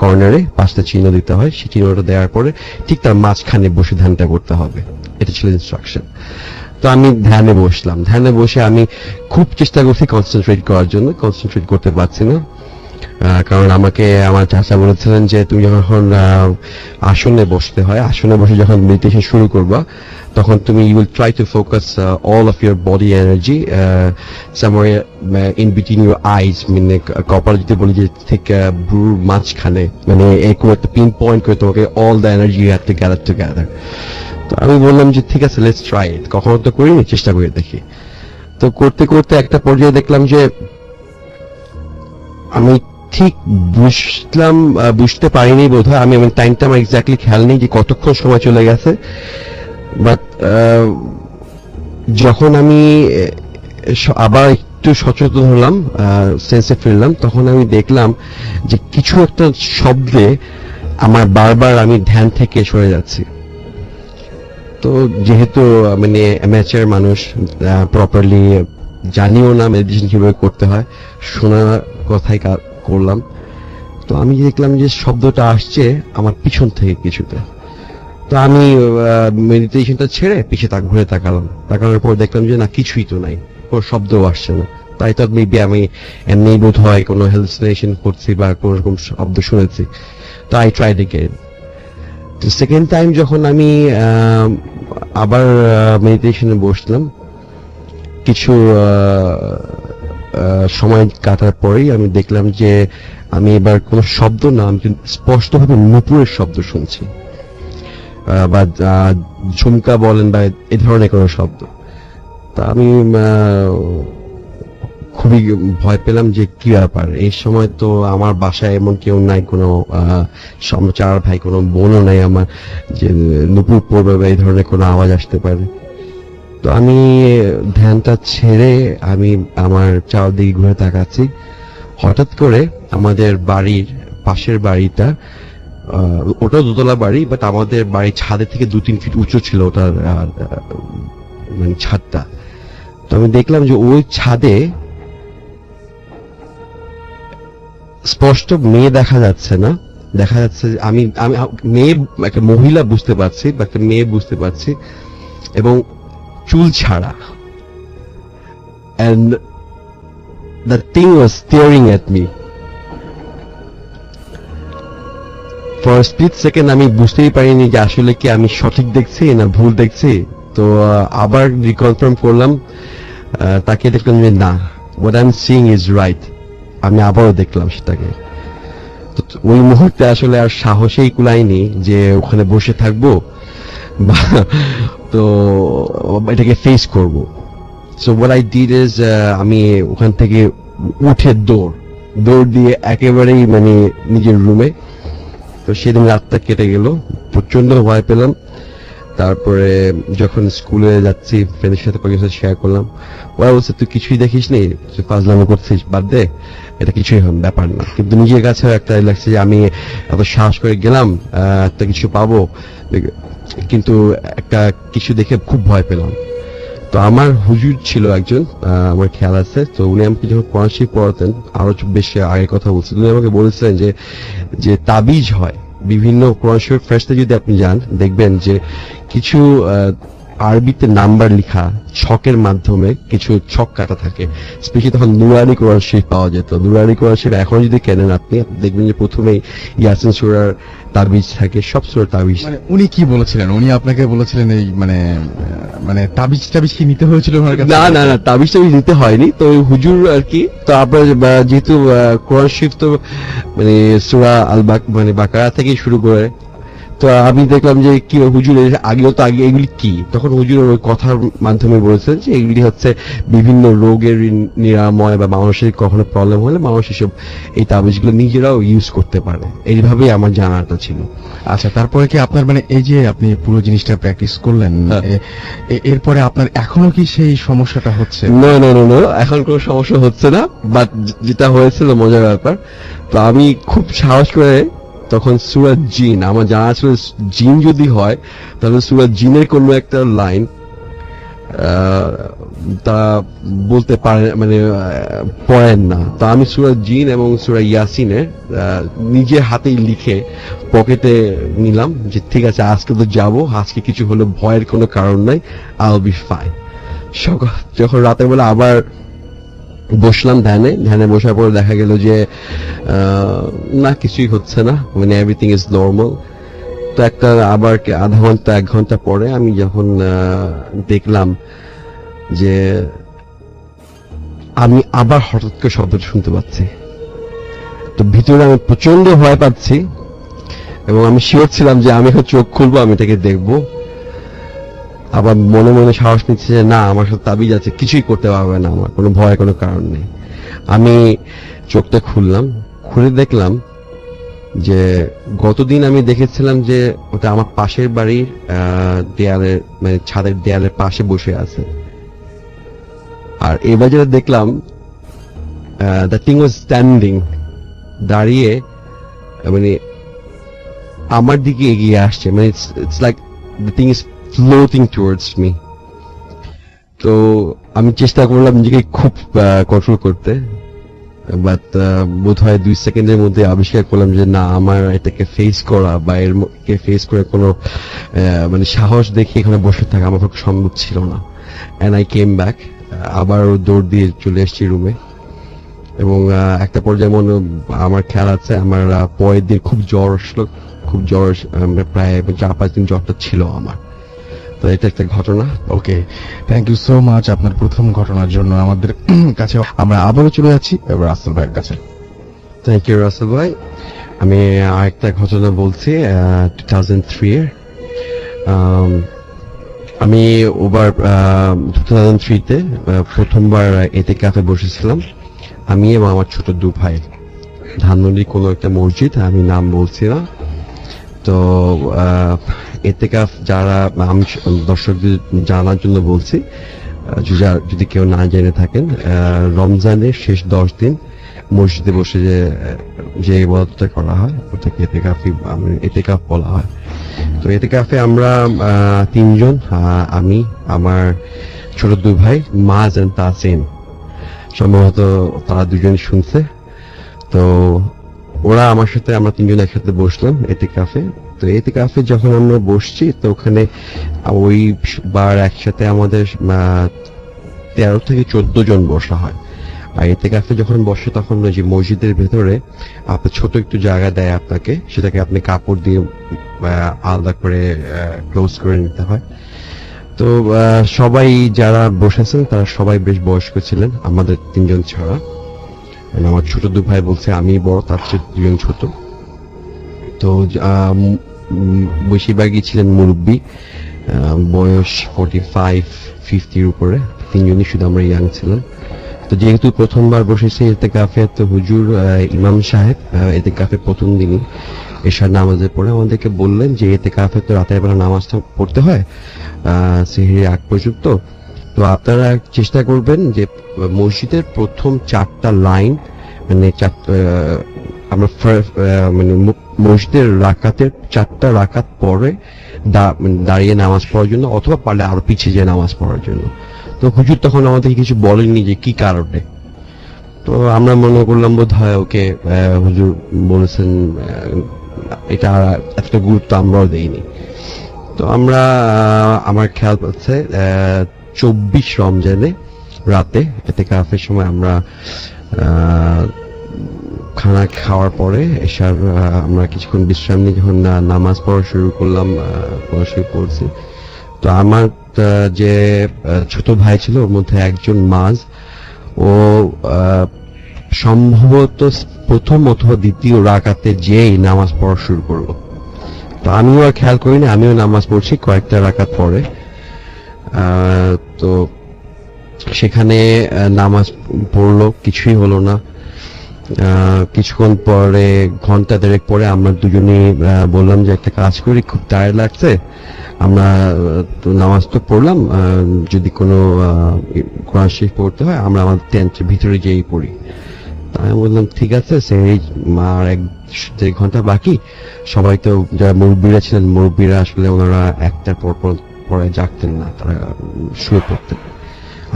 কর্নারে 5টা চিহ্ন দিতে হয়। সেই চিহ্নটা দেওয়ার পরে ঠিক তার মাঝখানে বসে ধ্যানটা করতে হবে, এটা ছিল ইনস্ট্রাকশন। তো আমি ধ্যানে বসলাম। ধ্যানে বসে আমি খুব চেষ্টা করছি কনসেন্ট্রেট করার জন্য, কনসেন্ট্রেট করতে পারছি না। কারণ আমাকে আমার চাচা বলেছিলেন যে তুমি যখন আসনে বসতে হয়, আসনে বসে যখন মেডিটেশন শুরু করবা, তখন তুমি you will try to focus all of your body energy somewhere in between your eyes, মানে কপাল যদি বলি যে ঠিক ব্রুর মাঝখানে, মানে এরকম একটা পিন পয়েন্ট করে তোমাকে all the energy you have to gather together. তো আমি বললাম যে ঠিক আছে, লেটস ট্রাই ইট, কখনো তো করিনি, চেষ্টা করে দেখি। তো করতে করতে একটা পর্যায়ে দেখলাম যে আমি ঠিক বুঝতে পারিনি বোধ হয়। আমি টাইমটা আমার এক্স্যাক্টলি খেয়াল নেই যে কতক্ষণ সময় চলে গেছে। বাট যখন আমি আবার একটু সচেতন হলাম, সেন্সে ফিরলাম, তখন আমি দেখলাম যে কিছু একটা শব্দে আমার বারবার আমি ধ্যান থেকে সরে যাচ্ছি। তো যেহেতু মানে অ্যামেচার মানুষ, প্রপারলি জানিও না মেডিটেশন কিভাবে করতে হয়, শোনার কথাই করলাম। তো আমি দেখলাম যে শব্দটা আসছে আমার পিছন থেকে কিছুটা। তো আমি মেডিটেশনটা ছেড়ে পিছে ঘুরে তাকানোর পর দেখলাম যে না, কিছুই তো নাই, কোনো শব্দও আসছে না। তাই তো মেবি আমি এমনি বোধ হয় কোনো হ্যালুসিনেশন করছি বা কোন রকম শব্দ শুনেছি। তো আই ট্রাইড এগেইন। তো সেকেন্ড টাইম যখন আমি আবার মেডিটেশনে বসলাম, কিছু সময় কাটার পরেই আমি দেখলাম যে আমি এবার কোনো শব্দ না, আমি স্পষ্টভাবে নুপুরের শব্দ শুনছি, বা ঝুমকা বলেন বা এ ধরনের কোনো শব্দ। তা আমি খুবই ভয় পেলাম যে কি ব্যাপার। এই সময় তো আমার বাসায় এমন কেউ নাই, কোনো চার ভাই, কোনো বোনও নাই আমার যে নুপুর পড়বে বা এই ধরনের কোনো আওয়াজ আসতে পারে। তো আমি ধ্যানটা ছেড়ে আমি আমার চারদিকে ঘুরে তাকাচ্ছি। হঠাৎ করে আমাদের বাড়ির পাশের বাড়িটা, ওটা দোতলা বাড়ি, বাট আমাদের বাড়ির ছাদের থেকে 2-3 ফিট উঁচু ছিল ওটার মানে ছাদটা। তো আমি দেখলাম যে ওই ছাদে স্পষ্ট মেয়ে দেখা যাচ্ছে না, দেখা যাচ্ছে আমি মেয়ে, একটা মহিলা বুঝতে পারছি বা একটা মেয়ে বুঝতে পারছি, এবং চুল ছাড়া। and the thing was staring at me for a split second. আমি বুঝতেই পারিনি যে আসলে কি আমি সঠিক দেখছি না ভুল দেখছি। তো আবার রিকনফার্ম করলাম, তাকে দেখলাম যে না, what I'm seeing is right। আমি আবারও দেখলাম সেটাকে। তো ওই মুহূর্তে আসলে আর সাহসেই কুলাইনি যে ওখানে বসে থাকবো বা তো এটাকে ফেস করব। So what I did is আমি ওখান থেকে উঠে দৌড় দিয়ে একেবারেই মানে নিজের রুমে। তো সেদিন রাতটা কেটে গেল, প্রচন্ড ভয় পেলাম। তারপরে যখন স্কুলে যাচ্ছি ফ্রেন্ডের সাথে কয়েকজন শেয়ার করলাম, ওরা বলছে তুই কিছুই দেখিস নি, তুই ফাজলামি করছিস, বাদ দে, এটা কিছুই ব্যাপার না। কিন্তু নিজের কাছে একটা লাগছে যে আমি এত সাহস করে গেলাম, একটা কিছু পাবো, কিন্তু একটা কিছু দেখে খুব ভয় পেলাম। তো আমার হুজুর ছিল একজন, আমার খেয়াল আছে। তো উনি আমাকে যখন কোরআন শরীফ পড়াতেন, আরো বেশি আগের কথা বলছেন, উনি আমাকে বলেছিলেন যে তাবিজ হয় বিভিন্ন কোরআন শরীফ ফেরেশতা, যদি আপনি যান দেখবেন যে কিছু আরবিতে নাম্বার লেখা ছকের মাধ্যমে কিছু ছক কাটা থাকে, স্পেশালি তখন নুরানি কোরআন শরীফ পাওয়া যেত। নুরানি কোরআন শরীফ এখন যদি কেনেন আপনি দেখবেন যে প্রথমেই ইয়াসিন সূরার তাবিজ থাকে, সব সূরার তাবিজ। মানে উনি কি বলেছিলেন? উনি আপনাকে বলেছিলেন এই মানে মানে তাবিজ টাবিজ কি নিতে হয়েছিল ওনার কাছে? না না না, তাবিজ টাবিজ নিতে হয়নি। তো ওই হুজুর আর কি, তো আপনার যেহেতু কোরআন শরীফ তো মানে সূরা আল মানে বাকারা থেকে শুরু করে, তো আমি দেখলাম যে কি হুজুর আগে এগুলি কি, তখন হুজুর ওই কথার মাধ্যমে বলেছেন যে এগুলি হচ্ছে বিভিন্ন রোগের নিরাময় বা মানুষের কখনো প্রবলেম হলে মানুষ এসব এই তাবিজগুলো নিজেরাও ইউজ করতে পারে। এইভাবেই আমার জানাটা ছিল। আচ্ছা, তারপরে কি আপনার মানে এই যে আপনি পুরো জিনিসটা প্র্যাকটিস করলেন, এরপরে আপনার এখনো কি সেই সমস্যাটা হচ্ছে? না না না না, এখন কোনো সমস্যা হচ্ছে না। বাট যেটা হয়েছিল মজার ব্যাপার, তো আমি খুব সাহস করে তখন সূরা জিন, আমার জানা ছিল জিন যদি হয় তাহলে সূরা জিনের কোনো একটা লাইন তা বলতে পারে মানে পড়েন না। তো আমি সূরা জিন এবং সূরা ইয়াসিনের নিজের হাতেই লিখে পকেটে নিলাম যে ঠিক আছে আজকে তো যাবো, আজকে কিছু হলে ভয়ের কোনো কারণ নাই, আই উইল বি ফাইন। যখন রাতের বেলা আবার বসলাম ধ্যানে বসার পর দেখা গেল যে না কিছুই হচ্ছে না, মানে এভরিথিং ইজ নর্মাল। তো একটা আবার আধা ঘন্টা 1 ঘন্টা পরে আমি যখন দেখলাম যে আমি আবার হঠাৎ করে শব্দ শুনতে পাচ্ছি, তো ভিতরে আমি প্রচন্ড ভয় পাচ্ছি এবং আমি শিওর ছিলাম যে আমি এখন চোখ খুলবো, আমি এটাকে দেখবো। আবার মনে মনে সাহস নিচ্ছে যে না, আমার সাথে তাবিজ আছে, কিছুই করতে পারবে না, আমার কোনো ভয়ের কোনো কারণ নেই। আমি চোখটা খুলে দেখলাম যে গতদিন আমি দেখেছিলাম যে ওটা আমার পাশের বাড়ির দেয়ালের মানে ছাদের দেয়ালের পাশে বসে আছে, আর এবার যেটা দেখলাম দ্য থিং ওয়াজ স্ট্যান্ডিং, দাঁড়িয়ে মানে আমার দিকে এগিয়ে আসছে, মানে it's like the thing is floating towards me. তো আমি চেষ্টা করলাম নিজেকে খুব কন্ট্রোল করতে, বাট বোধ হয় 2 সেকেন্ডের মধ্যে আবিষ্কার করলাম যে না, আমার এটাকে ফেস করা বা এরকে ফেস করে কোনো মানে সাহস দেখে এখানে বসে থাকা আমার পক্ষে সম্ভব ছিল না। অ্যান্ড আই কেম ব্যাক, আবার দৌড় দিয়ে চলে এসেছি রুমে। এবং একটা পর্যায়ে মনে আমার খেয়াল আছে আমার পরের দিন খুব জ্বর আসলো, প্রায় 4-5 দিন জ্বরটা ছিল আমার। তো এটা একটা ঘটনা। ওকে, থ্যাংক ইউ সো মাচ আপনার প্রথম ঘটনার জন্য আমাদের কাছে। আমরা আবারও চলে যাচ্ছি এবার রাসেল ভাইয়ের কাছে। থ্যাংক ইউ রাসেল ভাই। আমি আরেকটা ঘটনা বলছি 2003 এর। আমি ওবার 2003-তে প্রথমবার এতেকাফে বসেছিলাম, আমি এবং আমার ছোট 2 ভাই। ধানমন্ডি কোনো একটা মসজিদ, আমি নাম বলছি না। তো এতেকাফ যারা, আমি দর্শকদের জানার জন্য বলছি, যদি কেউ না জেনে থাকেন, রমজানের শেষ 10 দিন মসজিদে বসে যে ইবাদতটা করা হয় ওটাকে এতেকাফ বলা হয়। তো এতেকাফে আমরা 3 জন, আমি, আমার ছোট 2 ভাই, মাজ এন্ড তাসিন, সম্ভবত তারা 2জনই শুনছে। তো ওরা আমার সাথে, আমরা 3 জন একসাথে বসলাম এতেকাফে। তো এতেকাফে যখন আমরা বসছি, তো ওখানে ওই বার একসাথে আমাদের 13 থেকে 14 জন বসা হয়। আর এতেকাফে যখন বসে তখন ওই যে মসজিদের ভেতরে আপনার ছোট একটু জায়গা দেয় আপনাকে, সেটাকে আপনি কাপড় দিয়ে আলাদা করে ক্লোজ করে নিতে হয়। তো সবাই যারা বসেছেন তারা সবাই বেশ বয়স্ক ছিলেন, আমাদের 3 জন ছাড়া। আমার ছোট 2 ভাই বলছে আমি বড়, তার চেয়ে 2 জন ছোট। তো বেশিরভাগই ছিলেন মুরব্বী, বয়স 45-50-র উপরে, 3 জনই শুধু আমরা ইয়াং ছিলাম। তো যেহেতু প্রথমবার বসেছি এতেকাফে, তো হুজুর ইমাম সাহেব এতেকাফে প্রথম দিনই এশার নামাজের পরে আমাদেরকে বললেন যে এতেকাফে তো রাতের বেলা নামাজটা পড়তে হয় সেহরির আগ পর্যন্ত। তো আপনারা চেষ্টা করবেন যে মসজিদের প্রথম 4টা লাইন, মানে আমরা মানে মসজিদের রাকাতের 4টা রাকাত পরে দাঁড়িয়ে নামাজ পড়ার জন্য, অথবা পারলে আরো পিছিয়ে যেয়ে নামাজ পড়ার জন্য। তো হুজুর তখন আমাদের কিছু বলেননি যে কি কারণে। তো আমরা মনে করলাম বোধ হয় ওকে হুজুর বলেছেন, এটা এতটা গুরুত্ব আমরাও দেইনি। তো আমরা আমার খেয়াল পাচ্ছে 24 রমজানে রাতে ইতিকাফের সময় আমরা খানা খাওয়ার পরে এসার আমরা কিছুক্ষণ বিশ্রাম নিয়ে যখন নামাজ পড়া শুরু করলাম, পড়াশুরু করছি, তো আমার যে ছোট ভাই ছিল ওর মধ্যে একজন মাঝ, ও সম্ভবত প্রথম অথবা দ্বিতীয় রাকাতে যেই নামাজ পড়া শুরু করলো। তো আমিও আর খেয়াল করিনি, আমিও নামাজ পড়ছি কয়েকটা রাকাত পরে। তো সেখানে নামাজ পড়লো, কিছুই হলো না। কিছুক্ষণ পরে, ঘন্টা দেড়েক পরে আমরা দুজনেই বললাম যে একটা কাজ করি, খুব টায়ার্ড লাগছে, আমরা তো নামাজ তো পড়লাম, যদি কোনো কোরআন শরীফ পড়তে হয় আমরা আমাদের টেন্টের ভিতরে যেই পড়ি। আমি বললাম ঠিক আছে, সেই আর 1-1.5 ঘন্টা বাকি, সবাই তো যারা মুরব্বীরা ছিলেন, মুরব্বীরা আসলে ওনারা একটার পর পরে জাগতেন না, তারা শুয়ে পড়তেন,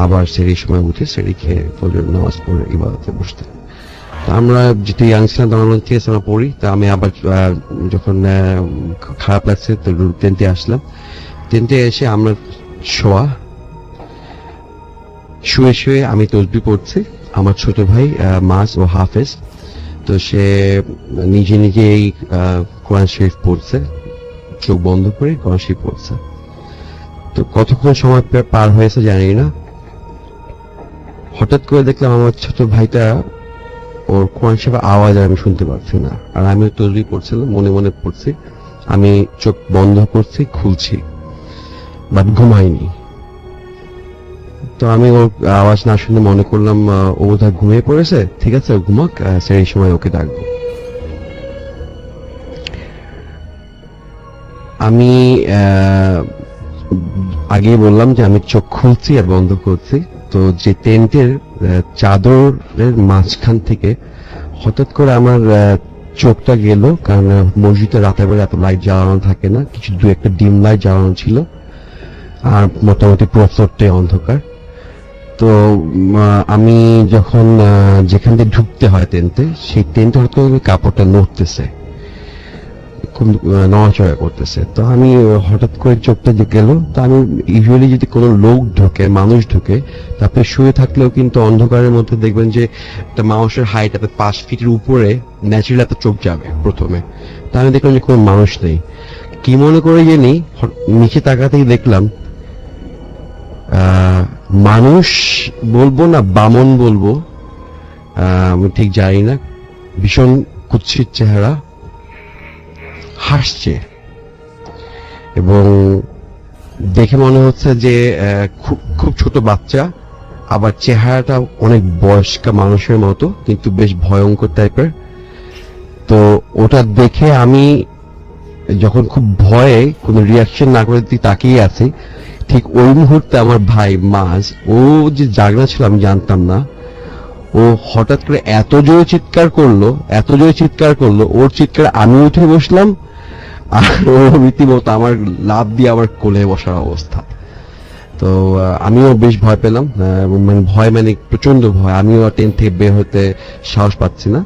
আবার সেই সময় উঠে সেরি খেয়ে ফজর নামাজ পড়ে ইবাদতে বসতেন। আমরা যেহেতু ইয়াং ছিলাম তখন ঠিক আছে আমরা পড়ি। তা আমি আবার যখন খারাপ লাগছে তো টেন্টে আসলাম। টেন্টে এসে আমরা শুয়ে শুয়ে আমি তসবিহ পড়ছি, আমার ছোট ভাই মাস ও হাফেজ, তো সে নিজে নিজেই কোরআন শরীফ পড়ছে, চোখ বন্ধ করে কোরআন শরীফ পড়ছে। তো কতক্ষণ সময় পার হয়েছে জানি না, হঠাৎ করে দেখলাম আমার ছোট ভাইটা, ওর কোরআন শরীফের আওয়াজ আমি শুনতে পাচ্ছি না, আর আমি তসবিহ পড়ছিলাম, মনে মনে পড়ছি, আমি চোখ বন্ধ করছি, খুলছি, বাট ঘুমাইনি। তো আমি ওর আওয়াজ না শুনে মনে করলাম ও বোধহয় ঘুমিয়ে পড়েছে, ঠিক আছে ঘুমাক, সেই সময় ওকে ডাকবো। আমি আগেই বললাম যে আমি চোখ খুলছি আর বন্ধ করছি। তো যে টেন্টের চাদরের মাঝখান থেকে হঠাৎ করে আমার চোখটা গেল, কারণ মসজিদে রাতের বেলা এত লাইট জ্বালানো থাকে না, কিছু 2-1টা ডিম লাইট জ্বালানো ছিল, আর মোটামুটি প্রফ্লোরটাই অন্ধকার। তো আমি যখন যেখান দিয়ে ঢুকতে হয় টেন্টে, সেই টেন্টে হয়তো কাপড়টা নড়তেছে, খুব নড়াচড়া করতেছে। তো আমি হঠাৎ করে চোখটা যে গেল, তো আমি ইউজুয়ালি যদি কোনো লোক ঢোকে, মানুষ ঢোকে, তারপরে শুয়ে থাকলেও কিন্তু অন্ধকারের মধ্যে দেখবেন যে একটা মানুষের হাইট আপনার 5 ফিটের উপরে ন্যাচারালি এত চোখ যাবে প্রথমে। তা আমি দেখলাম যে কোনো মানুষ নেই, কি মনে করে জানি নিচে তাকাতেই দেখলাম মানুষ বলবো না বামন বলবো, আমি ঠিক জানি না, ভীষণ কুৎসিত চেহারা, হাসছে, এবং দেখে মনে হচ্ছে যে খুব ছোট বাচ্চা, আবার চেহারাটা অনেক বয়স্ক মানুষের মতো, কিন্তু বেশ ভয়ঙ্কর টাইপের। তো ওটা দেখে আমি যখন খুব ভয়ে কোনো রিয়াকশন না করে তাকিয়ে আছি, ঠিক ওই মুহূর্তে আমার ভাই মাঝ, ও যে জাগনা ছিল আমি জানতাম না, ও হঠাৎ করে এত জোরে চিৎকার করলো, ওর চিৎকার আমি উঠে বসলাম, আর ও রীতিমতো আমার লাফ দিয়ে আমার কোলে বসার অবস্থা। তো আমিও বেশ ভয় পেলাম, মানে প্রচন্ড ভয়, আমিও টেন্ট থেকে বের হতে সাহস পাচ্ছি না।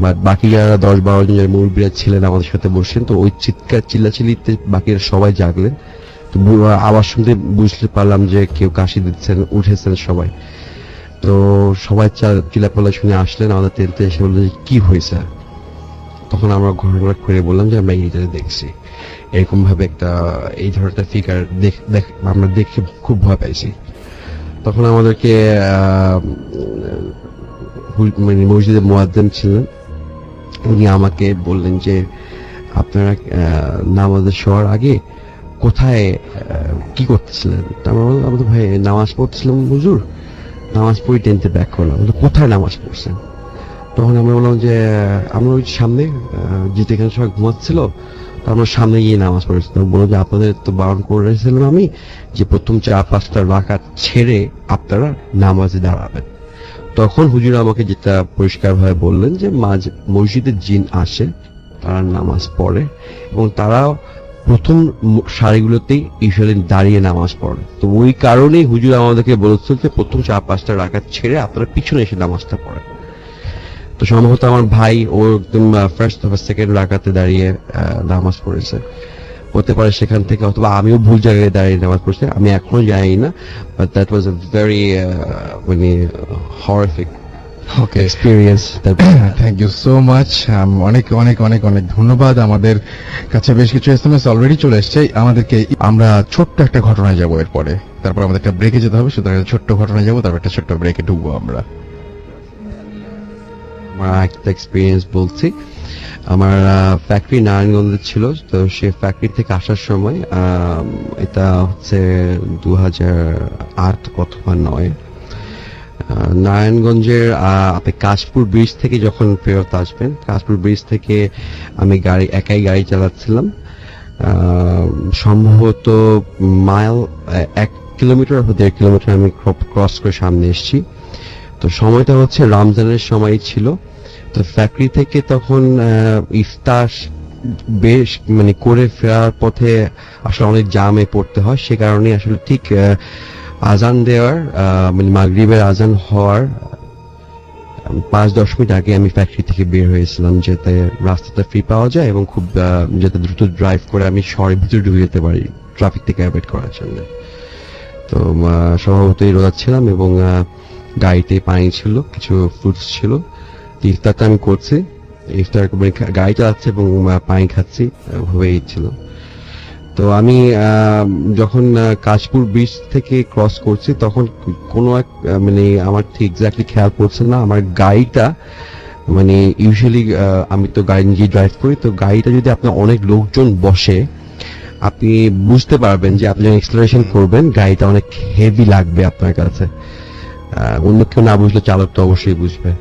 বাট বাকি যারা 10-12 জন মুরব্বীরা ছিলেন আমাদের সাথে বসছেন, তো ওই চিৎকার চিল্লাচিল্লিতে বাকিরা সবাই জাগলেন। তো আওয়াজ শুনতে বুঝতে পারলাম যে কেউ কাশি দিচ্ছেন, উঠেছেন সবাই। তো সবাই চিল্লাপাল্লা শুনে আসলেন আমাদের টেন্টে, এসে বললেন যে কি হয়েছে। তখন আমরা ঘটনা করে বললাম যে আমরা এইটা দেখছি, এরকম ভাবে এই ধরনের ফিগার আমরা দেখে খুব ভয় পাইছি। তখন আমাদেরকে মানে মসজিদে মুয়াজ্জিন ছিলেন, উনি আমাকে বললেন যে আপনারা নামাজে শোয়ার আগে কোথায় কি করতেছিলেন। আমরা বললাম আমরা তো ভাই নামাজ পড়তেছিলাম হুজুর, নামাজ পড়ে টেন্টে ব্যাক করলাম। কোথায় নামাজ পড়ছেন? তখন আমরা বললাম যে আমরা ওই সামনে, যেতে এখানে সবাই ঘুমাচ্ছিল, তো আমরা সামনে গিয়ে নামাজ পড়েছিলাম। বললো যে আপনাদের তো বারণ করে রেখেছিলাম আমি যে প্রথম 4-5টা রাকাত ছেড়ে আপনারা নামাজে দাঁড়াবেন। তখন হুজুর আমাকে যেটা পরিষ্কার ভাবে বললেন যে মসজিদে জিন আসে, তারা নামাজ পড়ে, এবং তারা প্রথম সারিগুলোতেই ইউজুয়ালি দাঁড়িয়ে নামাজ পড়ে। তো ওই কারণেই হুজুর আমাদেরকে বলেছিল যে প্রথম 4-5টা রাকাত ছেড়ে আপনারা পিছনে এসে নামাজটা পড়েন। তো সম্ভবত আমার ভাই ও একদম ফার্স্ট অথবা সেকেন্ড রাকাতে দাঁড়িয়ে নামাজ পড়েছে। হতে পারে সেখান থেকে, অথবা আমিও ভুল জায়গায় দাঁড়িয়ে নামাজ পড়ছি, আমি এখনো জানি না, but that was a very মানে horrific okay, experience. Thank you so much. অনেক অনেক অনেক অনেক ধন্যবাদ। আমাদের কাছে বেশ কিছু এসএমএস অলরেডি চলে এসেছে আমাদেরকে। আমরা ছোট্ট একটা ঘটনায় যাবো এরপরে, তারপর আমাদের একটা ব্রেকে যেতে হবে, সুতরাং একটা ছোট্ট ঘটনায় যাবো, তারপর একটা ছোট্ট ব্রেকে ঢুকবো আমরা। আমার একটা এক্সপিরিয়েন্স বলছি। আমার ফ্যাক্টরি নারায়ণগঞ্জে ছিল, তো সে ফ্যাক্টরি থেকে আসার সময় এটা হচ্ছে 2008 অথবা 9, নারায়ণগঞ্জের আপনি কাশপুর ব্রিজ থেকে যখন ফেরত আসবেন, কাশপুর ব্রিজ থেকে আমি একাই গাড়ি চালাচ্ছিলাম, সম্ভবত মাইল 1 কিলোমিটার বা 1.5 কিলোমিটার আমি ক্রস করে সামনে এসেছি। তো সময়টা হচ্ছে রমজানের সময় ছিল। তো ফ্যাক্টরি থেকে তখন ইফতার বেশ মানে করে ফেরার পথে আসলে অনেক জামে পড়তে হয়, সে কারণে আসলে ঠিক আজান দেওয়ার মানে মাগরিবের আজান হওয়ার 5-10 মিনিট আগে আমি ফ্যাক্টরি থেকে বের হয়েছিলাম, যাতে রাস্তাটা ফ্রি পাওয়া যায় এবং খুব যাতে দ্রুত ড্রাইভ করে আমি শহরের ভিতরে ঢুকে যেতে পারি ট্রাফিক থেকে অ্যাভয়েড করার জন্য। তো স্বভাবতই রোজা ছিলাম এবং গাড়িতে পানি ছিল, কিছু ফ্রুটস ছিল। ইফতারটা আমি করছি, ইফতার গাড়ি চালাচ্ছে এবং পানি খাচ্ছি, হয়েই ছিল। তো আমি যখন কাশপুর ব্রিজ থেকে ক্রস করছি তখন কোনো এক মানে আমার ঠিক এক্স্যাক্টলি খেয়াল পড়ছে না, আমার গাড়িটা মানে ইউজুয়ালি আমি তো গাড়ি নিজে ড্রাইভ করি, তো গাড়িটা যদি আপনার অনেক লোকজন বসে আপনি বুঝতে পারবেন যে আপনি যখন এক্সেলারেশন করবেন গাড়িটা অনেক হেভি লাগবে আপনার কাছে, অন্য কেউ না বুঝলে চালক তো অবশ্যই বুঝবে।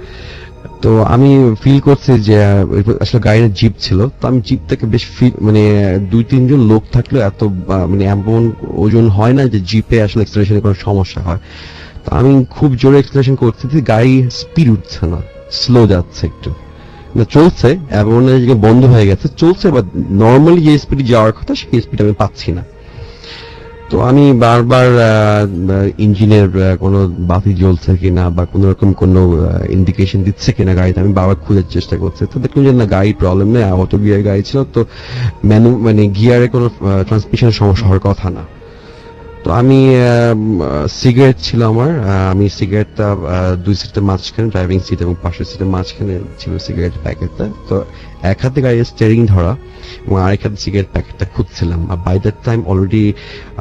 তো আমি ফিল করছি যে আসলে গাড়ির জিপ ছিল, তো আমি জিপ থেকে বেশ মানে 2-3 জন লোক থাকলে এত মানে এমন ওজন হয় না যে জিপে আসলে এক্সেলারেশনের কোনো সমস্যা হয়। তো আমি খুব জোরে এক্সেলারেশন করছি, গাড়ি স্পিড উঠছে না, স্লো যাচ্ছে একটু, চলছে এমন বন্ধ হয়ে গেছে, চলছে বা নর্মালি যে স্পিডে যাওয়ার কথা সেই স্পিড আমি পাচ্ছি না। তো আমি বারবার ইঞ্জিনের কোনো বাতি জ্বলছে কিনা বা কোন রকম কোনো ইন্ডিকেশন দিচ্ছে কিনা গাড়িতে আমি বারবার খোঁজার চেষ্টা করছি। তো দেখলাম যে না, গাড়ির প্রবলেম নেই, অটো গিয়ার গাড়ি ছিল, তো মানে গিয়ারে কোনো ট্রান্সমিশনের সমস্যা হওয়ার কথা না। তো আমি সিগারেট ছিল আমার, আমি সিগারেটটা 2 সিটের মাঝখানে, ড্রাইভিং সিট এবং পাশের সিটের মাঝখানে ছিল সিগারেট প্যাকেটটা। তো এক হাতে গাড়ির স্টিয়ারিং ধরা এবং আরেক হাতে সিগারেট প্যাকেটটা খুঁজছিলাম। আর বাই দ্যাট টাইম অলরেডি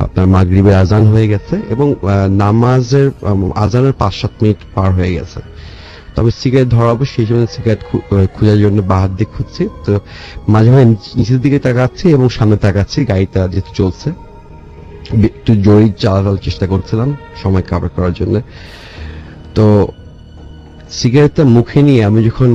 আপনার মাগরিবের আজান হয়ে গেছে এবং নামাজের আজানের 5-7 মিনিট পার হয়ে গেছে। তো আমি সিগারেট ধরাবো সেই জন্য সিগারেট খোঁজার জন্য বাহার দিক খুঁজছি। তো মাঝে মাঝে নিচের দিকে তাকাচ্ছি এবং সামনে তাকাচ্ছি, গাড়িটা যেহেতু চলছে একটু জোরে চালানোর চেষ্টা করছিলাম সময় কাভার করার জন্য। তো সিগারেটটা মুখে নিয়ে আমি যখন